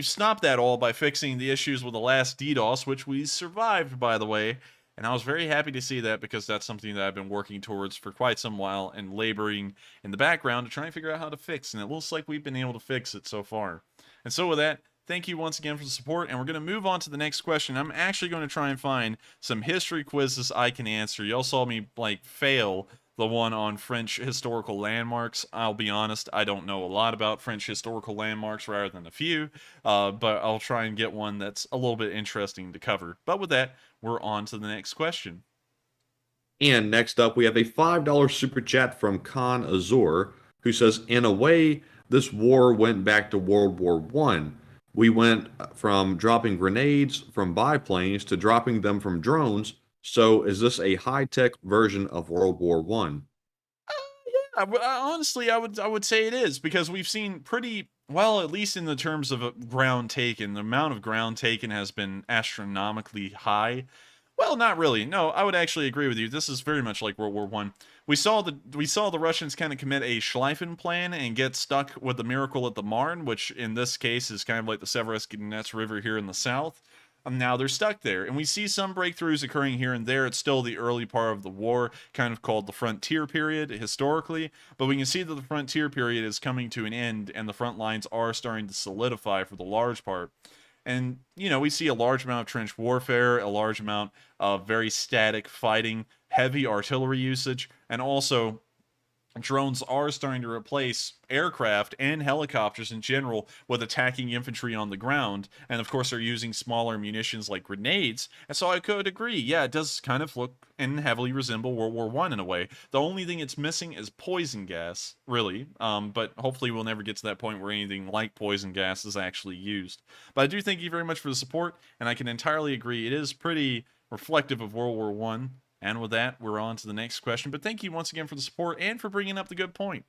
stopped that all by fixing the issues with the last DDoS, which we survived, by the way. And I was very happy to see that, because that's something that I've been working towards for quite some while and laboring in the background to try and figure out how to fix. And it looks like we've been able to fix it so far. And so with that, thank you once again for the support, and we're going to move on to the next question. I'm actually going to try and find some history quizzes I can answer. Y'all saw me, like, fail the one on French historical landmarks. I'll be honest, I don't know a lot about French historical landmarks rather than a few, but I'll try and get one that's a little bit interesting to cover. But with that, we're on to the next question. And next up, we have a $5 super chat from Khan Azor, who says, in a way, this war went back to World War One. We went from dropping grenades from biplanes to dropping them from drones. So is this a high-tech version of World War One? Honestly, I would say it is, because we've seen pretty well, at least in the terms of ground taken. The amount of ground taken has been astronomically high. Well, not really. No, I would actually agree with you. This is very much like World War One. We saw the Russians kind of commit a Schleifen plan and get stuck with the miracle at the Marne, which in this case is kind of like the Severodvinets River here in the south. Now they're stuck there, and we see some breakthroughs occurring here and there. It's still the early part of the war, kind of called the frontier period historically, but we can see that the frontier period is coming to an end, and the front lines are starting to solidify for the large part. And, you know, we see a large amount of trench warfare, a large amount of very static fighting, heavy artillery usage, and also drones are starting to replace aircraft and helicopters in general with attacking infantry on the ground. And of course, they're using smaller munitions like grenades. And so I could agree, yeah, it does kind of look and heavily resemble World War One in a way. The only thing it's missing is poison gas, really. But hopefully we'll never get to that point where anything like poison gas is actually used. But I do thank you very much for the support, and I can entirely agree. It is pretty reflective of World War One. And with that, we're on to the next question. But thank you once again for the support and for bringing up the good point.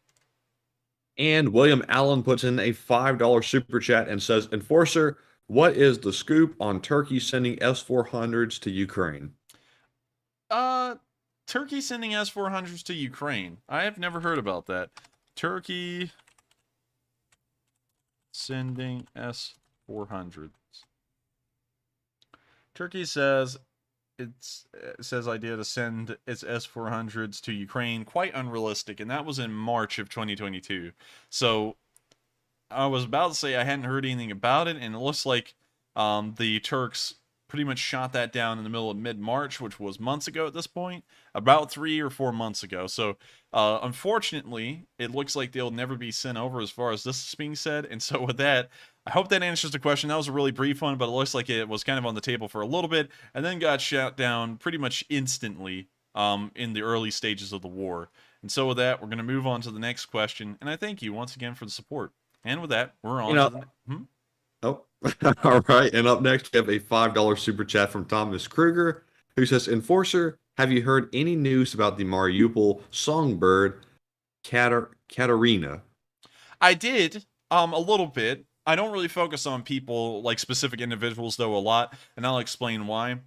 And William Allen puts in a $5 super chat and says, Enforcer, what is the scoop on Turkey sending S-400s to Ukraine? Turkey sending S-400s to Ukraine. I have never heard about that. Turkey sending S-400s. Turkey says it says idea to send its S-400s to Ukraine. Quite unrealistic, and that was in March of 2022. So I was about to say I hadn't heard anything about it, and it looks like the Turks pretty much shot that down in the middle of mid-March, which was months ago at this point, about 3 or 4 months ago. So unfortunately, it looks like they'll never be sent over as far as this is being said. And so with that, I hope that answers the question. That was a really brief one, but it looks like it was kind of on the table for a little bit and then got shot down pretty much instantly in the early stages of the war. And so with that, we're going to move on to the next question. And I thank you once again for the support. And with that, we're on to the... Oh, all right. And up next, we have a $5 super chat from Thomas Kruger, who says, Enforcer, have you heard any news about the Mariupol songbird, Katerina? I did, a little bit. I don't really focus on people, like specific individuals, though, a lot, and I'll explain why.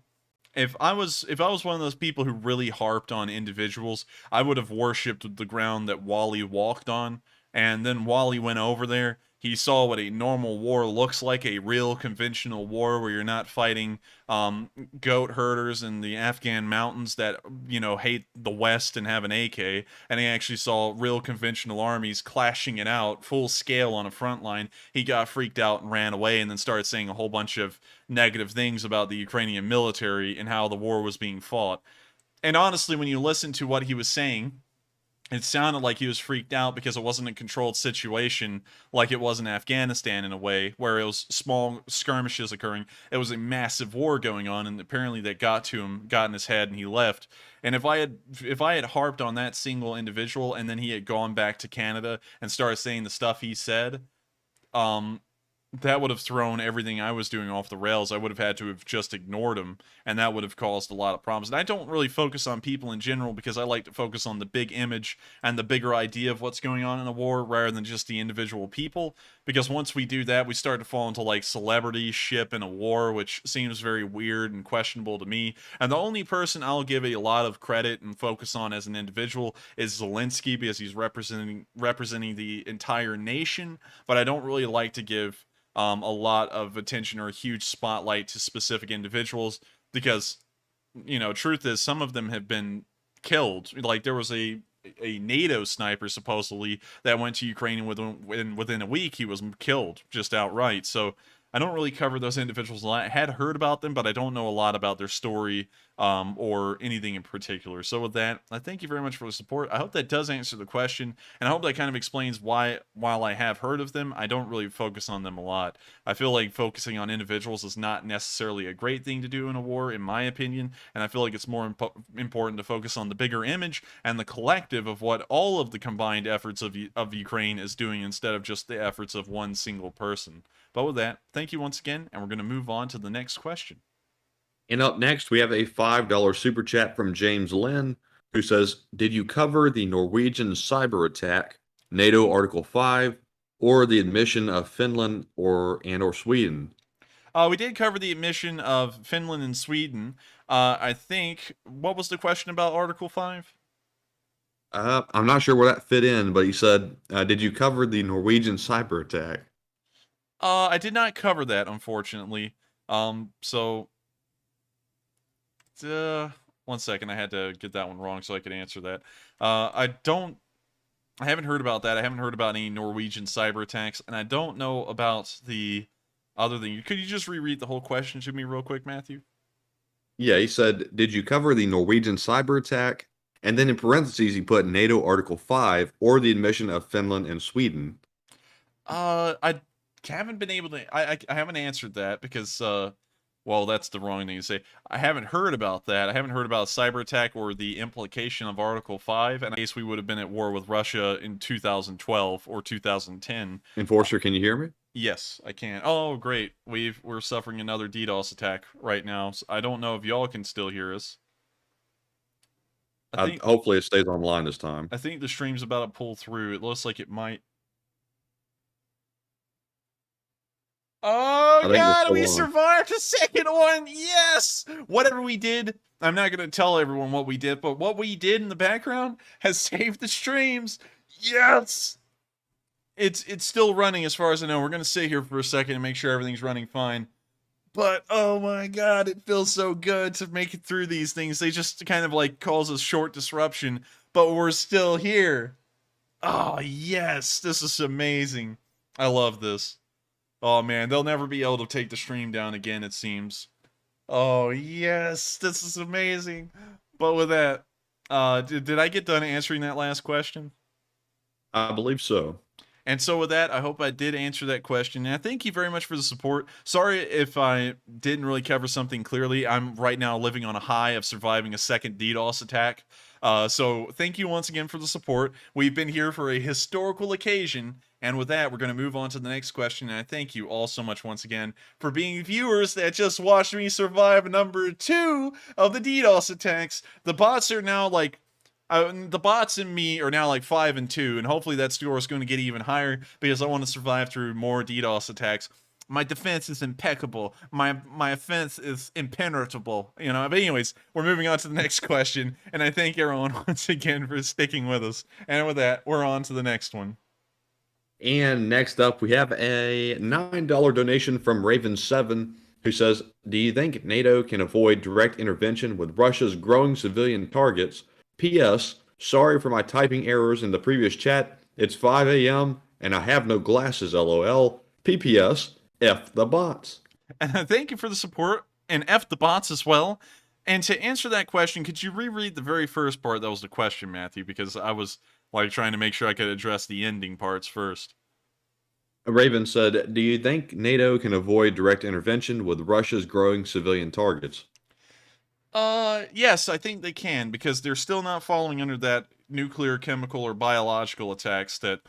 If I was one of those people who really harped on individuals, I would have worshipped the ground that Wally walked on, and then Wally went over there. He saw what a normal war looks like, a real conventional war where you're not fighting goat herders in the Afghan mountains that, you know, hate the West and have an AK. And he actually saw real conventional armies clashing it out full scale on a front line. He got freaked out and ran away, and then started saying a whole bunch of negative things about the Ukrainian military and how the war was being fought. And honestly, when you listen to what he was saying, it sounded like he was freaked out because it wasn't a controlled situation like it was in Afghanistan in a way, where it was small skirmishes occurring. It was a massive war going on, and apparently that got to him, got in his head, and he left. And if I had harped on that single individual, and then he had gone back to Canada and started saying the stuff he said, that would have thrown everything I was doing off the rails. I would have had to have just ignored him, and that would have caused a lot of problems. And I don't really focus on people in general because I like to focus on the big image and the bigger idea of what's going on in a war rather than just the individual people. Because once we do that, we start to fall into like celebrityship in a war, which seems very weird and questionable to me. And the only person I'll give a lot of credit and focus on as an individual is Zelenskyy, because he's representing the entire nation. But I don't really like to give a lot of attention or a huge spotlight to specific individuals because, you know, truth is some of them have been killed. Like there was a NATO sniper supposedly that went to Ukraine and within a week he was killed just outright. So I don't really cover those individuals a lot. I had heard about them, but I don't know a lot about their story or anything in particular. So with that, I thank you very much for the support. I hope that does answer the question, and I hope that kind of explains why, while I have heard of them, I don't really focus on them a lot. I feel like focusing on individuals is not necessarily a great thing to do in a war, in my opinion, and I feel like it's more important to focus on the bigger image and the collective of what all of the combined efforts of Ukraine is doing instead of just the efforts of one single person. But with that, thank you once again, and we're going to move on to the next question. And up next, we have a $5 super chat from James Lynn, who says, did you cover the Norwegian cyber attack, NATO Article 5, or the admission of Finland or Sweden? We did cover the admission of Finland and Sweden. I think, what was the question about Article 5? I'm not sure where that fit in, but he said, did you cover the Norwegian cyber attack? I did not cover that, unfortunately. So... one second, I had to get that one wrong so I could answer that. I haven't heard about that. I haven't heard about any Norwegian cyber attacks, and I don't know about the other thing. Could you just reread the whole question to me real quick, Matthew? Yeah, he said, did you cover the Norwegian cyber attack? And then in parentheses, he put NATO Article 5 or the admission of Finland and Sweden. I haven't been able to... I haven't answered that because... well, that's the wrong thing to say. I haven't heard about that. I haven't heard about a cyber attack or the implication of Article 5. And I guess we would have been at war with Russia in 2012 or 2010. Enforcer, can you hear me? Yes, I can. Oh, great. We're suffering another DDoS attack right now. So I don't know if y'all can still hear us. Hopefully it stays online this time. I think the stream's about to pull through. It looks like it might. Oh, God, we survived a second one. Yes. Whatever we did, I'm not going to tell everyone what we did, but what we did in the background has saved the streams. Yes. It's still running as far as I know. We're going to sit here for a second and make sure everything's running fine. But, oh my God, it feels so good to make it through these things. They just kind of like cause a short disruption, but we're still here. Oh, yes. This is amazing. I love this. Oh, man, they'll never be able to take the stream down again, it seems. Oh, yes, this is amazing. But with that, did I get done answering that last question? I believe so. And so with that, I hope I did answer that question. And I thank you very much for the support. Sorry if I didn't really cover something clearly. I'm right now living on a high of surviving a second DDoS attack. So thank you once again for the support. We've been here for a historical occasion. And with that, we're going to move on to the next question. And I thank you all so much once again for being viewers that just watched me survive number 2 of the DDoS attacks. The bots are now like... the bots and me are now like 5 and 2, and hopefully that score is going to get even higher because I want to survive through more DDoS attacks. My defense is impeccable. My offense is impenetrable. You know. But anyways, we're moving on to the next question, and I thank everyone once again for sticking with us. And with that, we're on to the next one. And next up, we have a $9 donation from Raven7, who says, do you think NATO can avoid direct intervention with Russia's growing civilian targets? P.S. Sorry for my typing errors in the previous chat. It's 5 a.m. and I have no glasses, lol. P.P.S. F the bots. And thank you for the support, and F the bots as well. And to answer that question, could you reread the very first part that was the question, Matthew? Because I was like trying to make sure I could address the ending parts first. Raven said, do you think NATO can avoid direct intervention with Russia's growing civilian targets? Yes, I think they can, because they're still not falling under that nuclear, chemical, or biological attacks that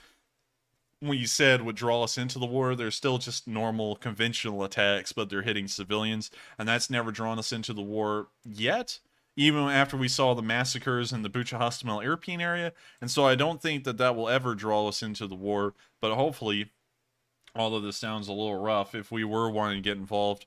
we said would draw us into the war. They're still just normal, conventional attacks, but they're hitting civilians, and that's never drawn us into the war yet, even after we saw the massacres in the Bucha-Hostomel European area, and so I don't think that that will ever draw us into the war, but hopefully, although this sounds a little rough, if we were wanting to get involved,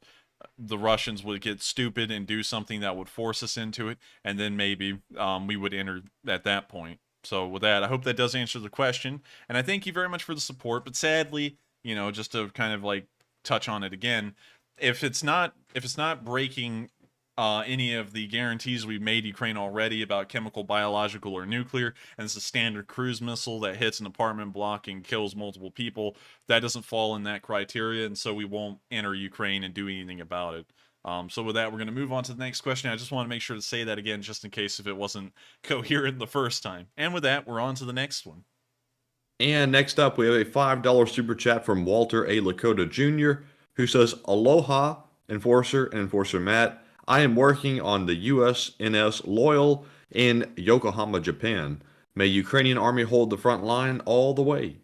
the Russians would get stupid and do something that would force us into it, and then maybe we would enter at that point. So with that, I hope that does answer the question, and I thank you very much for the support. But sadly, you know, just to kind of like touch on it again, if it's not breaking any of the guarantees we've made Ukraine already about chemical, biological, or nuclear, and it's a standard cruise missile that hits an apartment block and kills multiple people, that doesn't fall in that criteria, and so we won't enter Ukraine and do anything about it. So with that, we're going to move on to the next question. I just want to make sure to say that again, just in case if it wasn't coherent the first time. And with that, we're on to the next one. And next up, we have a $5 super chat from Walter A. Lakota Jr., who says, Aloha, Enforcer and Enforcer Matt. I am working on the USNS Loyal in Yokohama, Japan. May Ukrainian army hold the front line all the way.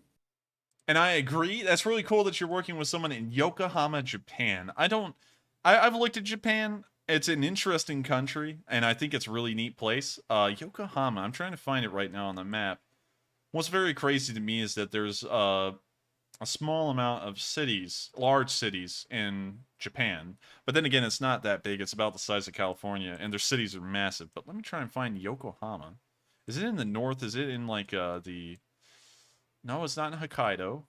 And I agree. That's really cool that you're working with someone in Yokohama, Japan. I've looked at Japan. It's an interesting country, and I think it's a really neat place. Yokohama, I'm trying to find it right now on the map. What's very crazy to me is that there's a small amount of cities, large cities in Japan. But then again, it's not that big. It's about the size of California, and their cities are massive. But let me try and find Yokohama. Is it in the north? Is it in like the... No, it's not in Hokkaido.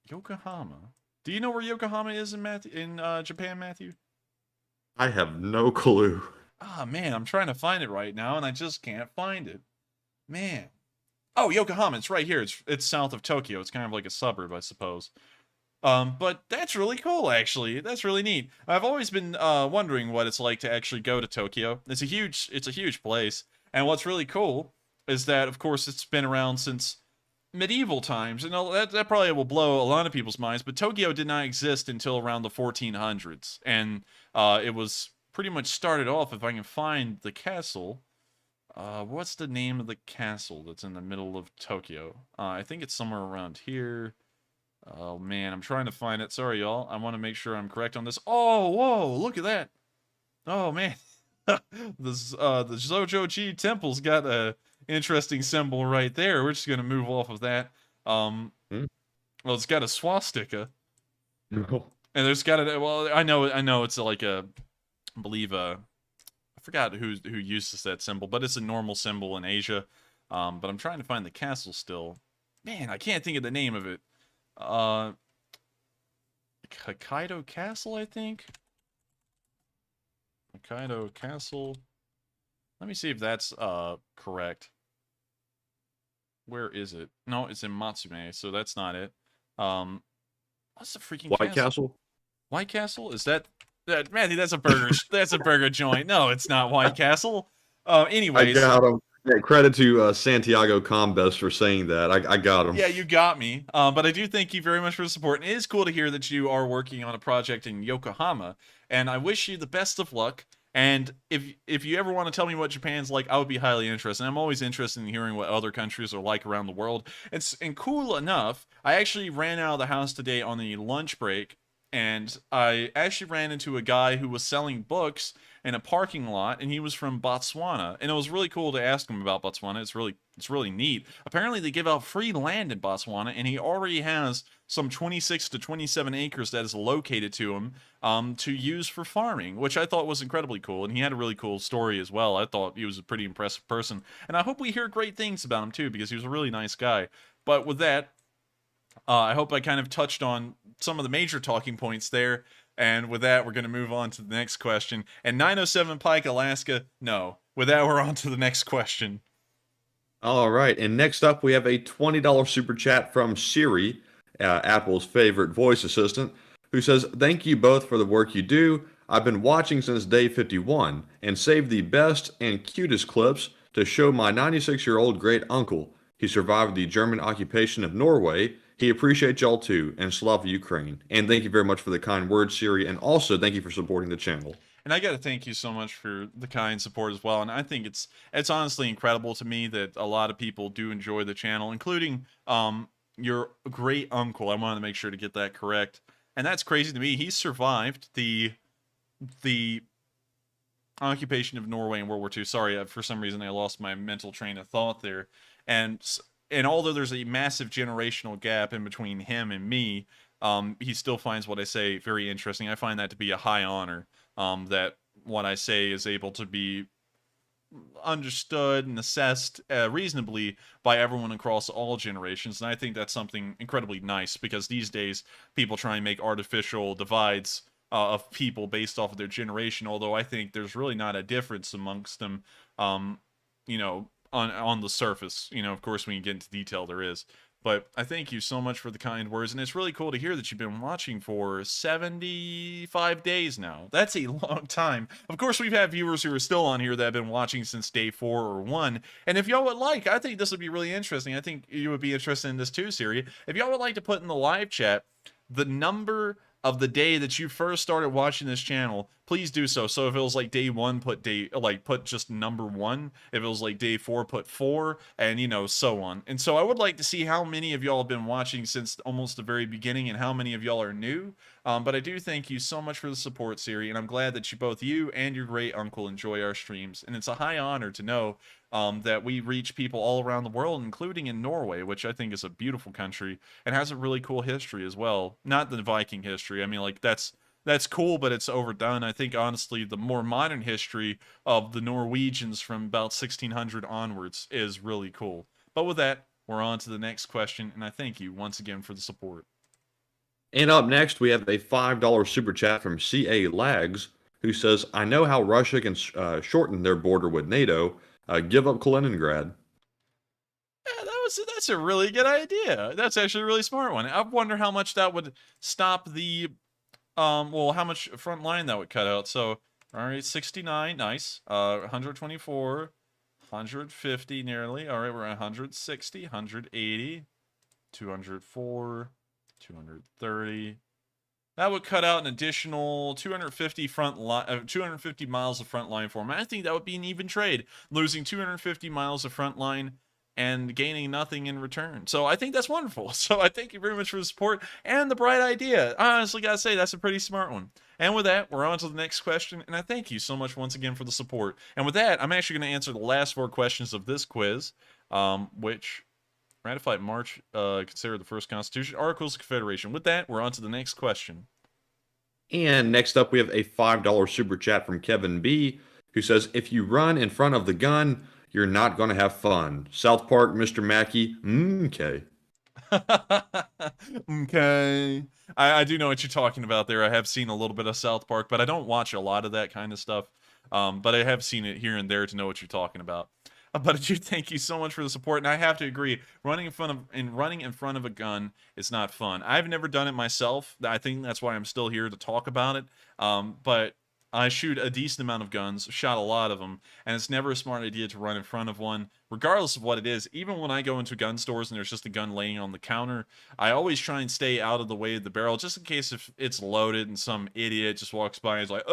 Yokohama. Do you know where Yokohama is in Japan, Matthew? I have no clue. Ah, man, I'm trying to find it right now, and I just can't find it. Man. Oh, Yokohama, it's right here. It's south of Tokyo. It's kind of like a suburb, I suppose. But that's really cool, actually. That's really neat. I've always been wondering what it's like to actually go to Tokyo. It's a huge place. And what's really cool is that, of course, it's been around since medieval times. And that probably will blow a lot of people's minds, but Tokyo did not exist until around the 1400s. And it was pretty much started off, if I can find the castle... what's the name of the castle that's in the middle of Tokyo? I think it's somewhere around here. Oh, man, I'm trying to find it. Sorry, y'all. I want to make sure I'm correct on this. Oh, whoa, look at that. Oh, man. the Zojoji Temple's got a interesting symbol right there. We're just going to move off of that. Well, it's got a swastika. No. And there's got a... Well, I know it's like a... I believe I forgot who uses that symbol, but it's a normal symbol in Asia. But I'm trying to find the castle still. Man, I can't think of the name of it. Hokkaido Castle, I think. Hokkaido Castle. Let me see if that's correct. Where is it? No, it's in Matsume, so that's not it. What's the freaking White Castle? White Castle? Is that Matthew, that's a burger. That's a burger joint. No, it's not White Castle. Anyways, I got him. Yeah, credit to Santiago Combes for saying that. I got him. Yeah, you got me. But I do thank you very much for the support. And it is cool to hear that you are working on a project in Yokohama. And I wish you the best of luck. And if you ever want to tell me what Japan's like, I would be highly interested. I'm always interested in hearing what other countries are like around the world. And cool enough, I actually ran out of the house today on the lunch break. And I actually ran into a guy who was selling books in a parking lot, and he was from Botswana. And it was really cool to ask him about Botswana. It's really neat. Apparently, they give out free land in Botswana, and he already has some 26 to 27 acres that is located to him to use for farming, which I thought was incredibly cool. And he had a really cool story as well. I thought he was a pretty impressive person. And I hope we hear great things about him, too, because he was a really nice guy. But with that, I hope I kind of touched on some of the major talking points there. And with that, we're going to move on to the next question. And 907 Pike, Alaska, no. With that, we're on to the next question. All right. And next up, we have a $20 super chat from Siri, Apple's favorite voice assistant, who says, thank you both for the work you do. I've been watching since day 51 and saved the best and cutest clips to show my 96-year-old great uncle. He survived the German occupation of Norway. He appreciates y'all too, and Slava Ukraine. And thank you very much for the kind words, Siri, and also thank you for supporting the channel. And I got to thank you so much for the kind support as well. And I think it's honestly incredible to me that a lot of people do enjoy the channel, including your great uncle. I wanted to make sure to get that correct. And that's crazy to me. He survived the occupation of Norway in World War II. Sorry, for some reason I lost my mental train of thought there. And although there's a massive generational gap in between him and me, he still finds what I say very interesting. I find that to be a high honor, that what I say is able to be understood and assessed reasonably by everyone across all generations. And I think that's something incredibly nice, because these days people try and make artificial divides of people based off of their generation, although I think there's really not a difference amongst them, you know, on the surface. You know, of course, when you get into detail, there is. But I thank you so much for the kind words, and it's really cool to hear that you've been watching for 75 days now. That's a long time. Of course, we've had viewers who are still on here that have been watching since day 4 or 1, and if y'all would like, I think this would be really interesting. I think you would be interested in this too, Siri. If y'all would like to put in the live chat the number of the day that you first started watching this channel, please do so. So if it was like day 1, put just number 1. If it was like day 4, put 4, and you know, so on. And so I would like to see how many of y'all have been watching since almost the very beginning and how many of y'all are new. But I do thank you so much for the support, Siri, and I'm glad that both you and your great uncle enjoy our streams. And it's a high honor to know that we reach people all around the world, including in Norway, which I think is a beautiful country and has a really cool history as well. Not the Viking history. I mean, like, that's cool, but it's overdone. I think, honestly, the more modern history of the Norwegians from about 1600 onwards is really cool. But with that, we're on to the next question, and I thank you once again for the support. And up next, we have a $5 super chat from CA Lags, who says, I know how Russia can shorten their border with NATO. Give up Kaliningrad. Yeah, that's a really good idea. That's actually a really smart one. I wonder how much that would stop the, well, how much front line that would cut out. So, all right, 69, nice. 124, 150 nearly. All right, we're at 160, 180, 204, 230. That would cut out an additional 250 250 miles of front line for him. I think that would be an even trade, losing 250 miles of front line and gaining nothing in return. So I think that's wonderful. So I thank you very much for the support and the bright idea. I honestly gotta say, that's a pretty smart one. And with that, we're on to the next question, and I thank you so much once again for the support. And with that, I'm actually going to answer the last 4 questions of this quiz, which ratified March, consider the first Constitution, Articles of Confederation. With that, we're on to the next question. And next up, we have a $5 super chat from Kevin B, who says, if you run in front of the gun, you're not going to have fun. South Park, Mr. Mackey, okay. Okay. I do know what you're talking about there. I have seen a little bit of South Park, but I don't watch a lot of that kind of stuff. But I have seen it here and there to know what you're talking about. But I do thank you so much for the support, and I have to agree, running in front of a gun is not fun. I've never done it myself. I think that's why I'm still here to talk about it. But I shoot a decent amount of guns, shot a lot of them, and it's never a smart idea to run in front of one, regardless of what it is. Even when I go into gun stores and there's just a gun laying on the counter, I always try and stay out of the way of the barrel, just in case if it's loaded and some idiot just walks by and is like,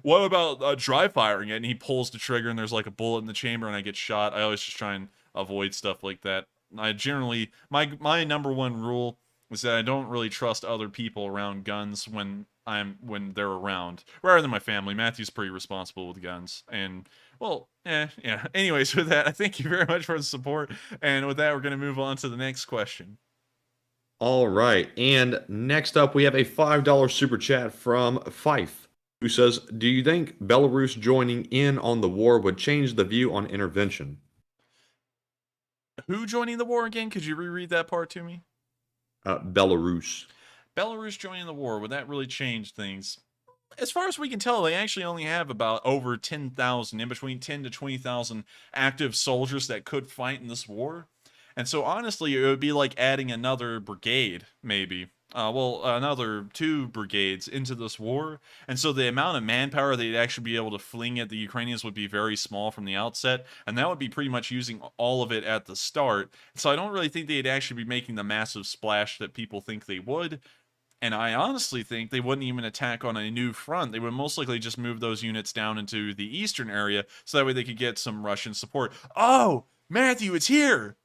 what about dry firing it? And he pulls the trigger and there's like a bullet in the chamber and I get shot. I always just try and avoid stuff like that. I generally, my number one rule is that I don't really trust other people around guns when they're around, rather than my family. Matthew's pretty responsible with guns, and well, yeah. Anyways, with that, I thank you very much for the support, and with that, we're going to move on to the next question. All right, and next up, we have a $5 super chat from Fife, who says, do you think Belarus joining in on the war would change the view on intervention? Who joining the war again? Could you reread that part to me? Belarus. Belarus joining the war, would that really change things? As far as we can tell, they actually only have about over 10,000, in between 10 to 20,000 active soldiers that could fight in this war. And so honestly, it would be like adding another brigade, maybe. Another 2 brigades into this war. And so the amount of manpower they'd actually be able to fling at the Ukrainians would be very small from the outset. And that would be pretty much using all of it at the start. So I don't really think they'd actually be making the massive splash that people think they would. And I honestly think they wouldn't even attack on a new front. They would most likely just move those units down into the eastern area so that way they could get some Russian support. Oh, Matthew, it's here!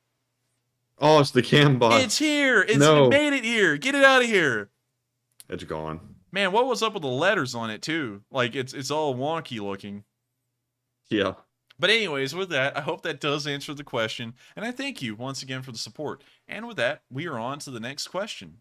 Oh, it's the cam bot. It's here! It made it here! Get it out of here! It's gone. Man, what was up with the letters on it, too? Like, it's all wonky looking. Yeah. But anyways, with that, I hope that does answer the question. And I thank you once again for the support. And with that, we are on to the next question.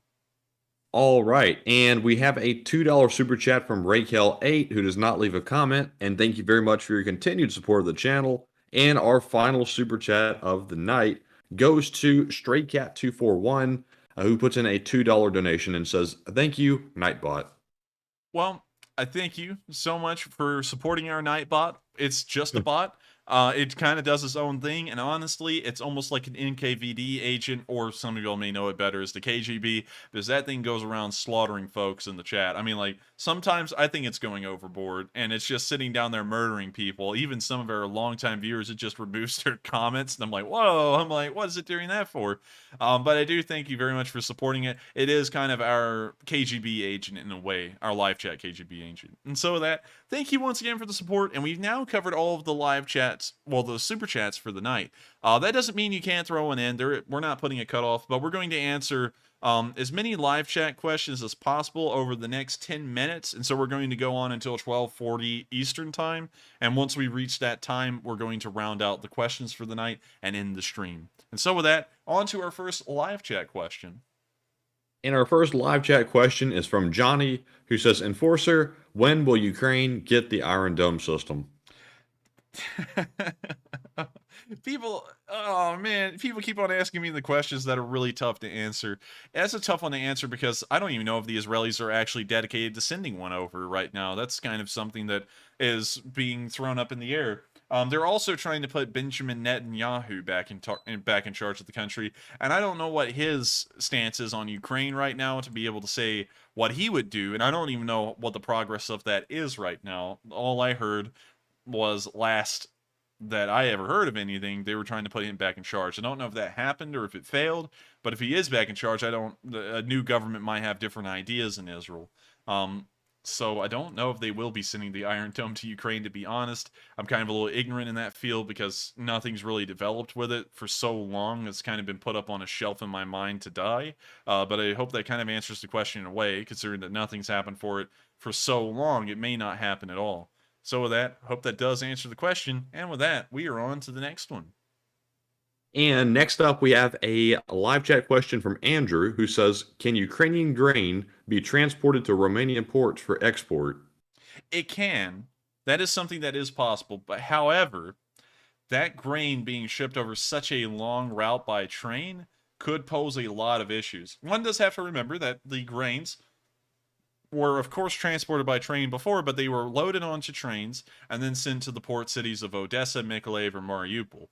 All right, and we have a $2 super chat from Raquel8, who does not leave a comment, and thank you very much for your continued support of the channel. And our final super chat of the night goes to StrayCat241, who puts in a $2 donation and says, thank you, Nightbot. Well, I thank you so much for supporting our Nightbot. It's just a bot. It kind of does its own thing, and honestly, it's almost like an NKVD agent, or some of y'all may know it better as the KGB, because that thing goes around slaughtering folks in the chat. I mean, like, sometimes I think it's going overboard, and it's just sitting down there murdering people. Even some of our longtime viewers, it just removes their comments, and I'm like, whoa, I'm like, what is it doing that for? But I do thank you very much for supporting it. It is kind of our KGB agent in a way, our live chat KGB agent. And so with that, thank you once again for the support, and we've now covered all of the live chats, well, the super chats for the night. That doesn't mean you can't throw one in. We're not putting a cutoff, but we're going to answer as many live chat questions as possible over the next 10 minutes, and so we're going to go on until 12:40 Eastern time, and once we reach that time, we're going to round out the questions for the night and end the stream. And so with that, on to our first live chat question. And our first live chat question is from Johnny, who says, Enforcer, when will Ukraine get the Iron Dome system? People, oh man, people keep on asking me the questions that are really tough to answer. That's a tough one to answer because I don't even know if the Israelis are actually dedicated to sending one over right now. That's kind of something that is being thrown up in the air. They're also trying to put Benjamin Netanyahu back in charge of the country, and I don't know what his stance is on Ukraine right now to be able to say what he would do, and I don't even know what the progress of that is right now. All I heard was last that I ever heard of anything, they were trying to put him back in charge. I don't know if that happened or if it failed, but if he is back in charge, a new government might have different ideas in Israel. So I don't know if they will be sending the Iron Dome to Ukraine, to be honest. I'm kind of a little ignorant in that field because nothing's really developed with it for so long. It's kind of been put up on a shelf in my mind to die. But I hope that kind of answers the question in a way, considering that nothing's happened for it for so long, it may not happen at all. So with that, hope that does answer the question. And with that, we are on to the next one. And next up, we have a live chat question from Andrew, who says, can Ukrainian grain be transported to Romanian ports for export? It can. That is something that is possible. But however, that grain being shipped over such a long route by train could pose a lot of issues. One does have to remember that the grains were, of course, transported by train before, but they were loaded onto trains and then sent to the port cities of Odessa, Mykolaiv, or Mariupol.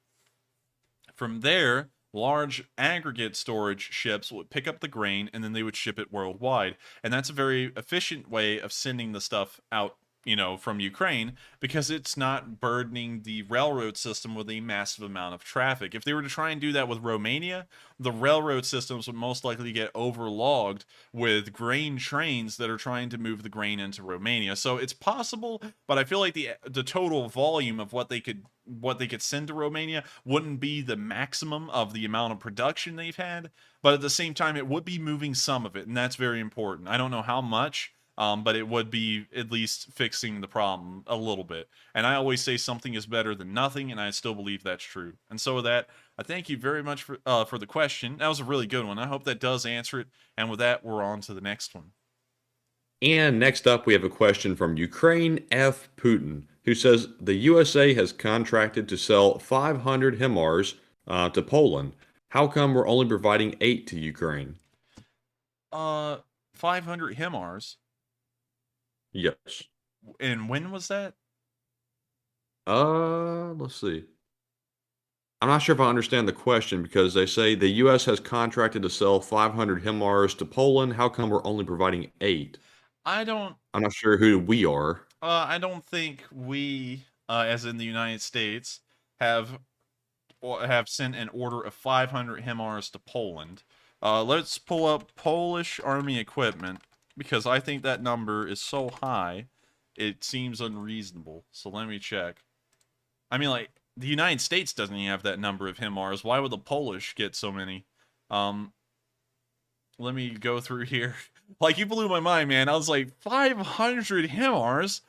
From there, large aggregate storage ships would pick up the grain and then they would ship it worldwide. And that's a very efficient way of sending the stuff out, from Ukraine, because it's not burdening the railroad system with a massive amount of traffic. If they were to try and do that with Romania, the railroad systems would most likely get overlogged with grain trains that are trying to move the grain into Romania. So it's possible, but I feel like the total volume of what they could send to Romania wouldn't be the maximum of the amount of production they've had, but at the same time, it would be moving some of it, and that's very important. I don't know how much, but it would be at least fixing the problem a little bit. And I always say something is better than nothing, and I still believe that's true. And so with that, I thank you very much for the question. That was a really good one. I hope that does answer it. And with that, we're on to the next one. And next up, we have a question from Ukraine F. Putin, who says the USA has contracted to sell 500 HIMARS to Poland. How come we're only providing 8 to Ukraine? 500 HIMARS? Yes. And when was that? Let's see. I'm not sure if I understand the question because they say the U.S. has contracted to sell 500 HIMARS to Poland. How come we're only providing 8? I'm not sure who we are. I don't think we, as in the United States, have sent an order of 500 HIMARS to Poland. Let's pull up Polish Army equipment, because I think that number is so high, it seems unreasonable. So let me check. I mean, like, the United States doesn't even have that number of HIMARS. Why would the Polish get so many? Let me go through here. Like, you blew my mind, man. I was like, 500 HIMARS?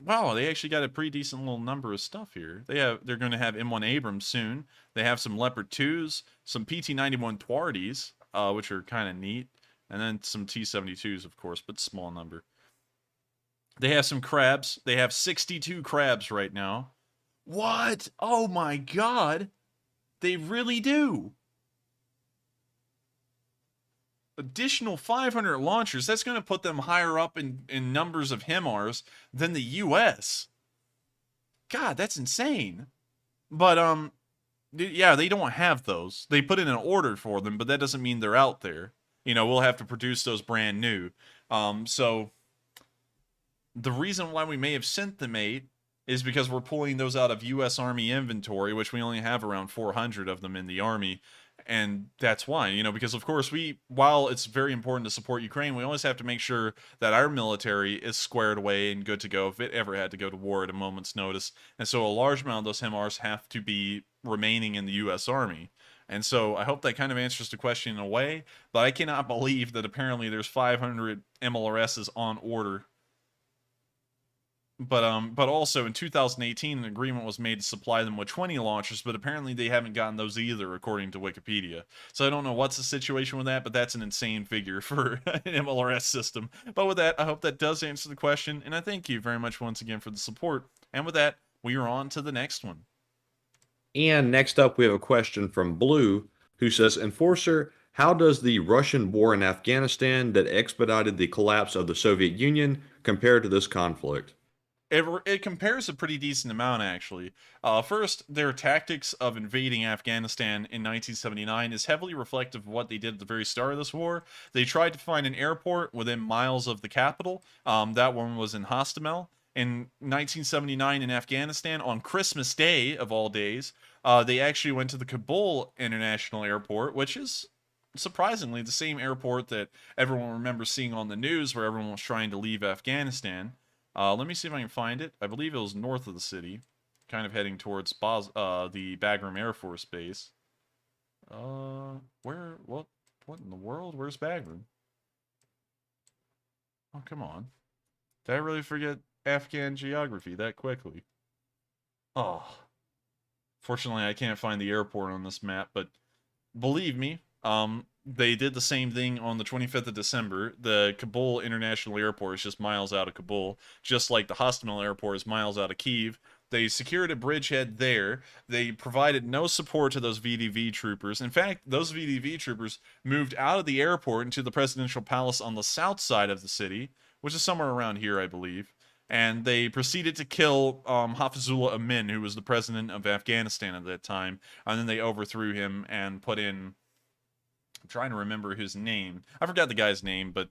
Wow, they actually got a pretty decent little number of stuff here. They're going to have M1 Abrams soon. They have some Leopard 2s, some PT-91 Tuardes, which are kind of neat. And then some T-72s, of course, but small number. They have some crabs. They have 62 crabs right now. What? Oh my god. They really do. Additional 500 launchers. That's going to put them higher up in numbers of HIMARS than the U.S. God, that's insane. But yeah, they don't have those. They put in an order for them, but that doesn't mean they're out there. You know, we'll have to produce those brand new. So the reason why we may have sent them 8 is because we're pulling those out of U.S. Army inventory, which we only have around 400 of them in the Army. And that's why, you know, because of course while it's very important to support Ukraine, we always have to make sure that our military is squared away and good to go if it ever had to go to war at a moment's notice. And so a large amount of those HIMARS have to be remaining in the U.S. Army. And so I hope that kind of answers the question in a way, but I cannot believe that apparently there's 500 MLRSs on order. But also in 2018, an agreement was made to supply them with 20 launchers, but apparently they haven't gotten those either, according to Wikipedia. So I don't know what's the situation with that, but that's an insane figure for an MLRS system. But with that, I hope that does answer the question, and I thank you very much once again for the support. And with that, we are on to the next one. And next up, we have a question from Blue, who says, Enforcer, how does the Russian war in Afghanistan that expedited the collapse of the Soviet Union compare to this conflict? It compares a pretty decent amount, actually. First, their tactics of invading Afghanistan in 1979 is heavily reflective of what they did at the very start of this war. They tried to find an airport within miles of the capital. That one was in Hostomel. In 1979 in Afghanistan, on Christmas Day, of all days, they actually went to the Kabul International Airport, which is surprisingly the same airport that everyone remembers seeing on the news where everyone was trying to leave Afghanistan. Let me see if I can find it. I believe it was north of the city, kind of heading towards the Bagram Air Force Base. What in the world? Where's Bagram? Oh, come on. Did I really forget Afghan geography that quickly? Oh. Fortunately, I can't find the airport on this map, but believe me, they did the same thing on the 25th of December. The Kabul International Airport is just miles out of Kabul, just like the Hostomel Airport is miles out of Kyiv. They secured a bridgehead there. They provided no support to those VDV troopers. In fact, those VDV troopers moved out of the airport into the presidential palace on the south side of the city, which is somewhere around here, I believe. And they proceeded to kill Hafizullah Amin, who was the president of Afghanistan at that time. And then they overthrew him and put in... I'm trying to remember his name. I forgot the guy's name, but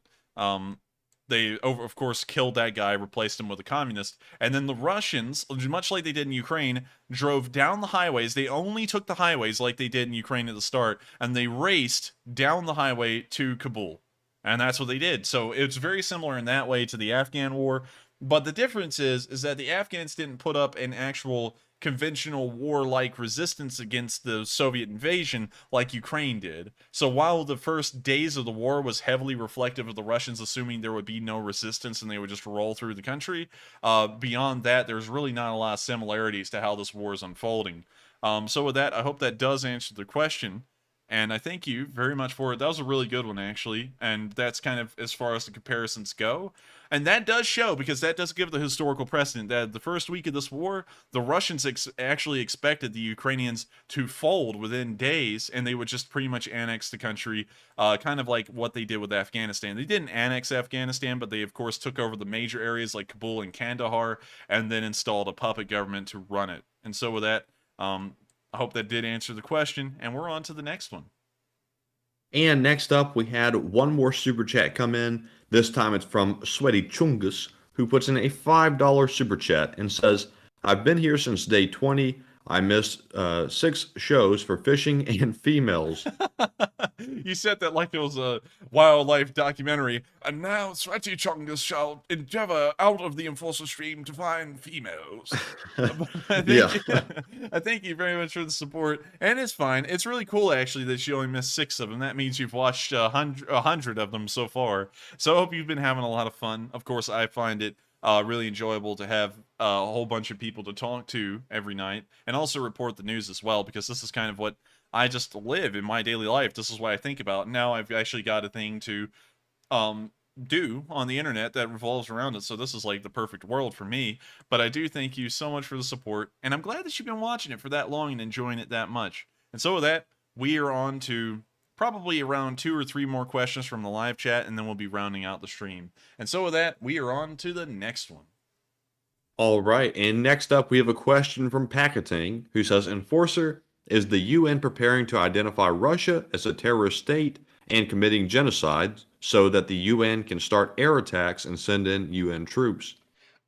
they, of course, killed that guy, replaced him with a communist. And then the Russians, much like they did in Ukraine, drove down the highways. They only took the highways like they did in Ukraine at the start, and they raced down the highway to Kabul. And that's what they did. So it's very similar in that way to the Afghan war. But the difference is that the Afghans didn't put up an actual conventional war-like resistance against the Soviet invasion like Ukraine did. So while the first days of the war was heavily reflective of the Russians assuming there would be no resistance and they would just roll through the country, beyond that, there's really not a lot of similarities to how this war is unfolding. So with that, I hope that does answer the question. And I thank you very much for it. That was a really good one, actually. And that's kind of as far as the comparisons go. And that does show, because that does give the historical precedent, that the first week of this war, the Russians actually expected the Ukrainians to fold within days, and they would just pretty much annex the country, kind of like what they did with Afghanistan. They didn't annex Afghanistan, but they, of course, took over the major areas like Kabul and Kandahar, and then installed a puppet government to run it. And so with that, I hope that did answer the question, and we're on to the next one. And next up, we had one more super chat come in. This time it's from Sweaty Chungus, who puts in a $5 super chat and says, I've been here since day 20. I missed 6 shows for fishing and females. You said that like it was a wildlife documentary. And now Sweaty Chungus shall endeavor out of the Enforcer stream to find females. I thank you very much for the support. And it's fine. It's really cool, actually, that you only missed 6 of them. That means you've watched 100 of them so far. So I hope you've been having a lot of fun. Of course, I find it really enjoyable to have a whole bunch of people to talk to every night, and also report the news as well, because this is kind of what I just live in my daily life. This is what I think about. Now I've actually got a thing to do on the internet that revolves around it, so this is like the perfect world for me. But I do thank you so much for the support, and I'm glad that you've been watching it for that long and enjoying it that much. And so with that, we are on to probably around 2 or 3 more questions from the live chat, and then we'll be rounding out the stream. And so with that, we are on to the next one. All right, and next up we have a question from Pakating, who says, Enforcer, is the UN preparing to identify Russia as a terrorist state and committing genocide so that the UN can start air attacks and send in UN troops?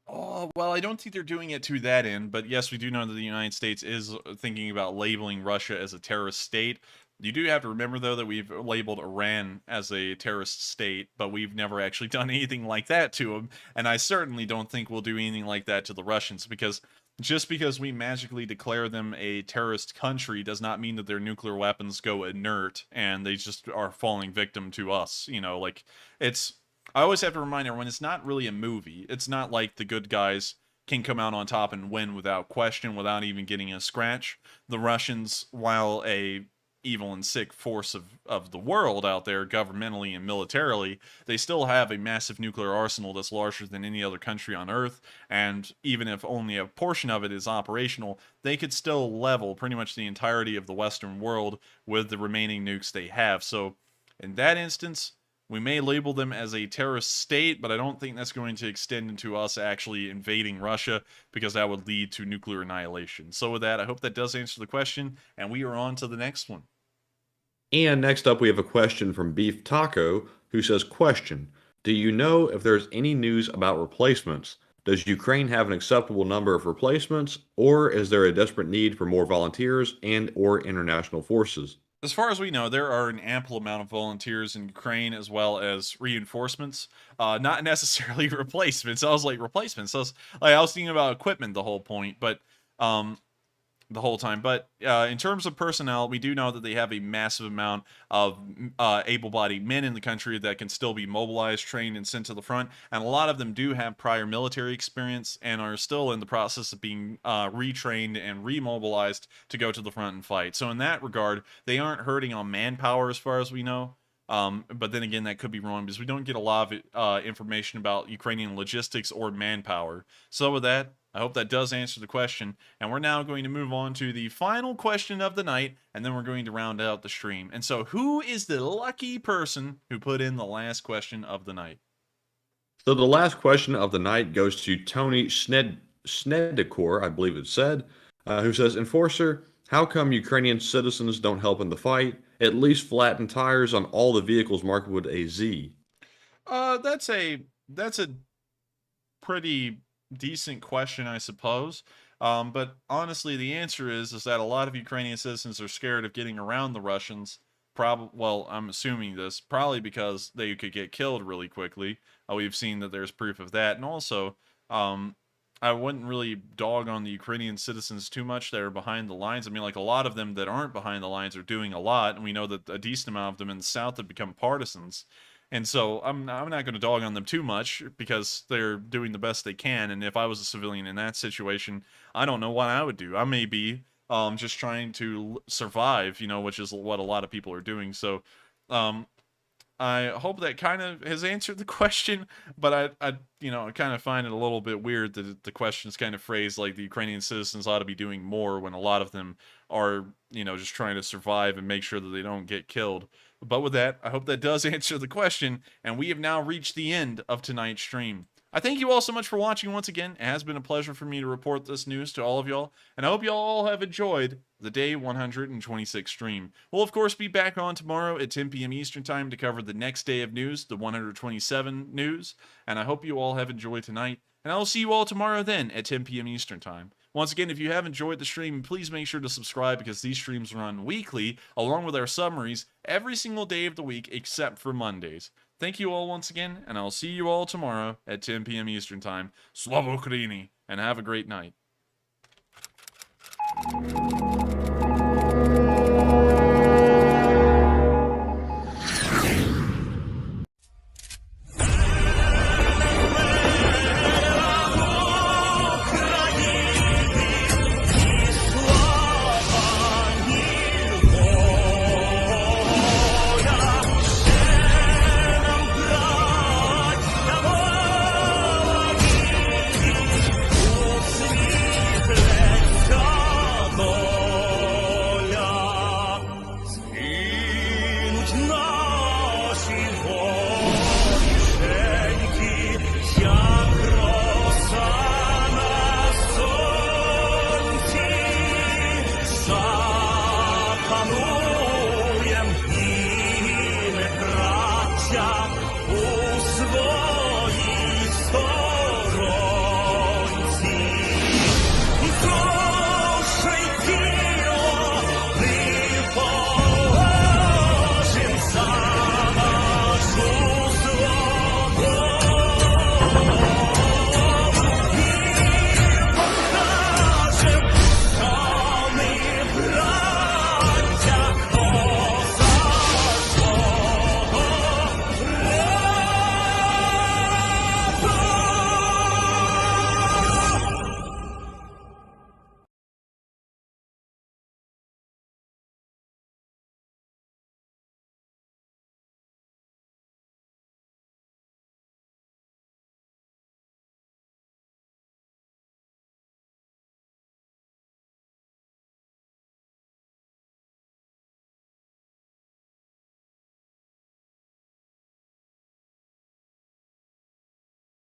Oh, well, I don't think they're doing it to that end, but yes, we do know that the United States is thinking about labeling Russia as a terrorist state. You do have to remember, though, that we've labeled Iran as a terrorist state, but we've never actually done anything like that to them, and I certainly don't think we'll do anything like that to the Russians, because just because we magically declare them a terrorist country does not mean that their nuclear weapons go inert and they just are falling victim to us. You know, like, it's... I always have to remind everyone, it's not really a movie. It's not like the good guys can come out on top and win without question, without even getting a scratch. The Russians, while a evil and sick force of the world out there, governmentally and militarily, they still have a massive nuclear arsenal that's larger than any other country on Earth, and even if only a portion of it is operational, they could still level pretty much the entirety of the Western world with the remaining nukes they have. So, in that instance, we may label them as a terrorist state, but I don't think that's going to extend into us actually invading Russia, because that would lead to nuclear annihilation. So with that, I hope that does answer the question, and we are on to the next one. And next up, we have a question from Beef Taco, who says, Question, do you know if there's any news about replacements? Does Ukraine have an acceptable number of replacements, or is there a desperate need for more volunteers and or international forces? As far as we know, there are an ample amount of volunteers in Ukraine, as well as reinforcements. Not necessarily replacements. I was like, replacements? I was thinking about equipment the whole point, but the whole time. But in terms of personnel, we do know that they have a massive amount of able-bodied men in the country that can still be mobilized, trained, and sent to the front. And a lot of them do have prior military experience and are still in the process of being retrained and remobilized to go to the front and fight. So in that regard, they aren't hurting on manpower as far as we know. But then again, that could be wrong, because we don't get a lot of information about Ukrainian logistics or manpower. So with that, I hope that does answer the question, and we're now going to move on to the final question of the night, and then we're going to round out the stream. And so, who is the lucky person who put in the last question of the night? So the last question of the night goes to Tony Snedekor, I believe it said, who says, Enforcer, how come Ukrainian citizens don't help in the fight? At least flatten tires on all the vehicles marked with a Z. That's a pretty decent question, I suppose. But honestly, the answer is that a lot of Ukrainian citizens are scared of getting around the Russians. Well, I'm assuming this, probably because they could get killed really quickly. We've seen that there's proof of that. And also, I wouldn't really dog on the Ukrainian citizens too much that are behind the lines. I mean, like, a lot of them that aren't behind the lines are doing a lot, and we know that a decent amount of them in the south have become partisans. And so I'm not going to dog on them too much, because they're doing the best they can. And if I was a civilian in that situation, I don't know what I would do. I may be just trying to survive, which is what a lot of people are doing. So I hope that kind of has answered the question, but I kind of find it a little bit weird that the question is kind of phrased like the Ukrainian citizens ought to be doing more, when a lot of them are, just trying to survive and make sure that they don't get killed. But with that, I hope that does answer the question, and we have now reached the end of tonight's stream. I thank you all so much for watching once again. It has been a pleasure for me to report this news to all of y'all, and I hope y'all all have enjoyed the day 126 stream. We'll of course be back on tomorrow at 10 p.m. Eastern Time to cover the next day of news, the 127 news, and I hope you all have enjoyed tonight, and I'll see you all tomorrow then at 10 p.m. Eastern Time. Once again, if you have enjoyed the stream, please make sure to subscribe, because these streams run weekly, along with our summaries, every single day of the week except for Mondays. Thank you all once again, and I'll see you all tomorrow at 10 p.m. Eastern Time. Slava Ukraini, and have a great night.